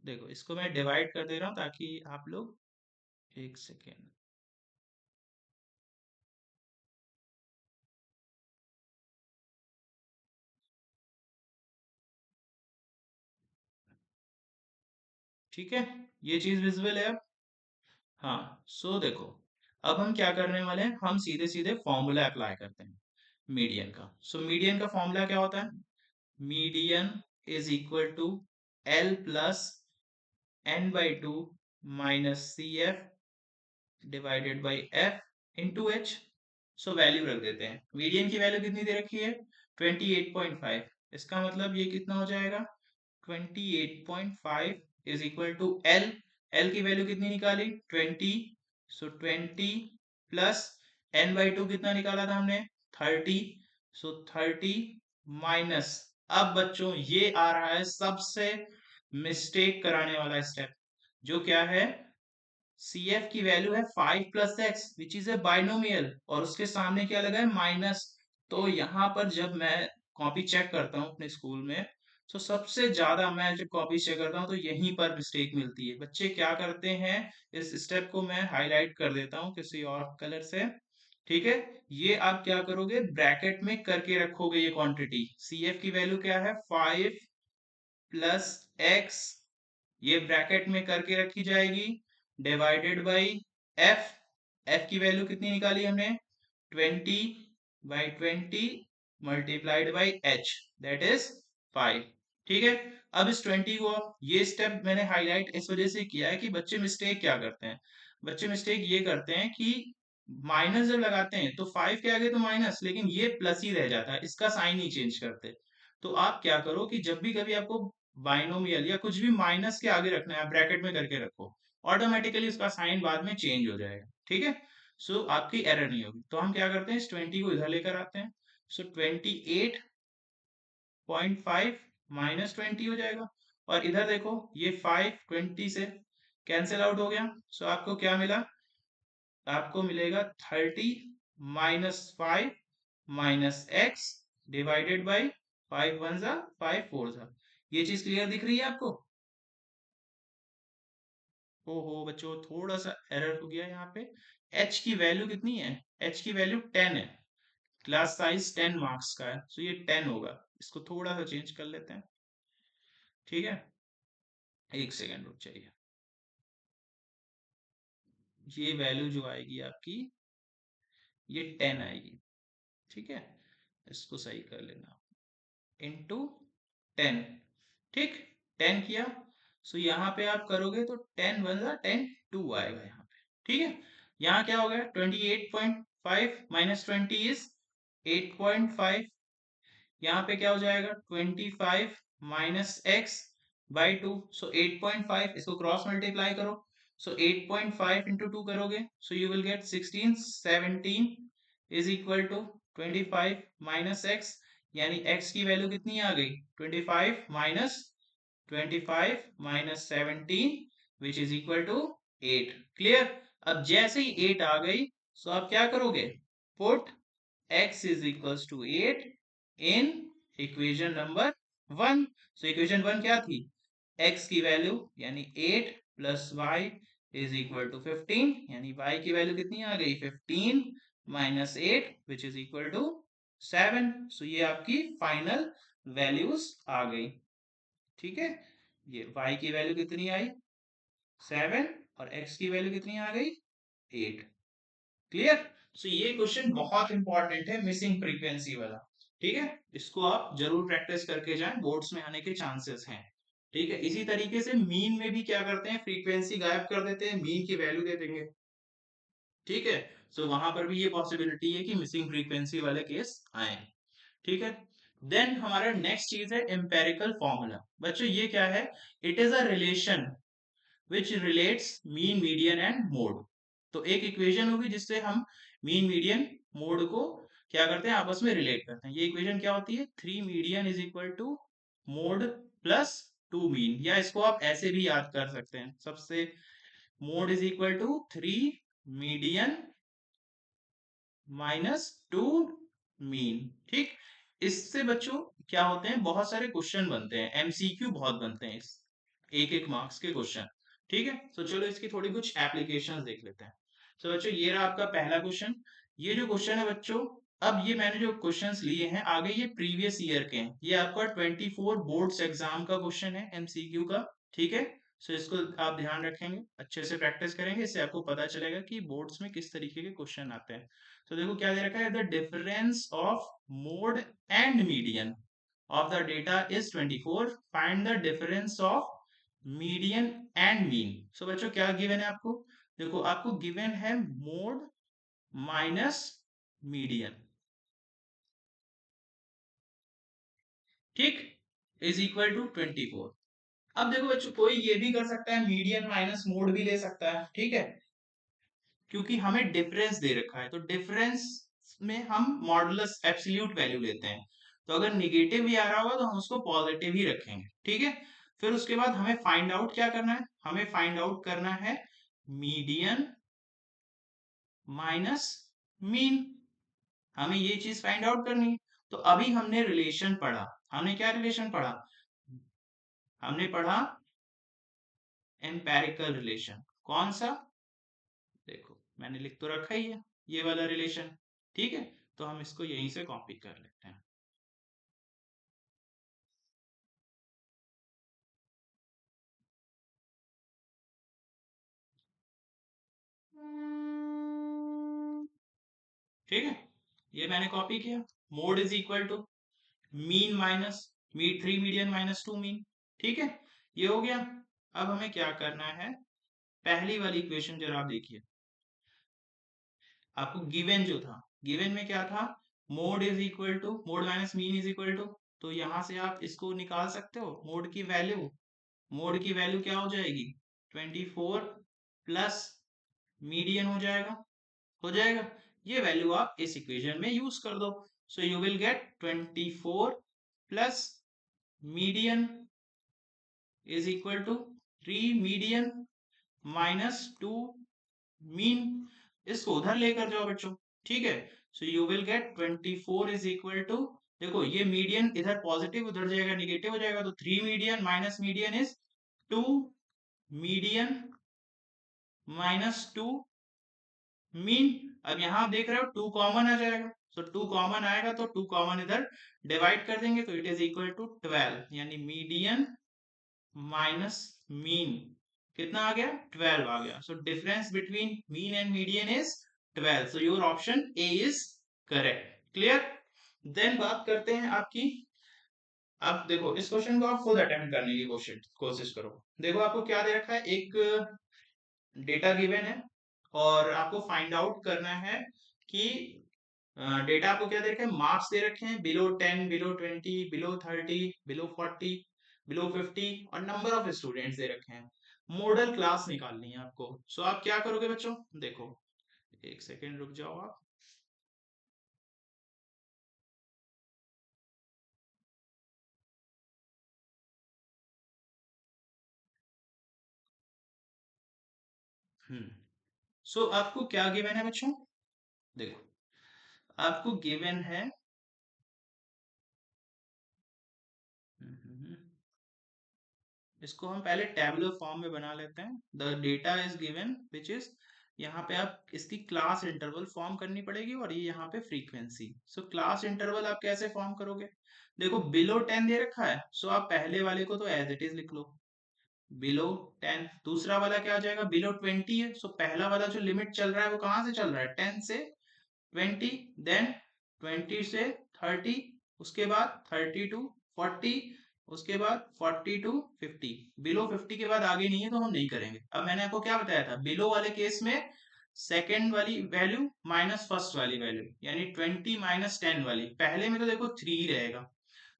देखो इसको मैं डिवाइड कर दे रहा हूं ताकि आप लोग, एक सेकेंड, ठीक है, ये चीज विजुअल है अब। हाँ, सो देखो, अब हम क्या करने वाले हैं, हम सीधे सीधे फॉर्मूला अप्लाई करते हैं मीडियन का। सो मीडियन का फॉर्मूला क्या होता है, median is equal to L plus N by two minus C F divided by F into H. So value रख देते हैं, मीडियन की वैल्यू कितनी दे रखी है 28.5, इसका मतलब ये कितना हो जाएगा 28.5 is equal to L, L की वैल्यू कितनी निकाली 20, so 20 plus N by two कितना निकाला था हमने 30, सो 30 माइनस, अब बच्चों ये आ रहा है सबसे मिस्टेक कराने वाला स्टेप, जो क्या है CF की वैल्यू है 5 plus x which is a binomial, और उसके सामने क्या लगा है माइनस। तो यहाँ पर जब मैं कॉपी चेक करता हूँ अपने स्कूल में, तो सबसे ज्यादा मैं जब कॉपी चेक करता हूँ तो यहीं पर मिस्टेक मिलती है। बच्चे क्या करते हैं, इस स्टेप को मैं हाईलाइट कर देता हूँ किसी और कलर से, ठीक है। ये आप क्या करोगे, ब्रैकेट में करके रखोगे ये क्वांटिटी, CF की वैल्यू क्या है 5 प्लस एक्स, ये ब्रैकेट में करके रखी जाएगी, डिवाइडेड बाई एफ, एफ की वैल्यू कितनी निकाली हमने 20/20 multiplied by H, that is 5, ठीक है। अब इस 20 को, ये स्टेप मैंने हाईलाइट इस वजह से किया है कि बच्चे मिस्टेक क्या करते हैं, बच्चे मिस्टेक ये करते हैं कि माइनस जब लगाते हैं तो 5 के आगे तो माइनस, लेकिन ये प्लस ही रह जाता है, इसका साइन ही चेंज करते। तो आप क्या करो कि जब भी कभी आपको बाइनोमियल या कुछ भी माइनस के आगे रखना है, आप ब्रैकेट में करके रखो, ऑटोमेटिकली उसका साइन बाद में चेंज हो जाएगा, ठीक है। सो आपकी एरर नहीं होगी। तो हम क्या करते हैं, इस 20 को इधर लेकर आते हैं, सो 28.5 माइनस 20 हो जाएगा, और इधर देखो ये 5 20 से कैंसिल आउट हो गया, सो आपको क्या मिला, आपको मिलेगा 30 minus 5 minus x divided by 5 one जा 5 फोर जा। ये चीज क्लियर दिख रही है आपको? ओहो बच्चों, थोड़ा सा एरर हो गया यहाँ पे। एच की वैल्यू कितनी है, एच की वैल्यू 10 है, क्लास साइज 10 मार्क्स का है, तो ये 10 होगा, इसको थोड़ा सा चेंज कर लेते हैं, ठीक है। एक सेकेंड रुक जाइए, ये वैल्यू जो आएगी आपकी ये 10 आएगी, ठीक है। इसको सही कर लेना, इंटू 10, ठीक, 10 किया, सो यहाँ पे आप करोगे तो 10 वन जा 10 2 आएगा यहाँ पे, ठीक है। यहाँ क्या हो गया 28.5 माइनस 20 इज 8.5, यहाँ पे क्या हो जाएगा 25 माइनस एक्स बाई टू, सो 8.5, इसको क्रॉस मल्टीप्लाई करो, सो 8.5 इंटू टू करोगे, so you will get 16 17 is equal to 25 minus X, यानी x की वैल्यू कितनी आ गई 25 minus 25 minus 17 which is equal to 8, clear. अब जैसे ही 8 आ गई, सो आप क्या करोगे, put x is equals to 8 in equation number 1। so equation 1 क्या थी, x की वैल्यू यानी 8 plus y is equal to 15, यानी y की वैल्यू कितनी आ गई 15 minus 8 which is equal to 7। so ये आपकी फाइनल वैल्यूज आ गई, ठीक है। ये y की वैल्यू कितनी आई 7 और x की वैल्यू कितनी आ गई 8, क्लियर। सो ये क्वेश्चन बहुत इंपॉर्टेंट है, मिसिंग फ्रीक्वेंसी वाला, ठीक है। इसको आप जरूर प्रैक्टिस करके जाएं, बोर्ड्स में आने के चांसेस हैं, ठीक है। इसी तरीके से मीन में भी क्या करते हैं, फ्रीक्वेंसी गायब कर देते हैं, मीन की वैल्यू दे देंगे, ठीक है। सो वहां पर भी ये पॉसिबिलिटी है कि मिसिंग फ्रीक्वेंसी वाले केस आए, ठीक है। देन हमारा नेक्स्ट चीज है एम्पेरिकल फॉर्मूला। बच्चों ये क्या है, it is a relation which relates mean median and mode। तो एक इक्वेशन होगी जिससे हम मीन मीडियन मोड को क्या करते हैं, आपस में रिलेट करते हैं। ये इक्वेशन क्या होती है, 3 median is equal to mode plus 2 mean, या इसको आप ऐसे भी याद कर सकते हैं, सबसे mode is equal to 3 median minus 2 mean, ठीक। इससे बच्चों क्या होते हैं, बहुत सारे क्वेश्चन बनते हैं, एमसीक्यू बहुत बनते हैं, इस एक एक मार्क्स के क्वेश्चन, ठीक है। तो चलो इसकी थोड़ी कुछ एप्लीकेशंस देख लेते हैं। तो बच्चों ये रहा आपका पहला क्वेश्चन। ये जो क्वेश्चन है बच्चों, अब ये मैंने जो क्वेश्चंस लिए हैं आगे ये प्रीवियस ईयर के हैं, ये आपका 24 बोर्ड्स एग्जाम का क्वेश्चन है एमसीक्यू का, ठीक है। सो इसको आप ध्यान रखेंगे, अच्छे से प्रैक्टिस करेंगे, इससे आपको पता चलेगा कि बोर्ड्स में किस तरीके के क्वेश्चन आते हैं। तो देखो क्या दे रखा है, the difference of mode and median of the data is 24, find the difference of median and mean। so बच्चों क्या गिवन है आपको, देखो आपको गिवन है मोड माइनस मीडियन, ठीक, इज इक्वल टू 24। अब देखो बच्चों कोई ये भी कर सकता है, मीडियन माइनस मोड भी ले सकता है, ठीक है, क्योंकि हमें डिफरेंस दे रखा है, तो डिफरेंस में हम मॉडुलस एब्सोल्यूट वैल्यू लेते हैं, तो अगर निगेटिव भी आ रहा होगा तो हम उसको पॉजिटिव ही रखेंगे, ठीक है। फिर उसके बाद हमें फाइंड आउट क्या करना है, हमें फाइंड आउट करना है मीडियन माइनस मीन, हमें ये चीज फाइंड आउट करनी है। तो अभी हमने रिलेशन पढ़ा, हमने क्या रिलेशन पढ़ा, हमने पढ़ा एम्पेरिकल रिलेशन, कौन सा, देखो मैंने लिख तो रखा ही है, ये वाला रिलेशन, ठीक है, तो हम इसको यहीं से कॉपी कर लेते हैं। ठीक है, ये मैंने कॉपी किया, mode is equal to mean minus me 3 median minus 2 mean, ठीक है, ये हो गया। अब हमें क्या करना है, पहली वाली इक्वेशन जरा आप देखिए, आपको गिवन जो था, गिवन में क्या था, mode is equal to mode minus mean is equal to, तो यहां से आप इसको निकाल सकते हो, मोड की वैल्यू, मोड की वैल्यू क्या हो जाएगी, 24 प्लस मीडियन हो जाएगा, ये वैल्यू आप इस इक्वेशन में यूज कर दो, so you will get 24 plus median is equal to 3 median minus 2 mean, इसको उधर लेकर जाओ बच्चों, ठीक है, so you will get 24 is equal to, देखो ये मीडियन इधर पॉजिटिव उधर जाएगा निगेटिव हो जाएगा, तो 3 median minus median is 2 median minus 2 mean. अब यहां आप देख रहे हो 2 कॉमन आ जाएगा, तो 2 कॉमन आएगा तो 2 कॉमन इधर डिवाइड कर देंगे, तो इट इज इक्वल टू 12, यानी मीडियन माइनस मीन कितना आ गया, 12 आ गया, so difference between mean and median is 12, so your option A is correct, clear. Then बात करते हैं आपकी, आप देखो इस क्वेश्चन को आप खुद अटेम्प्ट करने की कोशिश करो, देखो आपको क्या दे रखा है, एक डेटा गिवन है और आपको फाइंड आउट करना है कि डेटा आपको क्या दे रखे हैं, मार्क्स दे रखे हैं, below 10, below 20, below 30, below 40, below 50, और नंबर ऑफ स्टूडेंट्स दे रखे हैं, मॉडल क्लास निकालनी है आपको। सो आप क्या करोगे बच्चों, देखो एक सेकेंड रुक जाओ आप, हम्म, सो आपको क्या गिवन है बच्चों, देखो आपको गिवन है, इसको हम पहले टेबुलर फॉर्म में बना लेते हैं, the data is given which is, यहाँ पे आप इसकी क्लास इंटरवल फॉर्म करनी पड़ेगी और ये यहाँ पे फ्रीक्वेंसी, सो क्लास इंटरवल आप कैसे फॉर्म करोगे, देखो बिलो 10 दे रखा है, सो आप पहले वाले को तो एज इट इज लिख लो, बिलो 10, दूसरा वाला क्या आ जाएगा, बिलो 20 है, सो पहला वाला जो लिमिट चल रहा है वो कहाँ से चल रहा है, 10 से 20, देन 20 से 30, उसके बाद 30 टू 40, उसके बाद 40 टू 50, बिलो 50 के बाद आगे नहीं है तो हम नहीं करेंगे। अब मैंने आपको क्या बताया था, बिलो वाले केस में सेकेंड वाली वैल्यू माइनस फर्स्ट वाली वैल्यू, यानी 20 माइनस 10 वाली, पहले में तो देखो 3 ही रहेगा,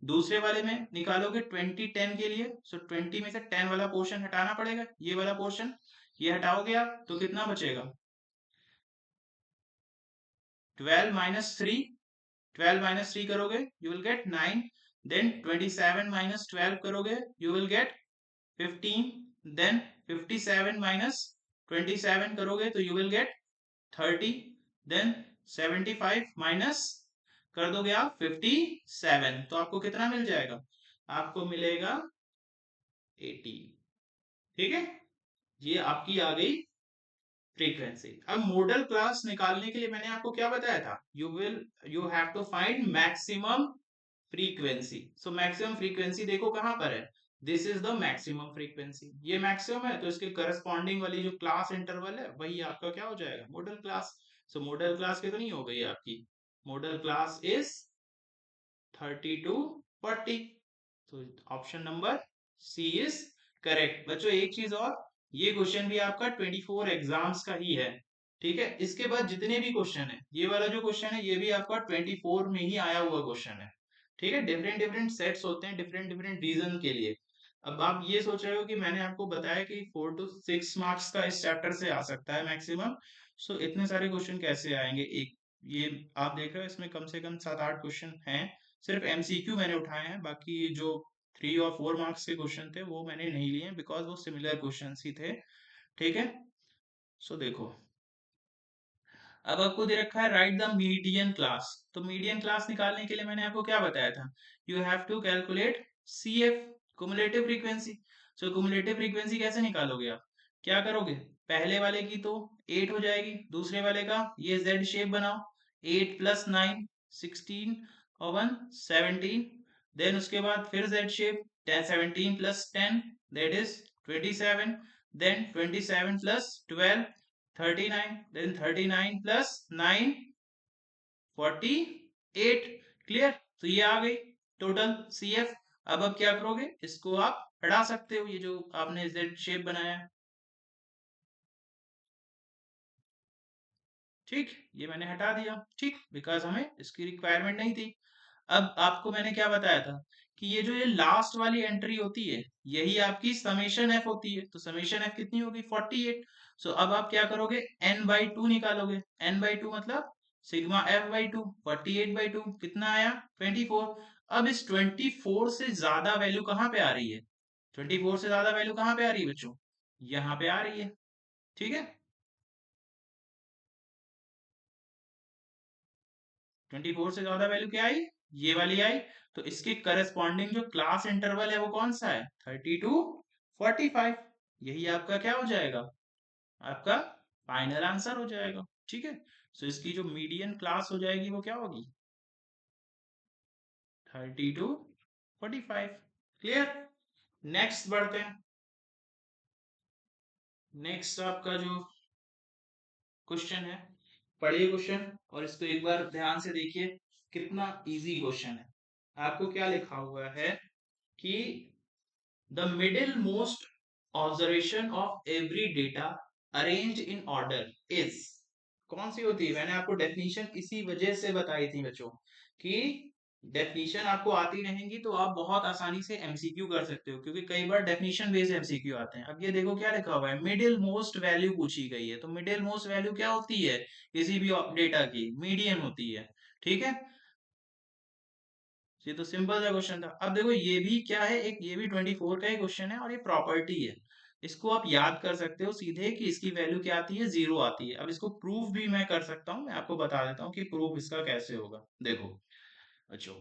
दूसरे वाले में निकालोगे 20 10 के लिए, सो 20 में से 10 वाला पोर्शन हटाना पड़ेगा, ये वाला पोर्शन ये हटाओगे आप तो कितना बचेगा, 12 माइनस 3, 12 माइनस 3 करोगे you will get 9, then 27 minus 12 करोगे you will get 15, then 57 minus 27 करोगे तो you will get 30, then 75 minus कर दोगे आप 57, तो आपको कितना मिल जाएगा, आपको मिलेगा 80, ठीक है, ये आपकी आ गई फ्रीक्वेंसी। अब मॉडल क्लास निकालने के लिए मैंने आपको क्या बताया था, you have to find maximum frequency, so maximum frequency देखो कहां पर है, this is the maximum frequency, ये मैक्सिमम है तो इसके करस्पॉन्डिंग वाली जो क्लास इंटरवल है वही आपका क्या हो जाएगा, मॉडल क्लास। सो मॉडल क्लास कितनी हो गई आपकी, मॉडल क्लास इज 30 to 40। तो option number C is correct. बच्चों एक चीज और, ये क्वेश्चन भी आपका 24 एग्जाम्स का ही है, ठीक है। इसके बाद जितने भी क्वेश्चन है, ये वाला जो क्वेश्चन है ये भी आपका 24 में ही आया हुआ क्वेश्चन है, ठीक है। डिफरेंट डिफरेंट सेट्स होते हैं डिफरेंट डिफरेंट रीजन के लिए। अब आप ये सोच रहे हो कि मैंने आपको बताया कि 4 to 6 मार्क्स का इस चैप्टर से आ सकता है मैक्सिमम, सो इतने सारे क्वेश्चन कैसे आएंगे एक, ये आप देख रहे हो इसमें कम से कम 7-8 क्वेश्चन हैं, सिर्फ एमसीक्यू मैंने उठाए हैं, बाकी जो 3 और 4 मार्क्स के क्वेश्चन थे वो मैंने नहीं लिए बिकॉज वो सिमिलर क्वेश्चन ही थे, ठीक है। सो देखो, अब आपको दे रखा है राइट द मीडियन क्लास। तो मीडियन क्लास निकालने के लिए मैंने आपको क्या बताया था, you have to calculate C F, cumulative frequency. So cumulative frequency कैसे निकालोगे आप, क्या करोगे, पहले वाले की तो 8 हो जाएगी, दूसरे वाले का ये जेड शेप बनाओ, 8 + 9 16 और 1 17, देन उसके बाद फिर Z shape 10 17 + 10 that is 27, then 27 + 12 39, then 39 plus 9 48। Clear, तो ये आ गई टोटल सी एफ। अब आप क्या करोगे, इसको आप हटा सकते हो, ये जो आपने जेड शेप बनाया है, ठीक, ये मैंने हटा दिया, ठीक, बिकॉज हमें इसकी रिक्वायरमेंट नहीं थी। अब आपको मैंने क्या बताया था कि ये जो ये लास्ट वाली एंट्री होती है यही आपकी समेशन एफ होती है, तो समेशन एफ कितनी होगी 48। सो अब आप क्या करोगे, n/2 निकालोगे, n/2 मतलब सिग्मा f/2, 48/2 कितना आया 24। अब इस 24 से ज्यादा वैल्यू कहाँ पे आ रही है, 24 से ज्यादा वैल्यू कहाँ पे आ रही है बच्चों, यहाँ पे आ रही है, ठीक है। 24 से ज्यादा वैल्यू क्या आई, ये वाली आई, तो इसके करस्पॉन्डिंग जो क्लास इंटरवल है वो कौन सा है, 30 to 45। यही आपका क्या हो जाएगा, आपका फाइनल आंसर हो जाएगा, ठीक है। सो इसकी जो मीडियन क्लास हो जाएगी वो क्या होगी, 30 to 45। क्लियर, नेक्स्ट बढ़ते हैं। नेक्स्ट आपका जो क्वेश्चन है, पढ़िए क्वेश्चन और इसको एक बार ध्यान से देखिए, कितना इजी क्वेश्चन है। आपको क्या लिखा हुआ है कि the middle most observation of every data arranged in order is, कौन सी होती है, मैंने आपको डेफिनेशन इसी वजह से बताई थी बच्चों कि डेफिनेशन आपको आती रहेंगी तो आप बहुत आसानी से एमसीक्यू कर सकते हो, क्योंकि कई बार डेफिनेशन बेस्ड एमसीक्यू आते हैं। अब ये देखो क्या लिखा हुआ है, मिडिल मोस्ट वैल्यू पूछी गई है, तो मिडिल मोस्ट वैल्यू क्या होती है किसी भी डेटा की, मीडियन होती है, ठीक है। ये तो सिंपल सा क्वेश्चन था। अब देखो ये भी क्या है, एक ये भी 24 का ही क्वेश्चन है और ये प्रॉपर्टी है, इसको आप याद कर सकते हो सीधे कि इसकी वैल्यू क्या आती है, 0 आती है। अब इसको प्रूफ भी मैं कर सकता हूँ, मैं आपको बता देता हूँ कि प्रूफ इसका कैसे होगा। देखो अच्छा,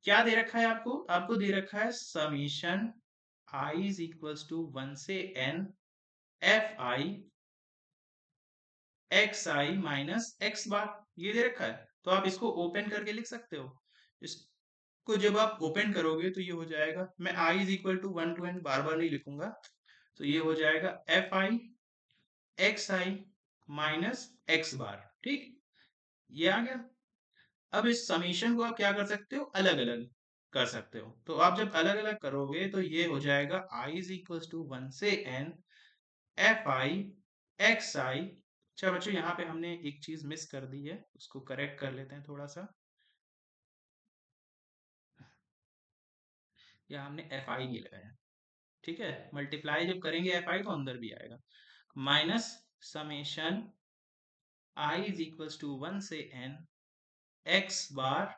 क्या दे रखा है आपको, आपको दे रखा है summation i is equals to 1 से n F I x I minus x bar, ये दे रखा है। तो आप इसको ओपन करके लिख सकते हो, इसको जब आप ओपन करोगे तो ये हो जाएगा, मैं i is equal to 1 to n बार बार नहीं लिखूंगा, तो ये हो जाएगा एफ आई एक्स आई माइनस एक्स बार, ठीक, ये आ गया। अब इस समीशन को आप क्या कर सकते हो, अलग अलग कर सकते हो। तो आप जब अलग अलग करोगे तो ये हो जाएगा आई इज इक्वल टू 1 से n एफ आई एक्स आई। अच्छा बच्चों यहाँ पे हमने एक चीज मिस कर दी है, उसको करेक्ट कर लेते हैं थोड़ा सा। यहाँ हमने एफ आई नहीं लगाया, ठीक है, मल्टीप्लाई जब करेंगे एफ आई तो अंदर भी आएगा, minus summation I is equal to 1 से n X bar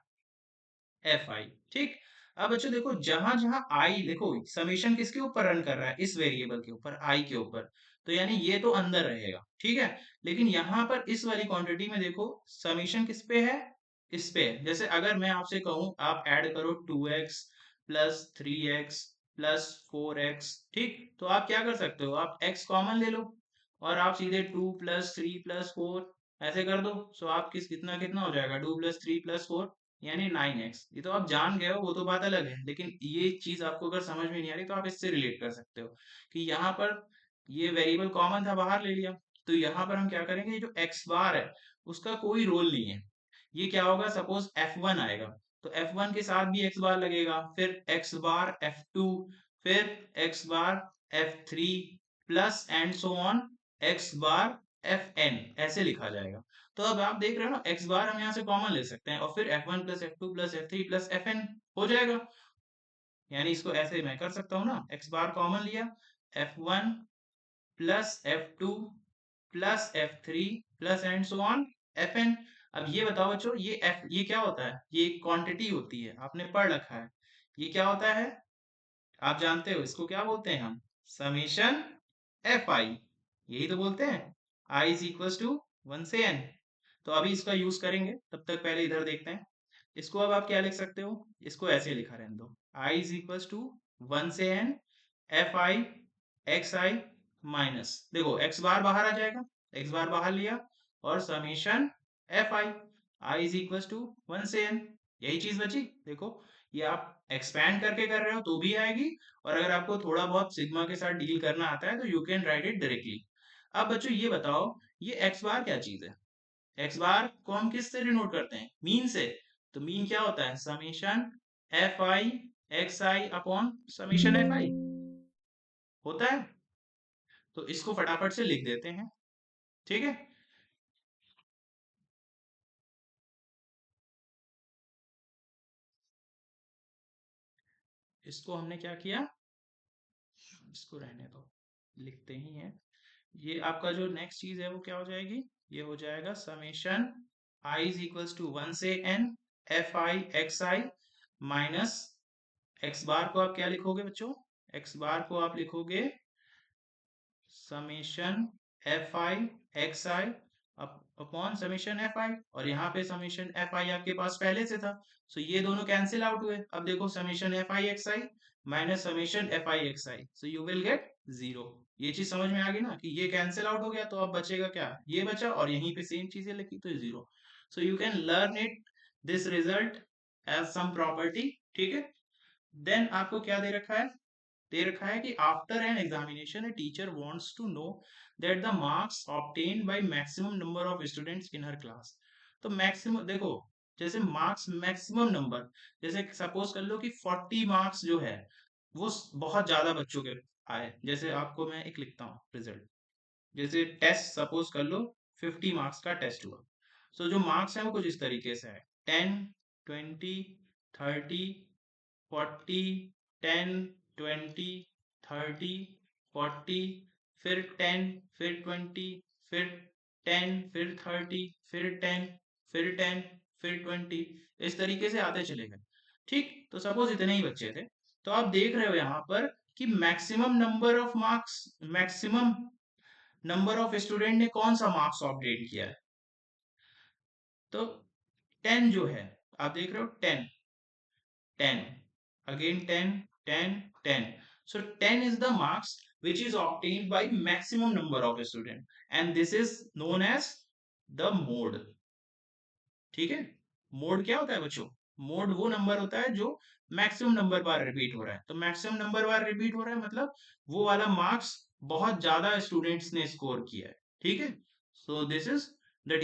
F I, ठीक। अब बच्चों देखो जहां जहां आई, देखो समेशन किसके ऊपर रन कर रहा है, इस वेरिएबल के ऊपर, आई के ऊपर, तो यानी ये तो अंदर रहेगा, ठीक है। लेकिन यहाँ पर इस वाली क्वांटिटी में देखो समेशन किस पे है, इस पे है। जैसे अगर मैं आपसे कहूं आप ऐड करो 2x plus 3x plus 4x, ठीक, तो आप क्या कर सकते हो, आप x कॉमन ले लो और आप सीधे 2 प्लस 3 प्लस 4 ऐसे कर दो। सो आप कितना कितना हो जाएगा, 2 + 3 + 4 यानी 9x। ये तो आप जान गए हो, वो तो बात अलग है, लेकिन ये चीज आपको अगर समझ में नहीं आ रही तो आप इससे रिलेट कर सकते हो कि यहाँ पर ये वेरिएबल कॉमन था, बाहर ले लिया, तो यहाँ पर हम क्या करेंगे, ये जो x बार है उसका कोई रोल नहीं है। ये क्या होगा, सपोज f1 आएगा तो f1 के साथ भी x बार लगेगा, फिर x बार f2, फिर x bar f3 plus and so on x bar fn, ऐसे लिखा जाएगा। तो अब आप देख रहे हो ना, x बार हम यहाँ से कॉमन ले सकते हैं और फिर f1 plus f2 plus f3 plus fn हो जाएगा। यानी इसको ऐसे मैं कर सकता हूँ ना, x बार कॉमन लिया, f1 plus f2 plus f3 plus and so on fn। अब ये बताओ बच्चों, ये क्या होता है, ये एक क्वांटिटी होती है, आपने पढ़ रखा है। ये क्या होता है, आप जानते हो इसको क्या बोलते हैं हम, समेशन एफ आई, यही तो बोलते हैं, आई इज इक्वल टू 1 से n। तो अभी इसका यूज करेंगे, तब तक पहले इधर देखते हैं। इसको अब आप क्या लिख सकते हो, इसको ऐसे लिखा रहने दो, आई इज इक्वल टू 1 से n F I x I minus, देखो एक्स बार बाहर आ जाएगा, एक्स बार बाहर लिया, और summation F I, I is equal to 1 से n, यही चीज बची। देखो ये आप एक्सपैंड करके कर रहे हो तो भी आएगी, और अगर आपको थोड़ा बहुत सिग्मा के साथ डील करना आता है तो you can write it directly. अब बच्चों ये बताओ, ये एक्स बार क्या चीज है, एक्स बार को हम किस से डिनोट करते हैं, मीन से। तो मीन क्या होता है, summation F I x I upon summation F I होता है। तो इसको फटाफट से लिख देते हैं, ठीक है। इसको हमने क्या किया, इसको रहने दो, लिखते ही हैं। ये आपका जो नेक्स्ट चीज है वो क्या हो जाएगी, ये हो जाएगा summation I is equals to 1 से n F I x I minus, x bar को आप क्या लिखोगे बच्चों, एक्स बार को आप लिखोगे summation F I x I upon summation F I, और यहाँ पे समेशन एफ आई आपके पास पहले से था, सो ये दोनों कैंसिल आउट हुए। अब देखो summation F I x I minus summation F I x I, so you will get zero. ये चीज समझ में आ गई ना कि ये कैंसिल आउट हो गया, तो अब बचेगा क्या, ये बचा, और यहीं पे सेम चीजें लिखी तो जीरो। So you can learn it this result as some property, ठीक है। देन आपको क्या दे रखा है, दे रखा है कि after an examination a teacher wants to know that the marks obtained by maximum number of students in her class. तो मैक्सिमम देखो, जैसे मार्क्स मैक्सिमम नंबर, जैसे सपोज कर लो कि 40 मार्क्स जो है वो बहुत ज्यादा बच्चों के आए, जैसे आपको मैं एक लिखता हूँ रिजल्ट, जैसे टेस्ट सपोज कर लो 50 मार्क्स का टेस्ट हुआ। सो जो मार्क्स है वो कुछ इस तरीके से है, 10 20 30 40 10 20 30 40, फिर 10 फिर 20 फिर 10 फिर 30 फिर 10 फिर 10 फिर 20, इस तरीके से आते चले गए। ठीक, तो सपोज इतने ही बच्चे थे, तो आप देख रहे हो यहाँ पर कि maximum number of marks, maximum number of student ने कौन सा मार्क्स अपडेट किया है, तो 10 जो है, आप देख रहे हो 10 10 again 10 10 10, so 10 is the marks which is obtained by maximum number of student, and this is known as the mode, ठीक है। मोड क्या होता है बच्चों, मोड वो नंबर होता है जो मैक्सिमम नंबर बार रिपीट हो रहा है, तो मैक्सिमम नंबर बार रिपीट हो रहा है मतलब वो वाला मार्क्स बहुत ज्यादा स्टूडेंट्स ने स्कोर किया है, ठीक है। So this is the